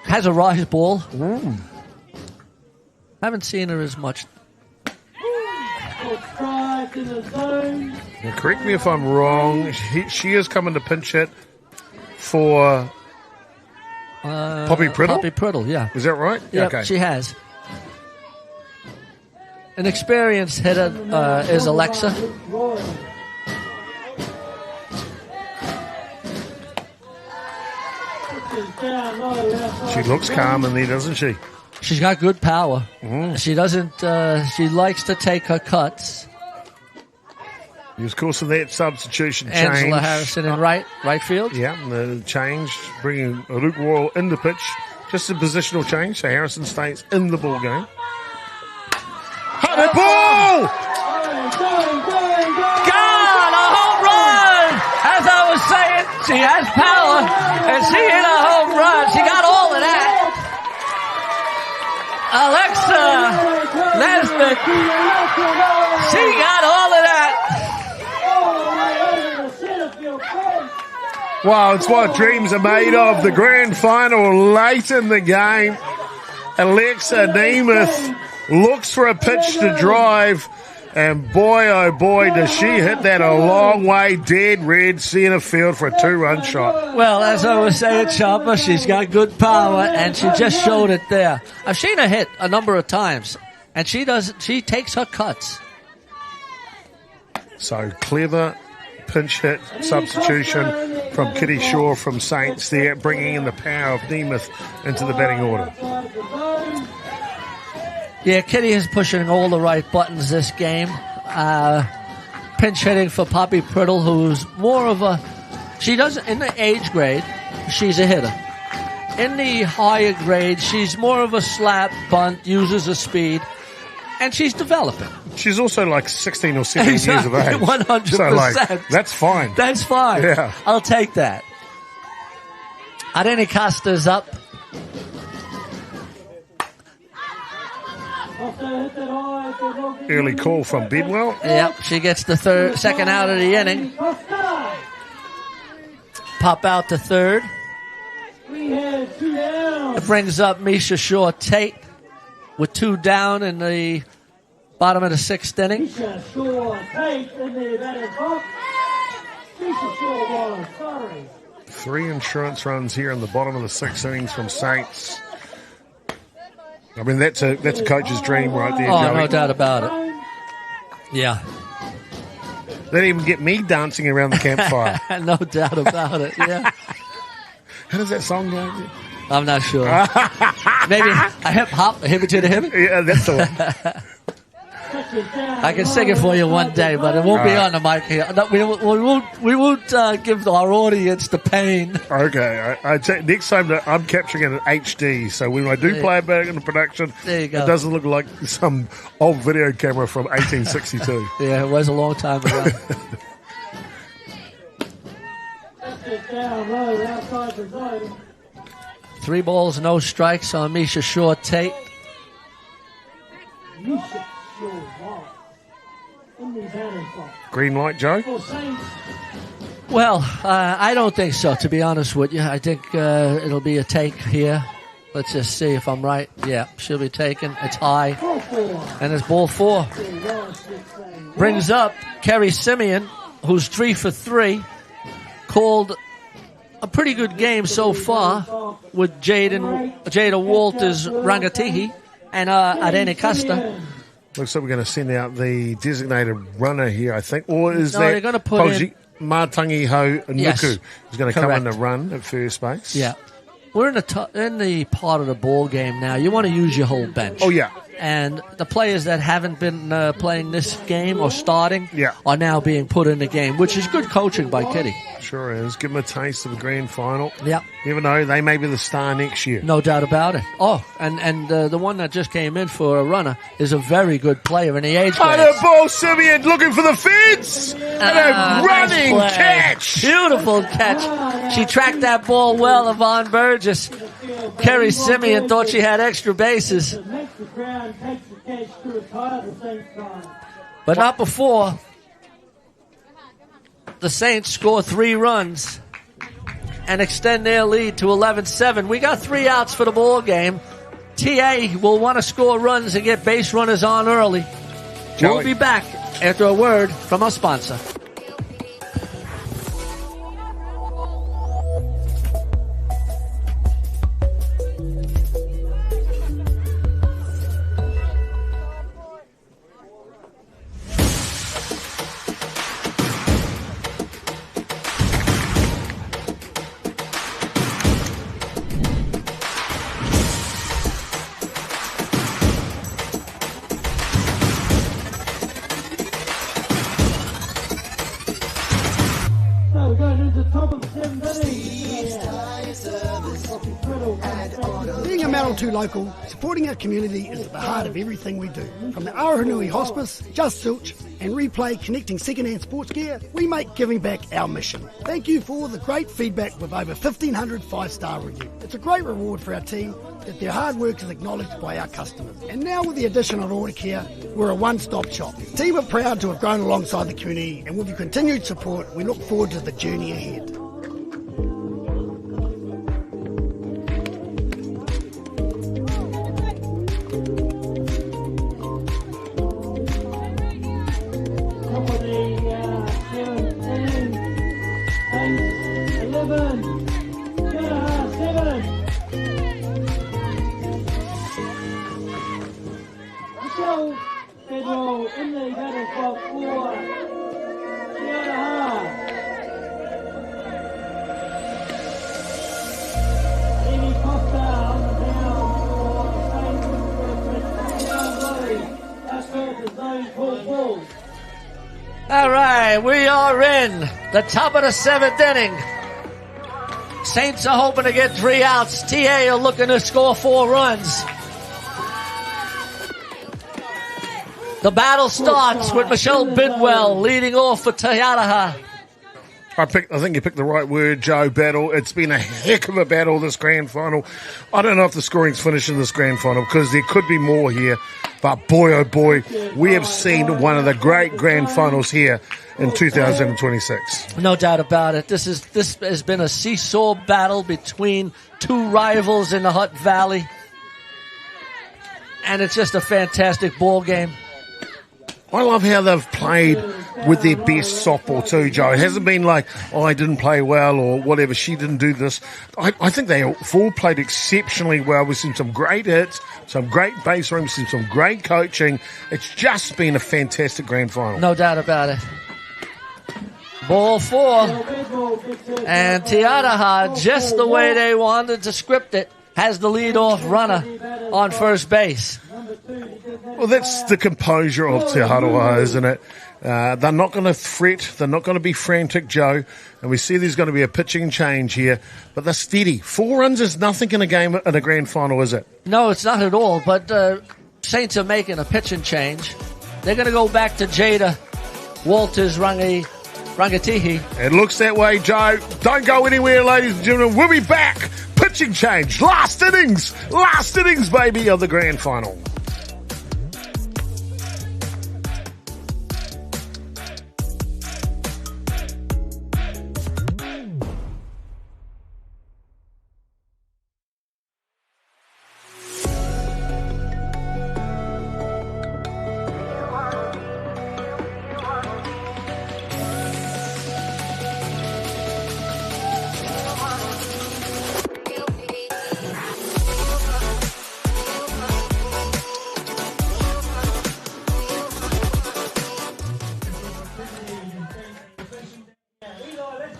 Has a rise ball. Haven't seen her as much. Now, correct me if I'm wrong. She is coming to pinch hit for Poppy Priddle? Poppy Priddle, yeah. Is that right? Yep, okay. She has. An experienced hitter is Alexa. She looks calm in there, doesn't she? She's got good power. She doesn't. She likes to take her cuts. Of course, in that substitution change. Angela Harrison in right field. Yeah, the change, bringing Luke Royal in the pitch. Just a positional change, so Harrison stays in the ball game. Hard hit ball! God, a home run! As I was saying, she has power, and she hit a home run. She got all of that. Alexa Nesbitt, she got all of that. Wow, it's what dreams are made of. The grand final late in the game. Alexa Nemeth looks for a pitch to drive, and boy, oh boy, does she hit that a long way dead red centre field for a 2-run shot. Well, as I was saying, Chopper, she's got good power, and she just showed it there. I've seen her hit a number of times, and she takes her cuts. So clever pinch hit substitution from Kitty Shaw from Saints there, bringing in the power of Nemeth into the batting order. Yeah, Kitty is pushing all the right buttons this game. Pinch hitting for Poppy Priddle, who's more of a... She doesn't... In the age grade, she's a hitter. In the higher grade, she's more of a slap, bunt, uses her speed, and she's developing. She's also like 16 or 17 years of age. 100%. So, like, that's fine. That's fine. Yeah. I'll take that. Arene Costa's up. Early call from Bidwell. Yep, she gets the second out of the inning. Pop out to third. It brings up Misha Shaw Tate with 2 down in the bottom of the 6th inning. Misha Shaw Tate in the batter's box. Misha Shaw was sorry. 3 insurance runs here in the bottom of the 6th innings from Saints. I mean, that's a coach's dream right there, Oh, Joey. no doubt about it. Yeah. They didn't even get me dancing around the campfire. No doubt about it, yeah. How does that song go? I'm not sure. Maybe a hip-hop, a hip to the hip? Yeah, that's the one. I can sing it for you one day, but it won't be on the mic here. No, we won't give our audience the pain. Okay. Next time I'm capturing it in HD, so when I do play it back in the production, there you go. It doesn't look like some old video camera from 1862. Yeah, it was a long time ago. Down low, outside the zone. 3 balls, no strikes on Misha Shaw Tate. Misha Shaw was in the batter's box. Green light, Joe? For Saints, Well, I don't think so, to be honest with you. I think it'll be a take here. Let's just see if I'm right. Yeah, she'll be taken. It's high. 4-4. And it's ball 4. Brings up Kerry Simeon, who's 3 for 3. Called a pretty good game so far with Jada Walters Rangatihi and Arene Costa. Looks like we're going to send out the designated runner here, I think. Or is No, that they're going to put in... Matangi Ho Nuku Yes, is going to come in correct. the run at first base? Yeah. We're in the part of the ball game now. You want to use your whole bench. Oh, yeah. And the players that haven't been playing this game or starting Yeah. are now being put in the game, which is good coaching by Kitty. Sure is. Give them a taste of the grand final. Yep. You never know, they may be the star next year. No doubt about it. Oh, and the one that just came in for a runner is a very good player in the age And grades. a ball, Simeon looking for the fence! And a running nice play. catch! Beautiful catch. She tracked that ball well, Yvonne Burgess. Kerry Simeon thought she had extra bases, Makes the ground, takes the catch to retire the Saints time. but not before the Saints score 3 runs and extend their lead to 11-7. We got 3 outs for the ball game. TA will want to score runs and get base runners on early. Joey. We'll be back after a word from our sponsor. So we're going into the top of the 7th inning. Being a Metal 2 local, supporting our community is at the heart of everything we do. From the Aroha Hospice, Just Silch, and Replay connecting second-hand sports gear, we make giving back our mission. Thank you for all the great feedback with over 1,500 5-star reviews. It's a great reward for our team that their hard work is acknowledged by our customers. And now with the addition of Order Care, we're a one-stop shop. The team are proud to have grown alongside the community, and with your continued support, we look forward to the journey ahead. Top of the 7th inning. Saints 11. Aroha 7. Michelle Bedwell in the batter's box for Aroha. And we are in the top of the 7th inning. Saints are hoping to get 3 outs. TA are looking to score 4 runs. The battle starts with Michelle Bidwell leading off for Te Araha. I think you picked the right word, Joe, battle. It's been a heck of a battle, this grand final. I don't know if the scoring's finished in this grand final because there could be more here. But boy, oh boy, we have seen one of the great grand finals here in 2026. No doubt about it. This has been a seesaw battle between 2 rivals in the Hutt Valley. And it's just a fantastic ball game. I love how they've played with their best softball too, Joe. It hasn't been like, oh, I didn't play well or whatever, she didn't do this. I think they all played exceptionally well. We've seen some great hits, some great base runs, some great coaching. It's just been a fantastic grand final. No doubt about it. Ball 4. And Te Araha, just the way they wanted to script it, has the leadoff runner on first base. Well, that's the composure of Te Araha, isn't it? They're not going to fret. They're not going to be frantic, Joe. And we see there's going to be a pitching change here. But they're steady. 4 runs is nothing in a game in a grand final, is it? No, it's not at all. But Saints are making a pitching change. They're going to go back to Jada Walters Rangatihi. It looks that way, Joe. Don't go anywhere, ladies and gentlemen. We'll be back. Pitching change. Last innings, baby, of the grand final.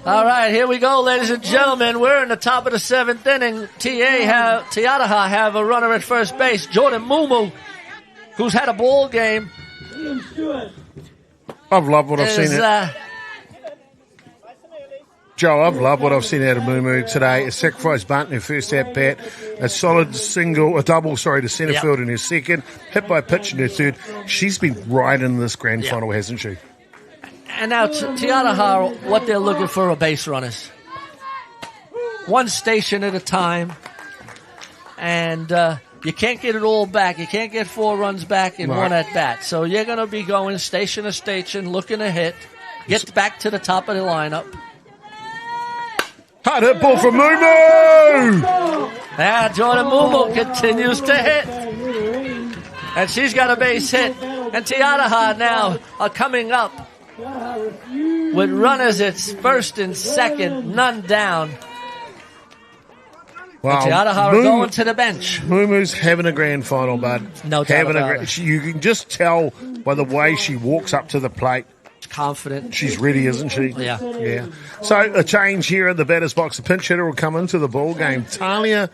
All right, here we go, ladies and gentlemen. We're in the top of the 7th inning. Te Araha have a runner at first base, Jordan Mumu, who's had a ball game. I've loved what I've seen. Joe, I've loved what I've seen out of Mumu today. A sacrifice bunt in her first at-bat, a solid double to centre field in her second, hit by pitch in her third. She's been right in this grand final, hasn't she? And now Te Araha, what they're looking for are base runners. One station at a time. And you can't get it all back. You can't get 4 runs back in one at-bat. So you're going to be going station to station, looking to hit, get back to the top of the lineup. Hard hit ball from Mumu! And Jordan Mumu continues to hit. And she's got a base hit. And Te Araha now are coming up with runners at first and second, none down. Wow. Te Araha are going to the bench. Mumu's having a grand final, bud. No doubt about it. You can just tell by the way she walks up to the plate. Confident. She's ready, isn't she? Yeah. So a change here in the batter's box. The pinch hitter will come into the ball game. Talia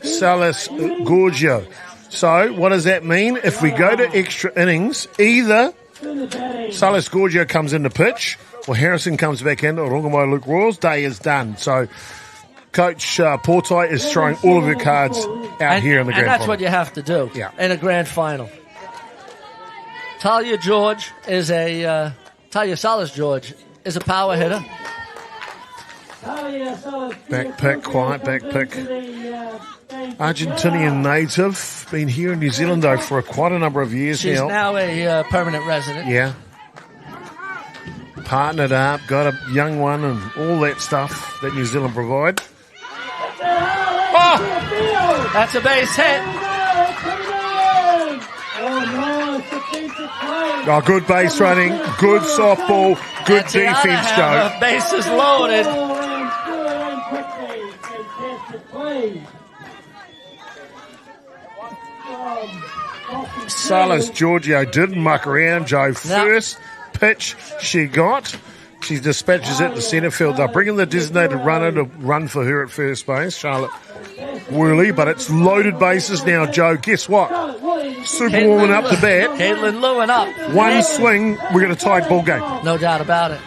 Salas Gorgio. So what does that mean? If we go to extra innings, either Salas Gorgio comes in to pitch, or Harrison comes back in, or Rongamai Luke Royals. Day is done. So Coach Portai is throwing all of her cards out here in the grand final. And that's what you have to do in a grand final. Talia Salas George is a power hitter. Back pick, quiet back pick. Argentinian native, been here in New Zealand though for quite a number of years She's now. She's now a permanent resident. Yeah. Partnered up, got a young one and all that stuff that New Zealand provide. Oh! That's a base hit. Oh, good base running, good softball, good defense, Joe. Bases loaded. Salas Giorgio didn't muck around, Joe. First pitch she got. She dispatches it to centre field. They're bringing the designated runner to run for her at first base, Charlotte Worley, but it's loaded bases now, Joe. Guess what? Superwoman up to bat. Caitlin Lewin up. One swing, we're going to tie ball game. No doubt about it.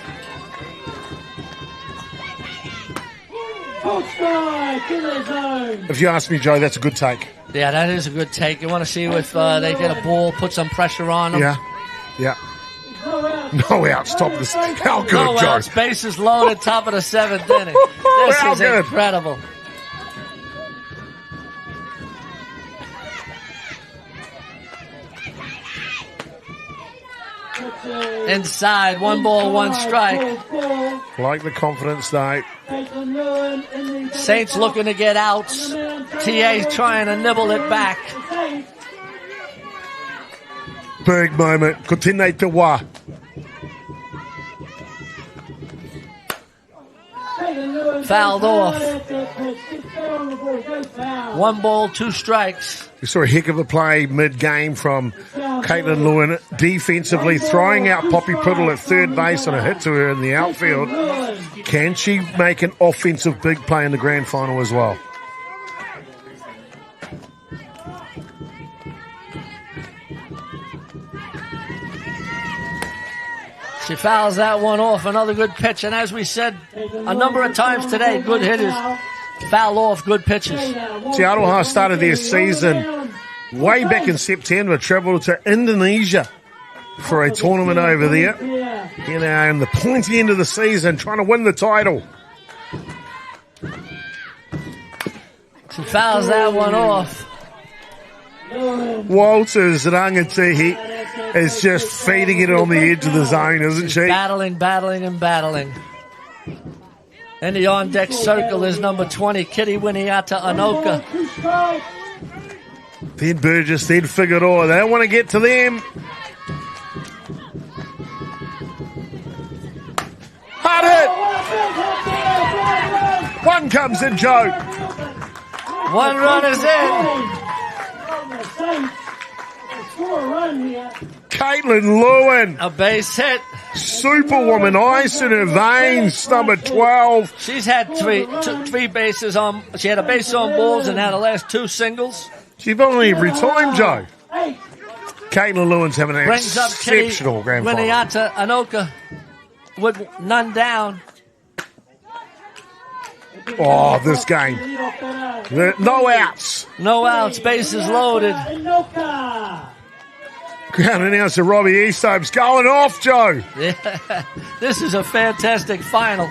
If you ask me, Joe, that's a good take. Yeah, that is a good take. You want to see if they get a ball, put some pressure on them. Yeah. No outs, top of the... How good, No Joe? outs, bases loaded, top of the 7th inning. This How is good. incredible. Inside, 1 ball, 1 strike. Like the confidence, though. Saints looking to get outs. TA trying to nibble it back. Big moment. Continue to wa. Fouled off. 1 ball, 2 strikes. We saw a heck of a play mid-game from Caitlin Lewin, defensively throwing out Poppy Priddle at third base on a hit to her in the outfield. Can she make an offensive big play in the grand final as well? She fouls that one off. Another good pitch. And as we said a number of times today, good hitters foul off good pitches. See, Aroha started their season way back in September, travelled to Indonesia for a tournament over there. You know, in the pointy end of the season, trying to win the title. She fouls that one off. Walters Rangatihi is just feeding it on the edge of the zone, isn't she? Battling. In the on-deck circle is number 20, Kitty Winiata Anoka. Then Burgess, then Figueroa. They don't want to get to them. Hard hit! One comes in, Joe. 1 run is in. Caitlin Lewin. A base hit. Superwoman, ice in her veins, number 12. She's had three bases on. She had a base on balls and had the last 2 singles. She's only every time, Joe. Caitlin Lewin's having an Brings up Kitty exceptional grand final. Winiata Anoka with none down. Oh, this game. No outs. No outs, bases loaded. Ground announcer Robbie Easthope's going off, Joe. Yeah, this is a fantastic final.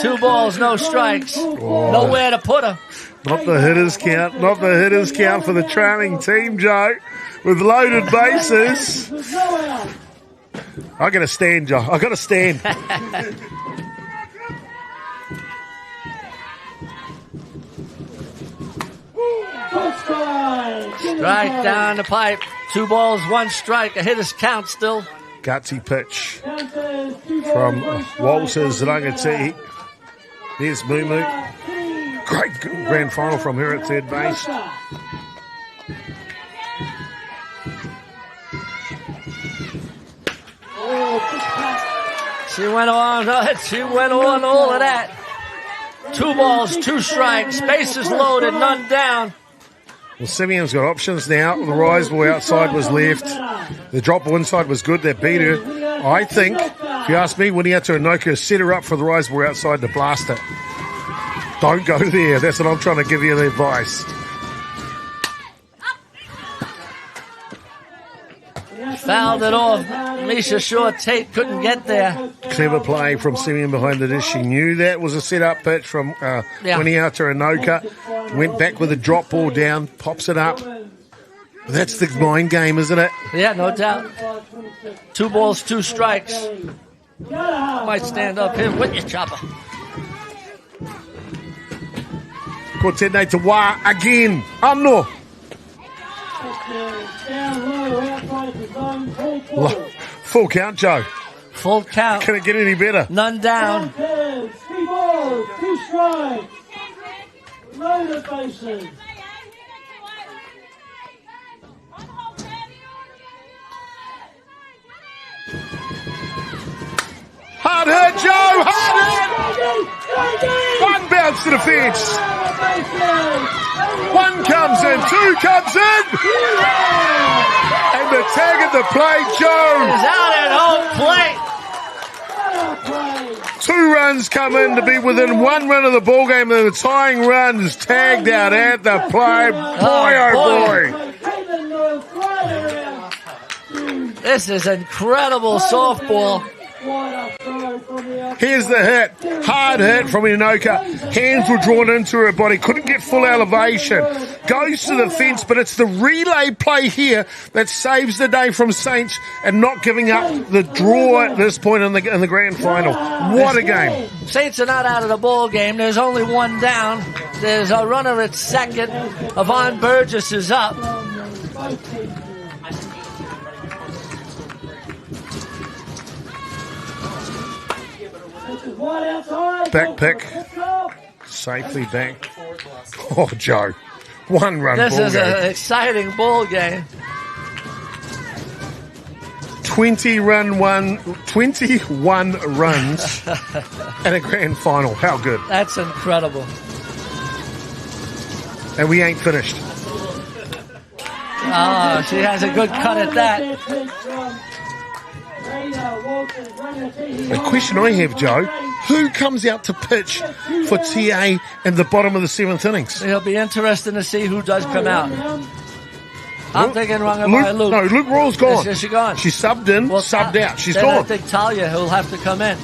2 balls, no strikes. Nowhere to put her. Not the hitters count. Not the hitters count for the trailing team, Joe. With loaded bases. I got to stand, Joe. I got to stand. Strike down the pipe. 2 balls, 1 strike. A hitter's count still. Gutsy pitch from Walters Rangatihi. There's Mumu. Great grand final from her at third base. She went on all of that. 2 balls, 2 strikes. Bases loaded, none down. Well, Simeon's got options now. The rise ball outside was left. The drop ball inside was good. That beat her. I think, if you ask me, Winiata Anoka set her up for the rise ball outside to blast it. Don't go there. That's what I'm trying to give you the advice. Fouled it off. Misha Shaw-Tate couldn't get there. Clever play from Simeon behind the dish. She knew that was a set-up pitch from Winiata Anoka. Went back with a drop ball down, pops it up. That's the mind game, isn't it? Yeah, no doubt. 2 balls, 2 strikes. Might stand up here with your chopper. Cortene to Wa again. No. Full count, Joe. Full count. Can it get any better? None down. 3 balls, 2 strikes. Loaded bases. Hard hit, Joe! Hard hit! One bounce to defence. One comes in, two comes in. And the tag at the plate, Joe. Is out at home plate. 2 runs come in to be within 1 run of the ball game, and the tying run is tagged out at the plate. Boy, oh boy. This is incredible softball. Here's the hit. Hard hit from Inoka. Hands were drawn into her body. Couldn't get full elevation. Goes to the fence, but it's the relay play here that saves the day from Saints and not giving up the draw at this point in the grand final. What a game. Saints are not out of the ball game. There's only 1 down. There's a runner at second. Yvonne Burgess is up. Back pick. Safely back. Oh, Joe. 1 run This ball is game. an exciting ball game. 21 runs and a grand final. How good. That's incredible. And we ain't finished. Oh, she has a good cut at that. The question I have, Joe, who comes out to pitch for TA in the bottom of the 7th innings? It'll be interesting to see who does come out. I'm thinking by Luke. No, Luke Royal's gone. Is she gone? She's subbed in, subbed out. She's then gone. I think Talia will have to come in.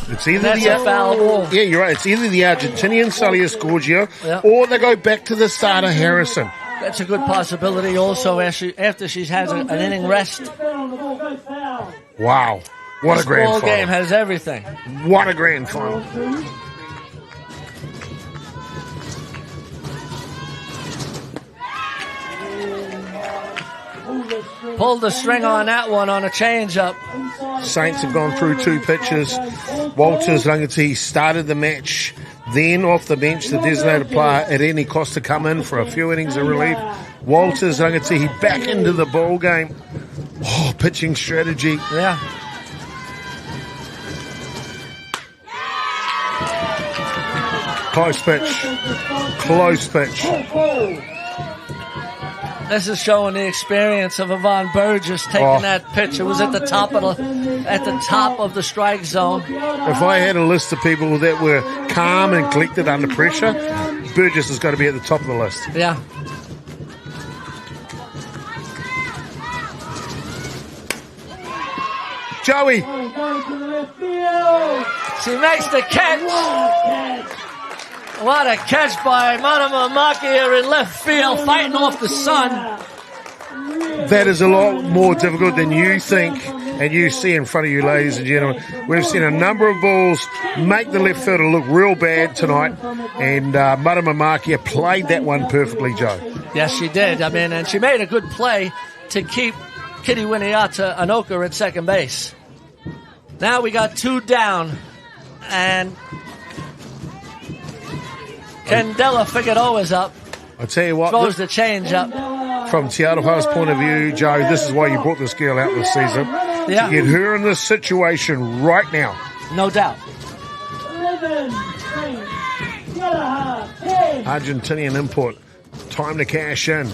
It's either That's a foul ball. Yeah, you're right. It's either the Argentinian Celia Scorgio or they go back to the starter Harrison. That's a good possibility also after she has an inning rest. Wow. What a grand final. This ball game final. has everything. What a grand final. Pulled the string on that one on a change-up. Saints have gone through 2 pitches. Walters Rangati started the match. Then off the bench, the designated player at any cost to come in for a few innings of relief. Walters Rangati back into the ball game. Oh, pitching strategy. Yeah. Close pitch. Close pitch. This is showing the experience of Yvonne Burgess taking that pitch. It was at the top of the strike zone. If I had a list of people that were calm and collected under pressure, Burgess has got to be at the top of the list. Yeah. Joey. She makes the catch. What a catch by Madama Makia in left field, fighting off the sun. That is a lot more difficult than you think and you see in front of you, ladies and gentlemen. We've seen a number of balls make the left fielder look real bad tonight, and Madama Makia played that one perfectly, Joe. Yes, she did. I mean, and she made a good play to keep Kitty Winiata Anoka at second base. Now we got 2 down, and Candela Figueroa is up. I tell you what, throws the change up. From Te Aroha's point of view, Joe, this is why you brought this girl out this season. Yeah. To get her in this situation right now. No doubt. Argentinian import. Time to cash in.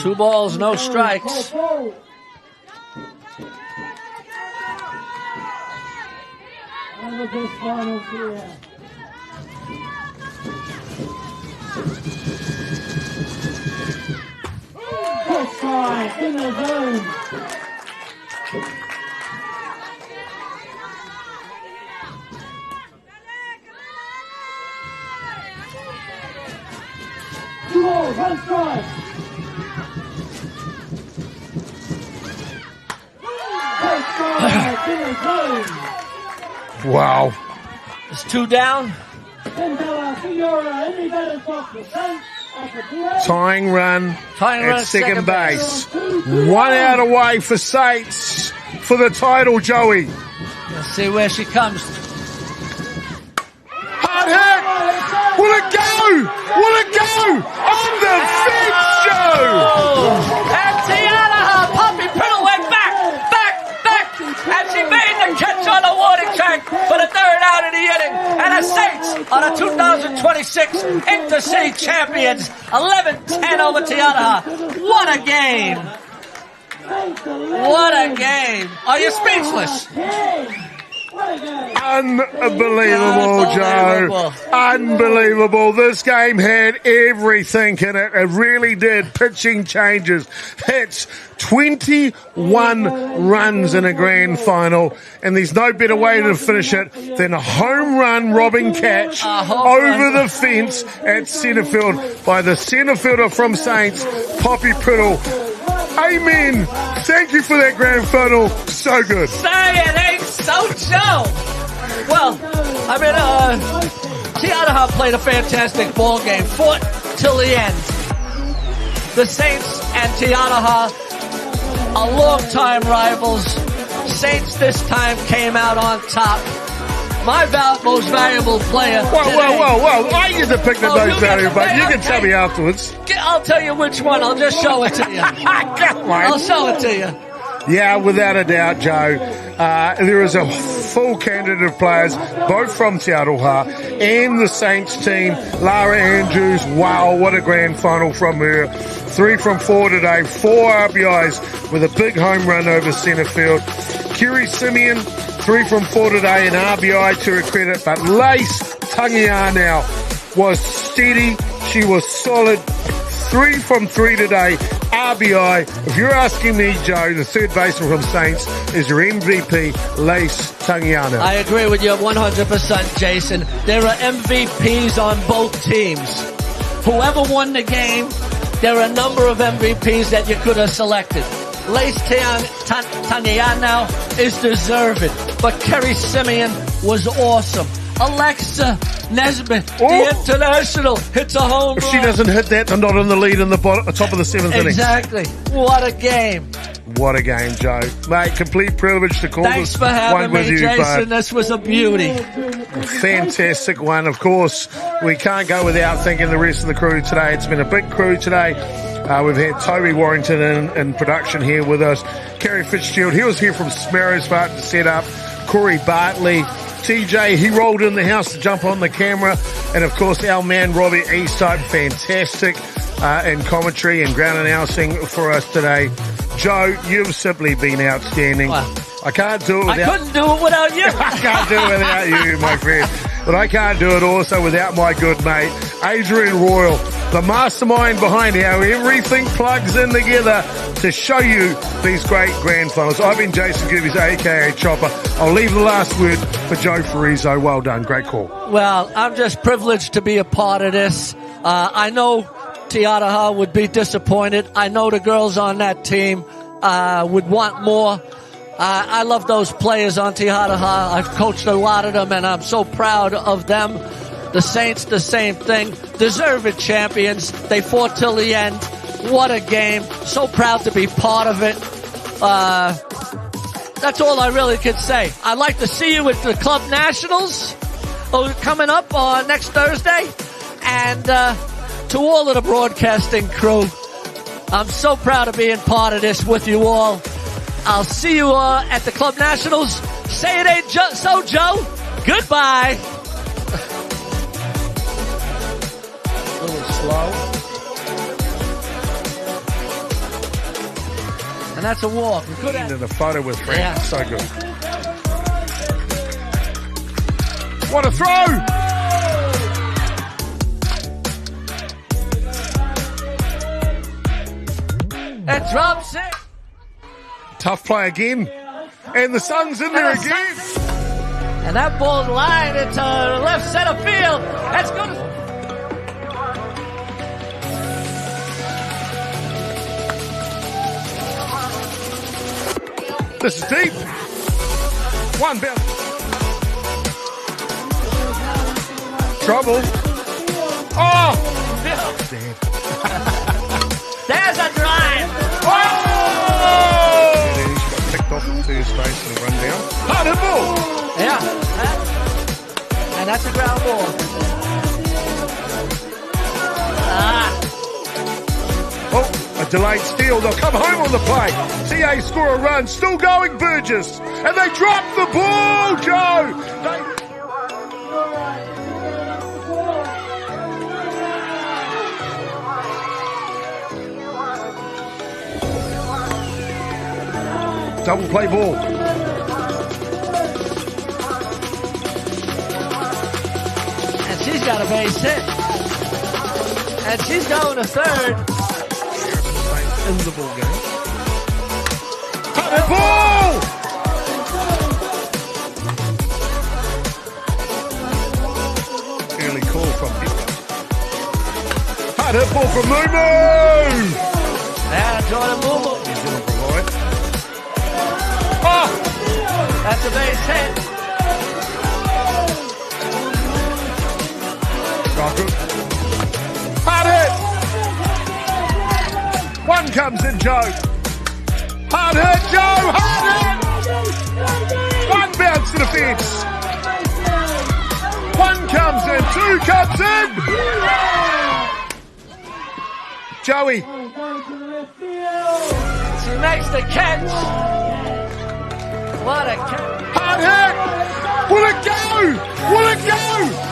Two balls, no strikes. In the zone. Two balls, one strike. Wow. It's 2 down. Tying run at second base. 1 out away for Saints for the title, Joey. Let's see where she comes. Hard hit! Will it go? Will it go? On the fence, Joe! And Te Aroha, Poppy Priddle went back. 2006 Intercity champions, 11-10 over Te Aroha. What a game! What a game! Are you speechless? Unbelievable, Joe. Unbelievable. This game had everything in it. It really did. Pitching changes, hits, 21 runs in a grand final. And there's no better way to finish it than a home run robbing catch over the fence at centre field by the centre fielder from Saints, Poppy Priddle. Amen. Thank you for that grand final. So good. Say it ain't so, Joe. Well, I mean, Te Aroha played a fantastic ball game, fought till the end. The Saints and Te Aroha are long-time rivals. Saints this time came out on top. My most valuable player. Whoa. I get to pick the most valuable, but you can tell me afterwards. I'll tell you which one. I'll just show it to you. I'll show it to you. Yeah, without a doubt, Joe. There is a full candidate of players, both from Te Aroha and the Saints team. Lara Andrews, wow, what a grand final from her. 3 from 4 today, 4 RBIs with a big home run over centre field. Kerry Simeon, 3 from 4 today, an RBI to her credit, but Lace Tangianau was steady. She was solid. 3 from 3 today, RBI. If you're asking me, Joe, the third baseman from Saints is your MVP, Lace Tangianau. I agree with you 100%, Jason. There are MVPs on both teams. Whoever won the game, there are a number of MVPs that you could have selected. Lace Tangianau is deserving, but Kerry Simeon was awesome. Alexa Nesbitt, the international, hits a home run. If she doesn't hit that, they're not on the lead in the top of the 7th inning. Exactly. What a game. What a game, Joe. Mate, complete privilege to call Thanks this for having one with me, you, Jason. bud. This was a beauty. Fantastic one. Of course, we can't go without thanking the rest of the crew today. It's been a big crew today. We've had Toby Warrington in production here with us. Kerry Fitzgerald, he was here from Sparrow's Park to set up. Corey Bartley. TJ, he rolled in the house to jump on the camera. And of course, our man Robbie Easthope, fantastic in commentary and ground announcing for us today. Joe, you've simply been outstanding. Wow. I can't do it without... I couldn't do it without you. I can't do it without you, my friend. But I can't do it also without my good mate, Adrian Royal, the mastermind behind how everything plugs in together to show you these great grand finals. I've been Jason Gerbes, a.k.a. Chopper. I'll leave the last word for Joe Farizo. Well done. Great call. Well, I'm just privileged to be a part of this. I know Te Aroha would be disappointed. I know the girls on that team would want more. I love those players on Te Aroha. I've coached a lot of them, and I'm so proud of them. The Saints, the same thing. Deserved champions. They fought till the end. What a game. So proud to be part of it. That's all I really could say. I'd like to see you at the Club Nationals coming up on next Thursday. And to all of the broadcasting crew, I'm so proud of being part of this with you all. I'll see you at the Club Nationals. Say it ain't so, Joe. Goodbye. A little slow. And that's a walk. We could have Into the photo with Frank. Yeah. So good. What a throw! That drops it. Tough play again. And the sun's in there again. And that ball's lined into left center field. That's good. This is deep. One bounce. Trouble. Oh! Damn. There's a drive. Oh! He's got picked off at first base and run down. Hard hit ball. Yeah. And that's a ground ball. Oh, a delayed steal. They'll come home on the play. TA score a run. Still going, Burgess. And they drop the ball, Joe. Double play ball. And she's got a base hit. And she's going to third. In the ball game. Hut ball! Early call from Hitler. Hut ball from Mumu! Now Jordan Mumu. New Zealand provide. Oh! That's a base hit. Hard hit! One comes in, Joe. Hard hit, Joe! Hard hit! One bounce to the fence. One comes in, two comes in! Joey. She makes the catch. What a catch. Hard hit! Will it go? Will it go?